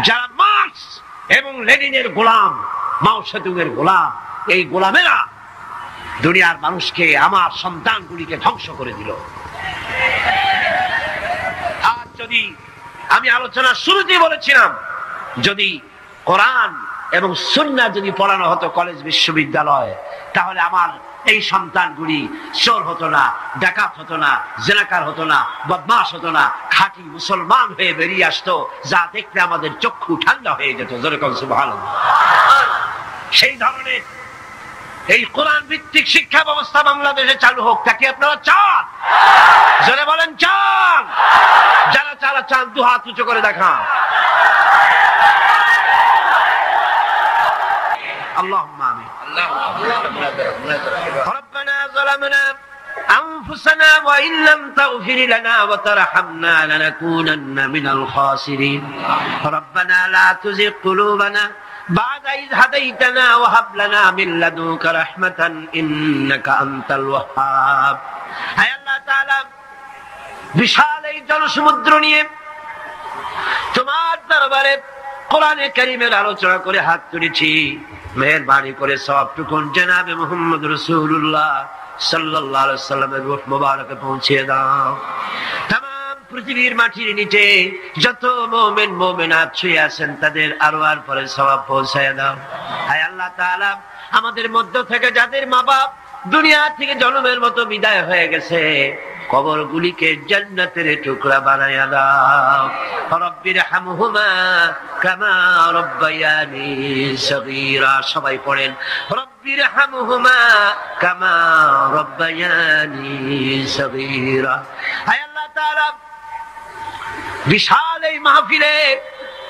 যারা মার্কস এবং লেনিনের গোলাম, মাও সেতুংয়ের গোলাম। এই গোলামেরা দুনিয়ার মানুষকে, আমার সন্তানগুলিকে ধ্বংস করে দিল। আর যদি আমি আলোচনার শুরুতেই বলেছিলাম, যদি কোরআন এবং সুন্নাহ যদি পড়ানো হতো কলেজ বিশ্ববিদ্যালয়, তাহলে আমার এই সন্তানগুলি চোর হতো না, ডাকাত হতো না, জেনাকার হতো না, বদমাশ হতো না, খাঁটি মুসলমান হয়ে বেরিয়ে আসতো, যা দেখলে আমাদের চক্ষু ঠান্ডা হয়ে যেত। যেরকম সুবহানাল্লাহ। সেই ধরনের এই কোরআন ভিত্তিক শিক্ষা ব্যবস্থা বাংলাদেশে চালু হোক, তাকে আপনারা চান? জোরে বলেন চান? যারা যারা চান দু হাত উঁচু করে দেখান। اللهم آمين. ربنا ظلمنا أنفسنا وإن لم تغفر لنا وترحمنا لنكونن من الخاسرين. ربنا لا تزغ قلوبنا بعد إذ هديتنا وهب لنا من لدنك رحمة إنك أنت الوهاب. هاي الله تعالى বিশাল এই জনসমুদ্র নিয়ে তোমার দরবারে কোরআনে কারীমের আলোচনা করে হাত তুলেছি। মেহেরবানি করে সবটুকুন জনাবে মুহাম্মদ রাসূলুল্লাহ সাল্লাল্লাহু আলাইহি ওয়াসাল্লামের রূহ মুবারকে পৌঁছে দাও। तमाम পৃথিবীর মাটির নিচে যত মুমিন মুমিনাত শুয়ে আছেন, তাদের আরওয়ার পরে সওয়াব পৌঁছায় দাও। হায় আল্লাহ তাআলা, আমাদের মধ্য থেকে যাদের মা বাপ দুনিয়া থেকে জন্মের মতো বিদায় হয়ে গেছে, কবরগুলিকে জান্নাতের টুকরা বানায়া দাও। রব্বিরহামহুমা কামা রব্বায়ানি সগীরা। সবাই পড়েন রব্বিরহামহুমা কামা রব্বায়ানি সগীরা। হায় আল্লাহ তাআলা, বিশাল এই মাহফিলে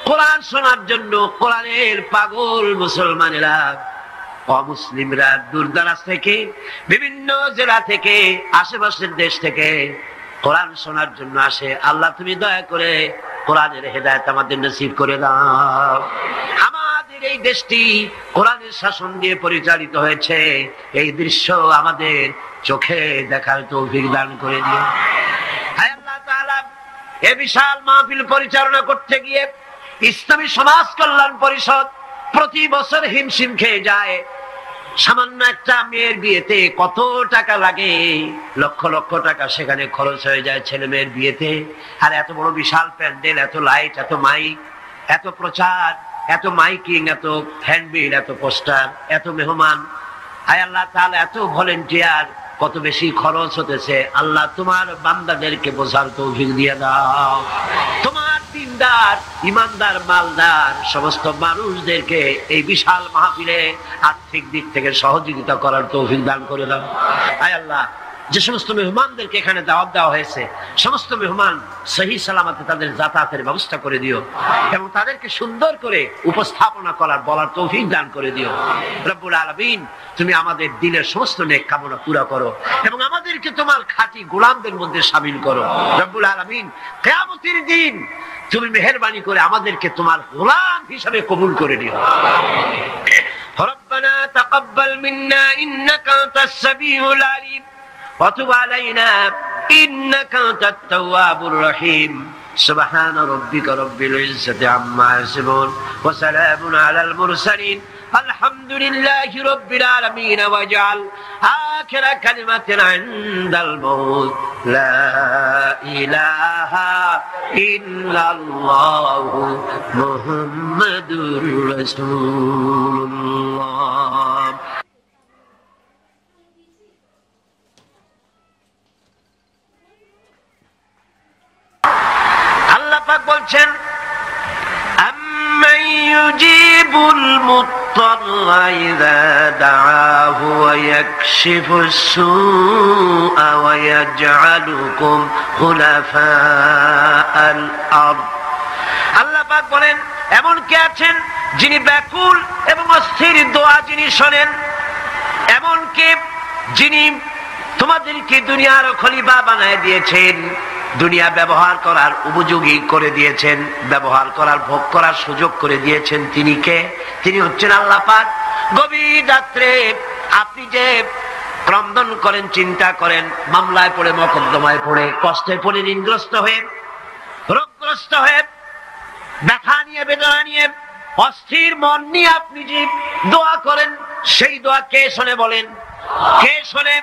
কোরআন শোনার জন্য কোরআনের পাগল মুসলমানেরা, অমুসলিমরা দূর দরাজ থেকে, বিভিন্ন জেলা থেকে, আশেপাশের দেশ থেকে কোরআন শোনার জন্য আসে। আল্লাহ তুমি দয়া করে কোরআনের হেদায়েত আমাদের নসিব করে দাও। আমাদের এই দেশটি কোরআনের শাসন দিয়ে পরিচালিত হয়েছে, এই দৃশ্য আমাদের চোখে দেখার তৌফিক দান করে দিও। হায় আল্লাহ তাআলা, এই বিশাল মাহফিল পরিচালনা করতে গিয়ে ইসলামী সমাজ কল্যাণ পরিষদ প্রতি বছর হিমশিম খেয়ে যায়। সামান্য একটা মেয়ের বিয়েতে কত টাকা লাগে, লক্ষ লক্ষ টাকা সেখানে খরচ হয়ে যায় ছেলে মেয়ের বিয়েতে। আর এত বড় বিশাল প্যান্ডেল, এত লাইট, এত মাইক, এত প্রচার, এত মাইকিং, এত হ্যান্ডবিল, এত পোস্টার, এত মেহমান। হায় আল্লাহ তাআলা, এত ভলেন্টিয়ার, কত বেশি খরচ হতেছে। আল্লাহ তোমার বান্দাদেরকে বোঝার তৌফিক দিয়ে দাও। তোমার দিনদার, ইমানদার, মালদার সমস্ত মানুষদেরকে এই বিশাল মাহফিলে আর্থিক দিক থেকে সহযোগিতা করার তৌফিক দান করে দাও। আয় আল্লাহ, যে সমস্ত মেহমানদেরকে এখানে দাওয়াত দেওয়া হয়েছে, সমস্ত মেহমান সহি সালামতে তাদের যাতায়াতের ব্যবস্থা করে দিও এবং তাদেরকে সুন্দর করে উপস্থাপনা করার, বলার তৌফিক দান করে দিও। রব্বুল আলামিন, তুমি আমাদের দিলের সমস্ত নেক কামনা পুরা করো এবং আমাদেরকে তোমার খাঁটি গোলামদের মধ্যে শামিল করো। রব্বুল আলামিন, কিয়ামতের দিন তুমি মেহেরবানি করে আমাদেরকে তোমার গোলাম হিসাবে কবুল করে নিও। রব্বানা তাকাব্বাল মিন্না ইন্নাকা আনতাস সামিউল আলিম وتب علينا إنك أنت التواب الرحيم سبحان ربك رب العزة عما يصفون وسلام على المرسلين الحمد لله رب العالمين واجعل آخر كلمة عند الموت لا إله إلا الله محمد رسول الله। বলছেন আম্মান ইউজিবুল মুত্তাররা ইযা দাআহু ওয়া ইয়াকশিফুস সুআ ওয়া ইয়াজআলুকুম খুলাফাআল আরদ। আল্লাহ পাক বলেন, এমন কে আছেন যিনি ব্যাকুল এবং অস্থির দোয়া যিনি শোনেন, এমন কে যিনি তোমাদেরকে দুনিয়ার খলিফা বানায় দিয়েছেন, দুনিয়া ব্যবহার করার উপযোগী করে দিয়েছেন, ব্যবহার করার, ভোগ করার সুযোগ করে দিয়েছেন। তিনি কে? তিনি হচ্ছেন আল্লাহ পাক। গভীর রাত্রে আপনি যে ক্রন্দন করেন, চিন্তা করেন, মামলায় পড়ে, মকদ্দমায় পড়ে, কষ্টে পড়ে, ঋণগ্রস্ত হয়ে, রোগগ্রস্ত হয়ে, ব্যথা নিয়ে, বেদনা নিয়ে, অস্থির মন নিয়ে আপনি যে দোয়া করেন, সেই দোয়া কে শোনে বলেন? কে শোনে?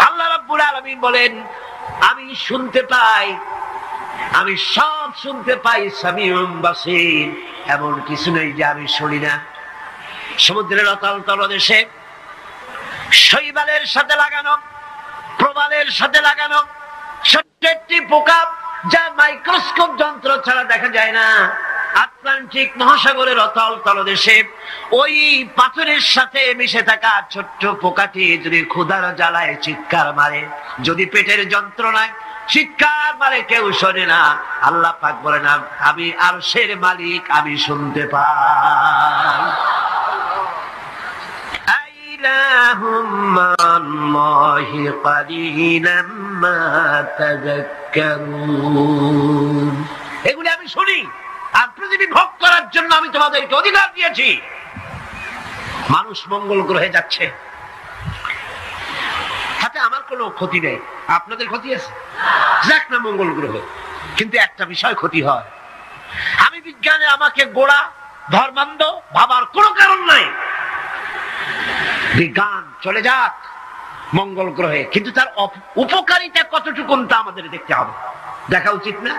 আল্লাহ রাব্বুল আলামিন বলেন, আমি শুনতে পাই, আমি সব শুনতে পাই। সামিউম বাসীর, এমন কিছু নেই যে আমি শুনি না। সমুদ্রের অতল তলদেশে শৈবালের সাথে লাগানো, প্রবালের সাথে লাগানো ছোট্ট একটি পোকা, যা মাইক্রোস্কোপ যন্ত্র ছাড়া দেখা যায় না, আটলান্টিক মহাসাগরের অতল তলদেশে ওই পাথরের সাথে মিশে থাকা ছোট্ট পোকাটি যদি ক্ষুধার জ্বালায় চিৎকার মারে, যদি পেটের যন্ত্রণায় চিৎকার মারে, কেউ শোনে না। আল্লাহ পাক বলেন, আমি আরশের মালিক, আমি শুনতে পাই। আইলাহুম মাল্লাহি কালিলাম মা তাযাক্কারুন। এগুলি আমি শুনি, আর পৃথিবী ভোগ করার জন্য আমি তোমাদেরকে অধিকার দিয়েছি। মানুষ মঙ্গল গ্রহে যাচ্ছে, হাতে আমার কোনো ক্ষতি নেই, আপনাদের ক্ষতি আছে? যাক না মঙ্গল গ্রহ, কিন্তু একটা বিষয় ক্ষতি হয়। আমি বিজ্ঞানে আমাকে গোড়া ধর্মান্ধ ভাবার কোনো কারণ নাই। বিজ্ঞান চলে যাক মঙ্গল গ্রহে, কিন্তু তার উপকারিতা কতটুকু তা আমাদের দেখতে হবে, দেখা উচিত না?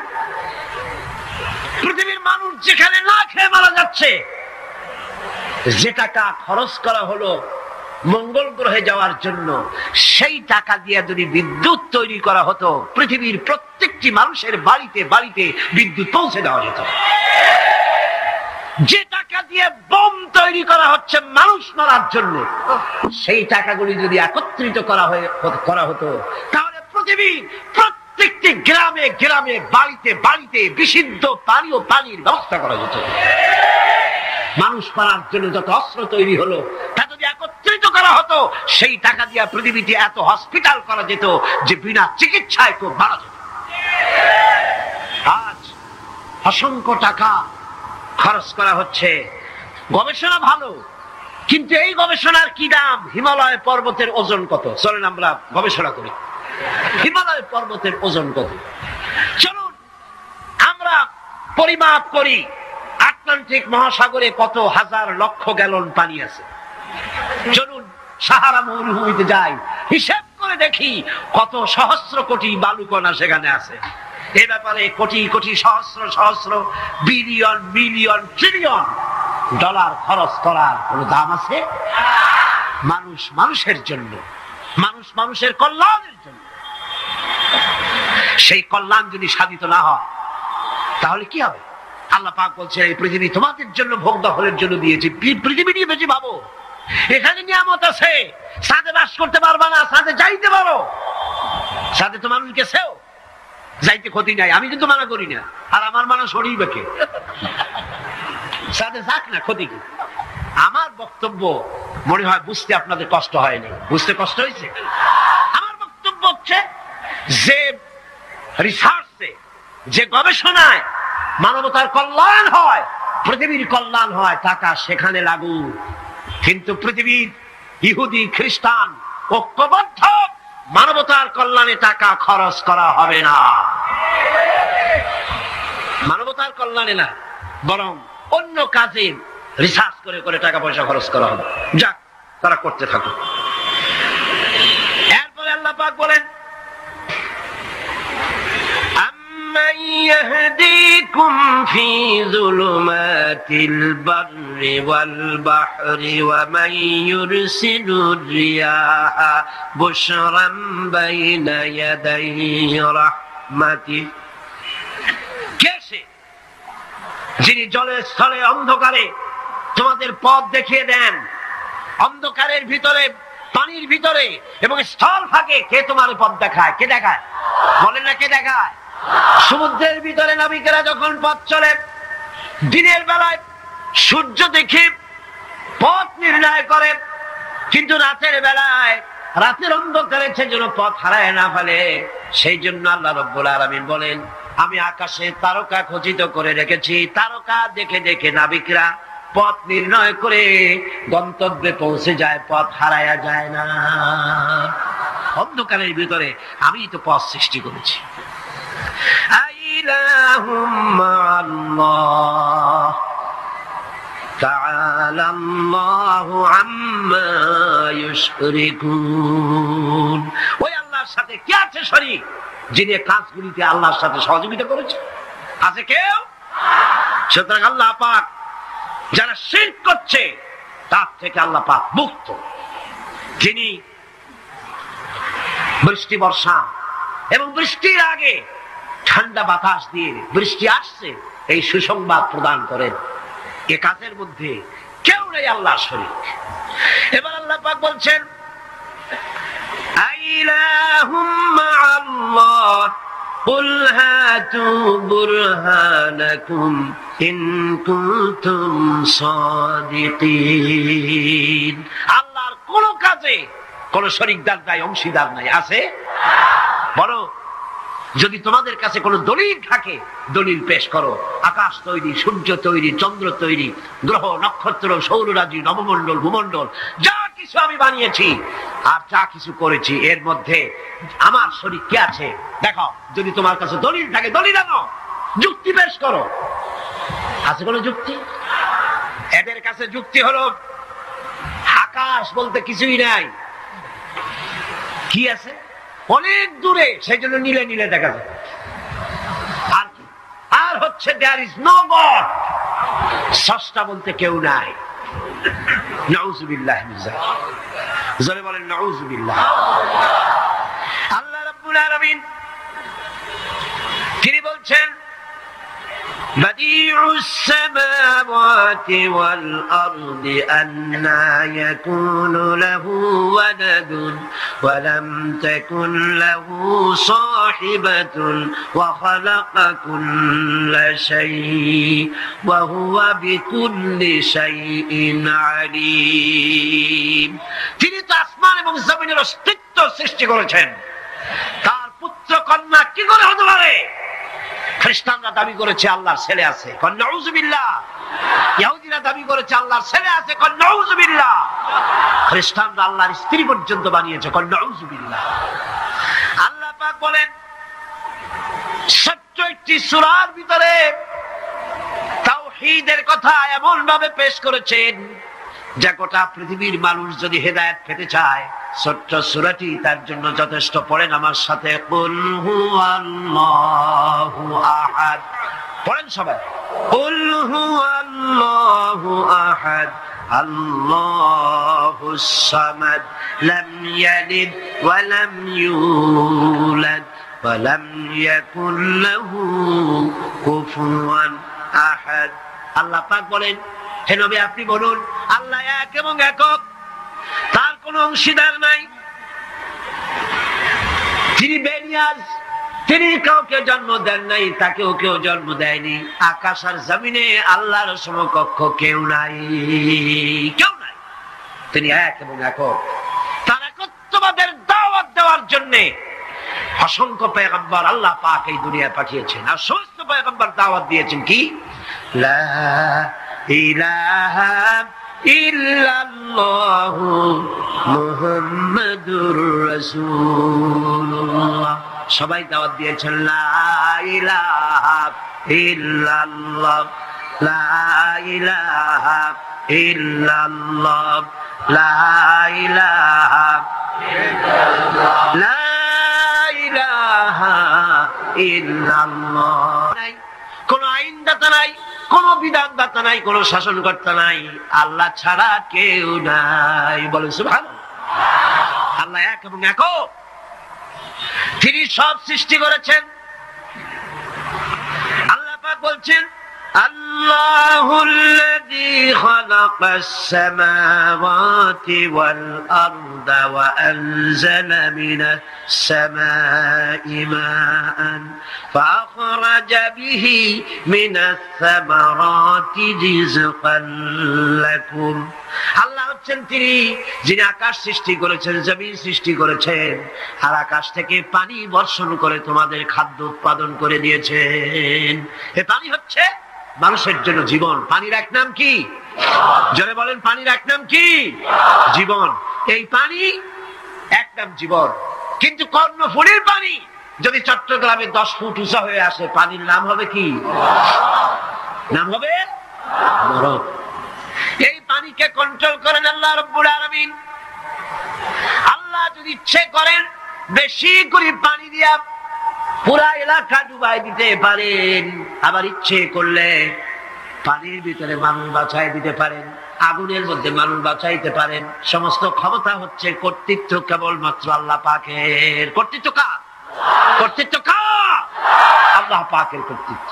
পৃথিবীর মানুষ যেখানে না খেয়ে মারা যাচ্ছে, যে টাকা খরচ করা হলো মঙ্গল গ্রহে যাওয়ার জন্য সেই টাকা দিয়ে যদি বিদ্যুৎ তৈরি করা হতো, পৃথিবীর প্রত্যেকটি মানুষের বাড়িতে বাড়িতে বিদ্যুৎ পৌঁছে দেওয়া যেত। যে টাকা দিয়ে বোম তৈরি করা হচ্ছে মানুষ মারার জন্য, সেই টাকাগুলি যদি একত্রিত করা হতো, তাহলে পৃথিবীর প্রত্যেকটি গ্রামে গ্রামে বাড়িতে বাড়িতে বিশুদ্ধ পানি ও পানির ব্যবস্থা করা যেত। মানুষ মারার জন্য যত অস্ত্র তৈরি হলো, তা যদি একত্রিত করা হতো, সেই টাকা দিয়ে পৃথিবীতে এত হসপিটাল করা যেত যে বিনা চিকিৎসায় কেউ মারা যেত। আজ অসংখ্য টাকা খরচ করা হচ্ছে, গবেষণা ভালো, কিন্তু এই গবেষণার কি দাম? হিমালয় পর্বতের ওজন কত? চলেন আমরা গবেষণা করি, হিমালয় পর্বতের ওজন কত। চলুন আমরা পরিমাপ করি, আটলান্টিক মহাসাগরে কত হাজার লক্ষ গ্যালন পানি আছে। চলুন সাহারা মরুভূমিতে যাই, হিসাব করে দেখি কত সহস্র কোটি বালুকণা সেখানে আছে। এ ব্যাপারে কোটি কোটি সহস্র সহস্র বিলিয়ন মিলিয়ন ট্রিলিয়ন ডলার খরচ করার কোনো দাম আছে? মানুষ মানুষের জন্য, মানুষ মানুষের কল্যাণের জন্য। সেই কল্যাণ যদি সাধিত না হয় তাহলে কি হবে? আল্লাহ পাক বলছে, এই পৃথিবী তোমাদের জন্য ভোগ দখলের জন্য দিয়েছি। পৃথিবী নিয়ে বেশি ভাবো, এখানে নিয়ামত আছে, সাথে বাস করতে পারবা না, সাথে যাইতে পারো, সাথে তো মানুষ গেছেও, যাইতে ক্ষতি নাই, আমি কিন্তু মানা করি না। আর আমার মানা শরীর বেঁকে সাথে যাক না, ক্ষতি কি? আমার বক্তব্য মনে হয় বুঝতে আপনাদের কষ্ট হয়নি। বুঝতে কষ্ট হয়েছে? আমার বক্তব্য হচ্ছে যে রিসার্চে, যে গবেষণায় মানবতার কল্যাণ হয়, পৃথিবীর কল্যাণ হয়, টাকা সেখানে লাগু। কিন্তু পৃথিবীর ইহুদি খ্রিস্টান ঐক্যবদ্ধ, মানবতার কল্যাণে টাকা খরচ করা হবে না। মানবতার কল্যাণে না, বরং অন্য কাজে রিসার্চ করে করে টাকা পয়সা খরচ করা হবে। যাক, তারা করতে থাকুক। এরপরে আল্লাহ পাক বলেন, আম্মান ইয়াহদিকুম ফি যুলুমাতিল বাররি ওয়াল বাহরি ওয়া মান ইউরসিলুর রিয়াহা বুশরাম বাইনা ইয়াদাই রাহমাতি। যিনি জলে স্থলে অন্ধকারে তোমাদের পথ দেখিয়ে দেন, অন্ধকারের ভিতরে, পানির ভিতরে এবং স্থল ফাঁকে কে তোমার পথ দেখায়? কে দেখায়? বলেন না, কে দেখায়? সমুদ্রের ভিতরে নাবিকেরা যখন পথ চলে, দিনের বেলায় সূর্য দেখে পথ নির্ণয় করে, কিন্তু রাতের বেলায়, রাতের অন্ধকারে সে যেন পথ হারায় না ফেলে, সেই জন্য আল্লাহ রাব্বুল আলামিন বলেন, আমি আকাশে তারকা খচিত করে রেখেছি, তারকা দেখে দেখে নাবিকরা পথ নির্ণয় করে গন্তব্যে পৌঁছে যায়, পথ হারায়া যায় না। অন্ধকারের ভিতরে আমি তো পথ সৃষ্টি করেছি। আইলাহুম মা'আল্লাহ তাআলা আল্লাহু আম্মা ইউশরিকুন। ওই আল্লাহর সাথে কে আছে শরীক, যিনি কাজগুলিতে আল্লাহর সাথে সহযোগিতা করেছে? আছে কেউ? সুতরাং আল্লাহ পাক যারা শিরক করছে তার থেকে আল্লাহ পাক মুক্ত। যিনি বৃষ্টি বর্ষা এবং বৃষ্টির আগে ঠান্ডা বাতাস দিয়ে বৃষ্টি আসছে এই সুসংবাদ প্রদান করেন, এ কাজের মধ্যে কেউ নেই আল্লাহর শরীক। এবার আল্লাহ পাক বলছেন, আইলাহুম মা'আল্লাহ কুল হাতু বুরহানাকুম ইন কুনতুম সাদিকিন। আল্লাহর কোন কাজে কোন শরীকদার নাই, অংশীদার নাই। আছে? বলো, যদি তোমাদের কাছে কোনো দলিল থাকে দলিল পেশ করো। আকাশ তৈরি, সূর্য তৈরি, চন্দ্র তৈরি, গ্রহ নক্ষত্র, সৌররাজি, নবমণ্ডল, ভূমণ্ডল, যা কিছু আমি বানিয়েছি আর যা কিছু করেছি, এর মধ্যে আমার শরীক কে আছে দেখো। যদি তোমার কাছে দলিল থাকে দলিল আনো, যুক্তি পেশ করো। আছে কোনো যুক্তি? এদের কাছে যুক্তি হলো আকাশ বলতে কিছুই নাই। কি আছে? অনেক দূরে, সেই জন্য নীলে নীলে দেখা যায়। আর হচ্ছে দেয়ার ইজ নো গড, স্রষ্টা বলতে কেউ নাই। নাউযুবিল্লাহ মিন যালিক। জোরে বলেন নাউযুবিল্লাহ। আল্লাহ রাব্বুল আলামিন তিনি বলছেন بديع السماوات والأرض أنى يكون له ولد ولم تكن له صاحبة وخلق كل شيء وهو بكل شيء عليم। তিনি তো আসমান এবং জমিনের অস্তিত্ব সৃষ্টি করেছেন, তার পুত্র কন্যা কি করে হতে পারে? খ্রিস্টানরা দাবি করেছে আল্লাহর ছেলে আছে, কন নাউযুবিল্লাহ। ইহুদিরা দাবি করেছে আল্লাহর ছেলে আছে, কন নাউযুবিল্লাহ। খ্রিস্টানরা আল্লাহর স্ত্রী পর্যন্ত বানিয়েছে, কন নাউযুবিল্লাহ। আল্লাহ পাক বলেন ৭০টি সূরার ভিতরে তাওহীদের কথা এমন ভাবে পেশ করেছেন যা গোটা পৃথিবীর মানুষ যদি হেদায়েত পেতে চায় ছোট্ট সূরাটি তার জন্য যথেষ্ট। পড়েন আমার সাথে, কুল হুয়াল্লাহু আহাদ। পড়েন সবাই, কুল হুয়াল্লাহু আহাদ আল্লাহুস সামাদ লাম ইয়ালিদ ওয়া লাম ইউলাদ ওয়া লাম ইয়াকুল লাহু কুফুয়ান আহাদ। আল্লাহ পাক বলেন, হে নবী আপনি বলুন আল্লাহ এক এবং একক, তার কোনো অংশীদার নাই, তিনি বেনিয়াজ, তিনি কাউকে জন্ম দেন নাই, তাকেও কেউ জন্ম দেয়নি। আকাশ আর জমিনে আল্লাহর সমকক্ষ কেউ নাই, কেউ নাই। তিনি এক এবং একক। তার একত্ববাদের দাওয়াত দেওয়ার জন্য অসংখ্য পয়গম্বর আল্লাহ পাক এই দুনিয়ায় পাঠিয়েছেন, আর সমস্ত পয়গম্বর দাওয়াত দিয়েছেন কি লা ইলাহা ইল্লাল্লাহু মুহাম্মাদুর রাসূলুল্লাহ। সবাই দাওয়াত দিয়েছেন লা ইলাহা ইল্লাল্লাহ, লা ইলাহা ইল্লাল্লাহ, লা ইলাহা ইল্লাল্লাহ, লা ইলাহা ইল্লাল্লাহ। কোন আইনদাতা নাই, কোন বিধানদাতা নাই, কোন শাসনকর্তা নাই, আল্লাহ ছাড়া কেউ নাই। বলেন সুবহানাল্লাহ। আল্লাহ এক এবং একক, তিনি সব সৃষ্টি করেছেন। আল্লাহ পাক বলছেন আল্লাহুল্লাযী খালাকাস সামাওয়াতি ওয়াল আরদা ওয়া আনজালা মিনাস সামাই মাআন ফাআখরাজা বিহি মিনাস সামারাতি রিজকান লাকুম। আল্লাহ হচ্ছেন তিনি যিনি আকাশ সৃষ্টি করেছেন, জমিন সৃষ্টি করেছেন, আর আকাশ থেকে পানি বর্ষণ করে তোমাদের খাদ্য উৎপাদন করে দিয়েছেন। এই পানি হচ্ছে মানুষের জন্য জীবন। পানির এক নাম কি? জোরে বলেন, পানির এক নাম কি? জীবন। এই পানি এক নাম জীবন। কিন্তু কর্ণফুলীর পানি যদি চট্টগ্রামে 10 ফুট উঁচা হয়ে আসে, পানির নাম হবে কি? নাম হবে বরফ। এই পানিকে কন্ট্রোল করেন আল্লাহ রাব্বুল আলামিন। আল্লাহ যদি ইচ্ছে করেন বেশি করে পানি দিয়া পুরা এলাকা ডুবাই দিতে পারেন, আবার ইচ্ছে করলে পানির ভিতরে মানুষ বাঁচাই দিতে পারেন, আগুনের মধ্যে মানুষ বাঁচাইতে পারেন। সমস্ত ক্ষমতা হচ্ছে, কর্তৃত্ব কেবলমাত্র আল্লাহ পাকের। কর্তৃত্ব কার? কর্তৃত্ব কার? আল্লাহ পাকের কর্তৃত্ব।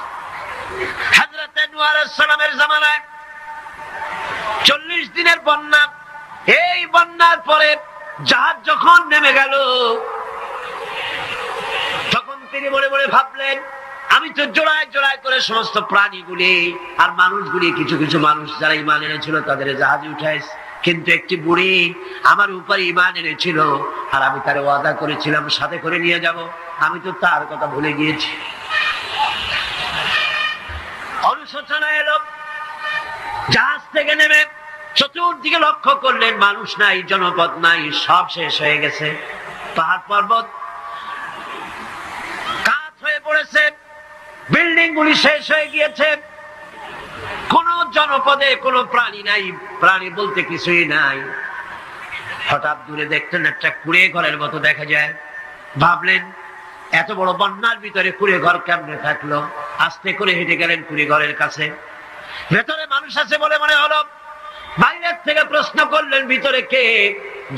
হযরত নূহ আলাইহিস সালামের জামানায় 40 দিনের বন্যা। এই বন্যার পরে জাহাজ যখন নেমে গেল, তখন তিনি মনে মনে ভাবলেন আমি তো জোড়ায় জোড়ায় করে সমস্ত প্রাণীগুলি আর মানুষগুলি, কিছু কিছু মানুষ যারা ঈমান এনেছিল তাদের জাহাজে উঠাইছে, কিন্তু একটি বুড়ি আমার উপরে ঈমান এনেছিল আর আমি তার ওয়াদা করেছিলাম সাথে করে নিয়ে যাব, আমি তো তার কথা ভুলে গিয়েছি। অনুশোচনা এলো। জাহাজ থেকে নেমে চতুর্দিকে লক্ষ্য করলেন, মানুষ নাই, জনপদ নাই, সব শেষ হয়ে গেছে। পাহাড় পর্বত কাঠ হয়ে পড়েছে, বিল্ডিং গুলি শেষ হয়ে গিয়েছে, কোন জনপদে কোনো প্রাণী নাই, প্রাণী বলতে কিছুই নাই। হঠাৎ দূরে দেখলেন একটা কুড়ে ঘরের মতো দেখা যায়। ভাবলেন এত বড় বন্যার ভিতরে কুড়ে ঘর কেমনে থাকলো? আস্তে করে হেঁটে গেলেন কুড়ে ঘরের কাছে। ভেতরে মানুষ আছে বলে মনে হলো। বাইরের থেকে প্রশ্ন করলেন ভিতরে কে?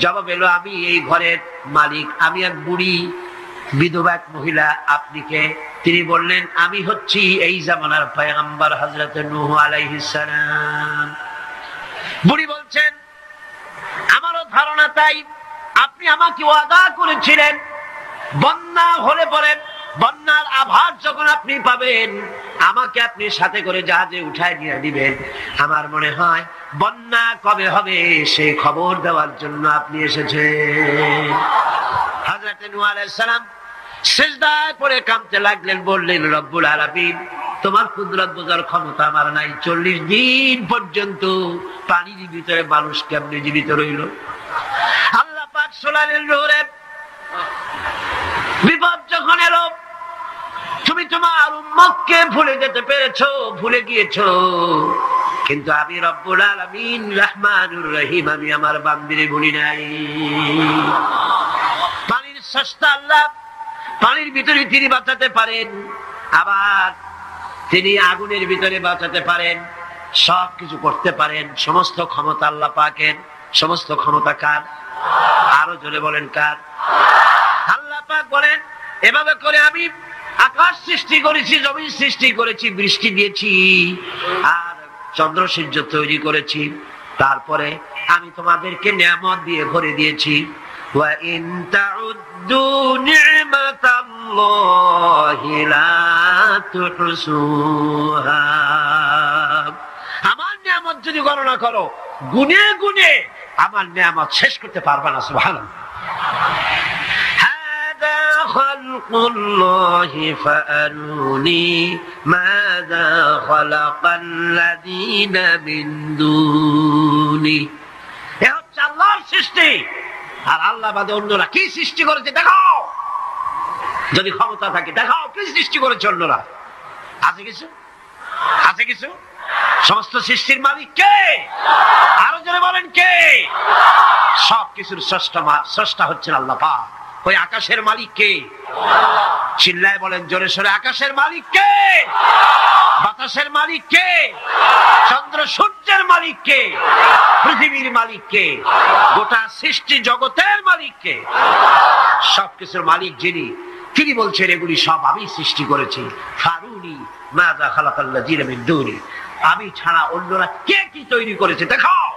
জবাব এলো আমি এই ঘরের মালিক, আমি এক বুড়ি বিধবা এক মহিলা। আপনি কে? তিনি বললেন আমি হচ্ছি এই জামানার পয়গম্বর হযরত নূহ আলাইহিস সালাম। বুড়ি বলছেন আমারও ধারণা তাই, আপনি আমাকে ওয়াদা করেছিলেন বন্যা হলে পরে, বন্যার আভাস যখন আপনি পাবেন আমাকে আপনি সাথে করে জাহাজে উঠায় নিয়ে দিবেন। আমার মনে হয় বন্যা কবে হবে সেই খবর দেওয়ার জন্য আপনি এসেছেন। হযরত নূহ আলাইহিস সালাম সিজদায় পড়ে কাঁদতে লাগলেন, বললেন রব্বুল আলামিন তোমার কুদরত বোঝার ক্ষমতা আমার নাই। 40 দিন পর্যন্ত পানির ভিতরে মানুষ কেমনে জীবিত রইল? আল্লাহ পাক শোনালেন নূরে বিপদ যখন এলো তুমি তোমার উম্মতকে ভুলে যেতে পেরেছো, ভুলে গিয়েছো, কিন্তু আমি রব্বুল আলামিন রহমানুর রহিম, আমি আমার বান্দিরে ভুলি নাই। পানির স্রষ্টা আল্লাহ, পানির ভিতরে তিনি বাঁচাতে পারেন, আবার তিনি আগুনের ভিতরে বাঁচাতে পারেন, সবকিছু করতে পারেন। সমস্ত ক্ষমতা আল্লাহ পাকের। সমস্ত ক্ষমতা কার? আরো জোরে বলেন কার? আল্লাহ পাক বলেন এভাবে করে আমি আকাশ সৃষ্টি করেছি, জমিন সৃষ্টি করেছি, বৃষ্টি দিয়েছি, আর চন্দ্র সূর্য তৈরি করেছি, তারপরে আমি তোমাদেরকে নিয়ামত দিয়ে ভরে দিয়েছি। ওয়া ইন তাউদ্দু নি'মাতাল্লাহি লা তুহসুহা, আমার নিয়ামত যদি গণনা করো গুনে গুনে আমার নিয়ামত শেষ করতে পারবে না। সুবহানাল্লাহ। হাদা খালকুল্লাহি ফাআরুনি মাযা খালাকাল্লাযীনা মিন দুনি, এ হচ্ছে আল্লাহর সৃষ্টি। আর আল্লাহ বাদে অন্যরা কি সৃষ্টি করেছে দেখাও, যদি ক্ষমতা থাকে দেখাও কি সৃষ্টি করেছে অন্যরা। আছে কিছু? আছে কিছু? সমস্ত সৃষ্টির মালিক কে? আরো জোরে বলেন কে? সবকিছুর স্রষ্টা হচ্ছেন আল্লাহ পাক। ওই আকাশের মালিক কে? চিল্লায় বলেন জোরে সোরে, আকাশের মালিক কে? বাতাসের মালিক কে? চন্দ্র সূর্যের মালিক কে? পৃথিবীর মালিক কে? গোটা সৃষ্টি জগতের মালিক কে? সবকিছুর মালিক যিনি, তিনি বলছেন এগুলি সব আমি সৃষ্টি করেছি। ফারুনি মাযা খালাকাল্লাযীনা মিন দুনি, আমি ছাড়া অন্যরা কে কি তৈরি করেছে দেখাও।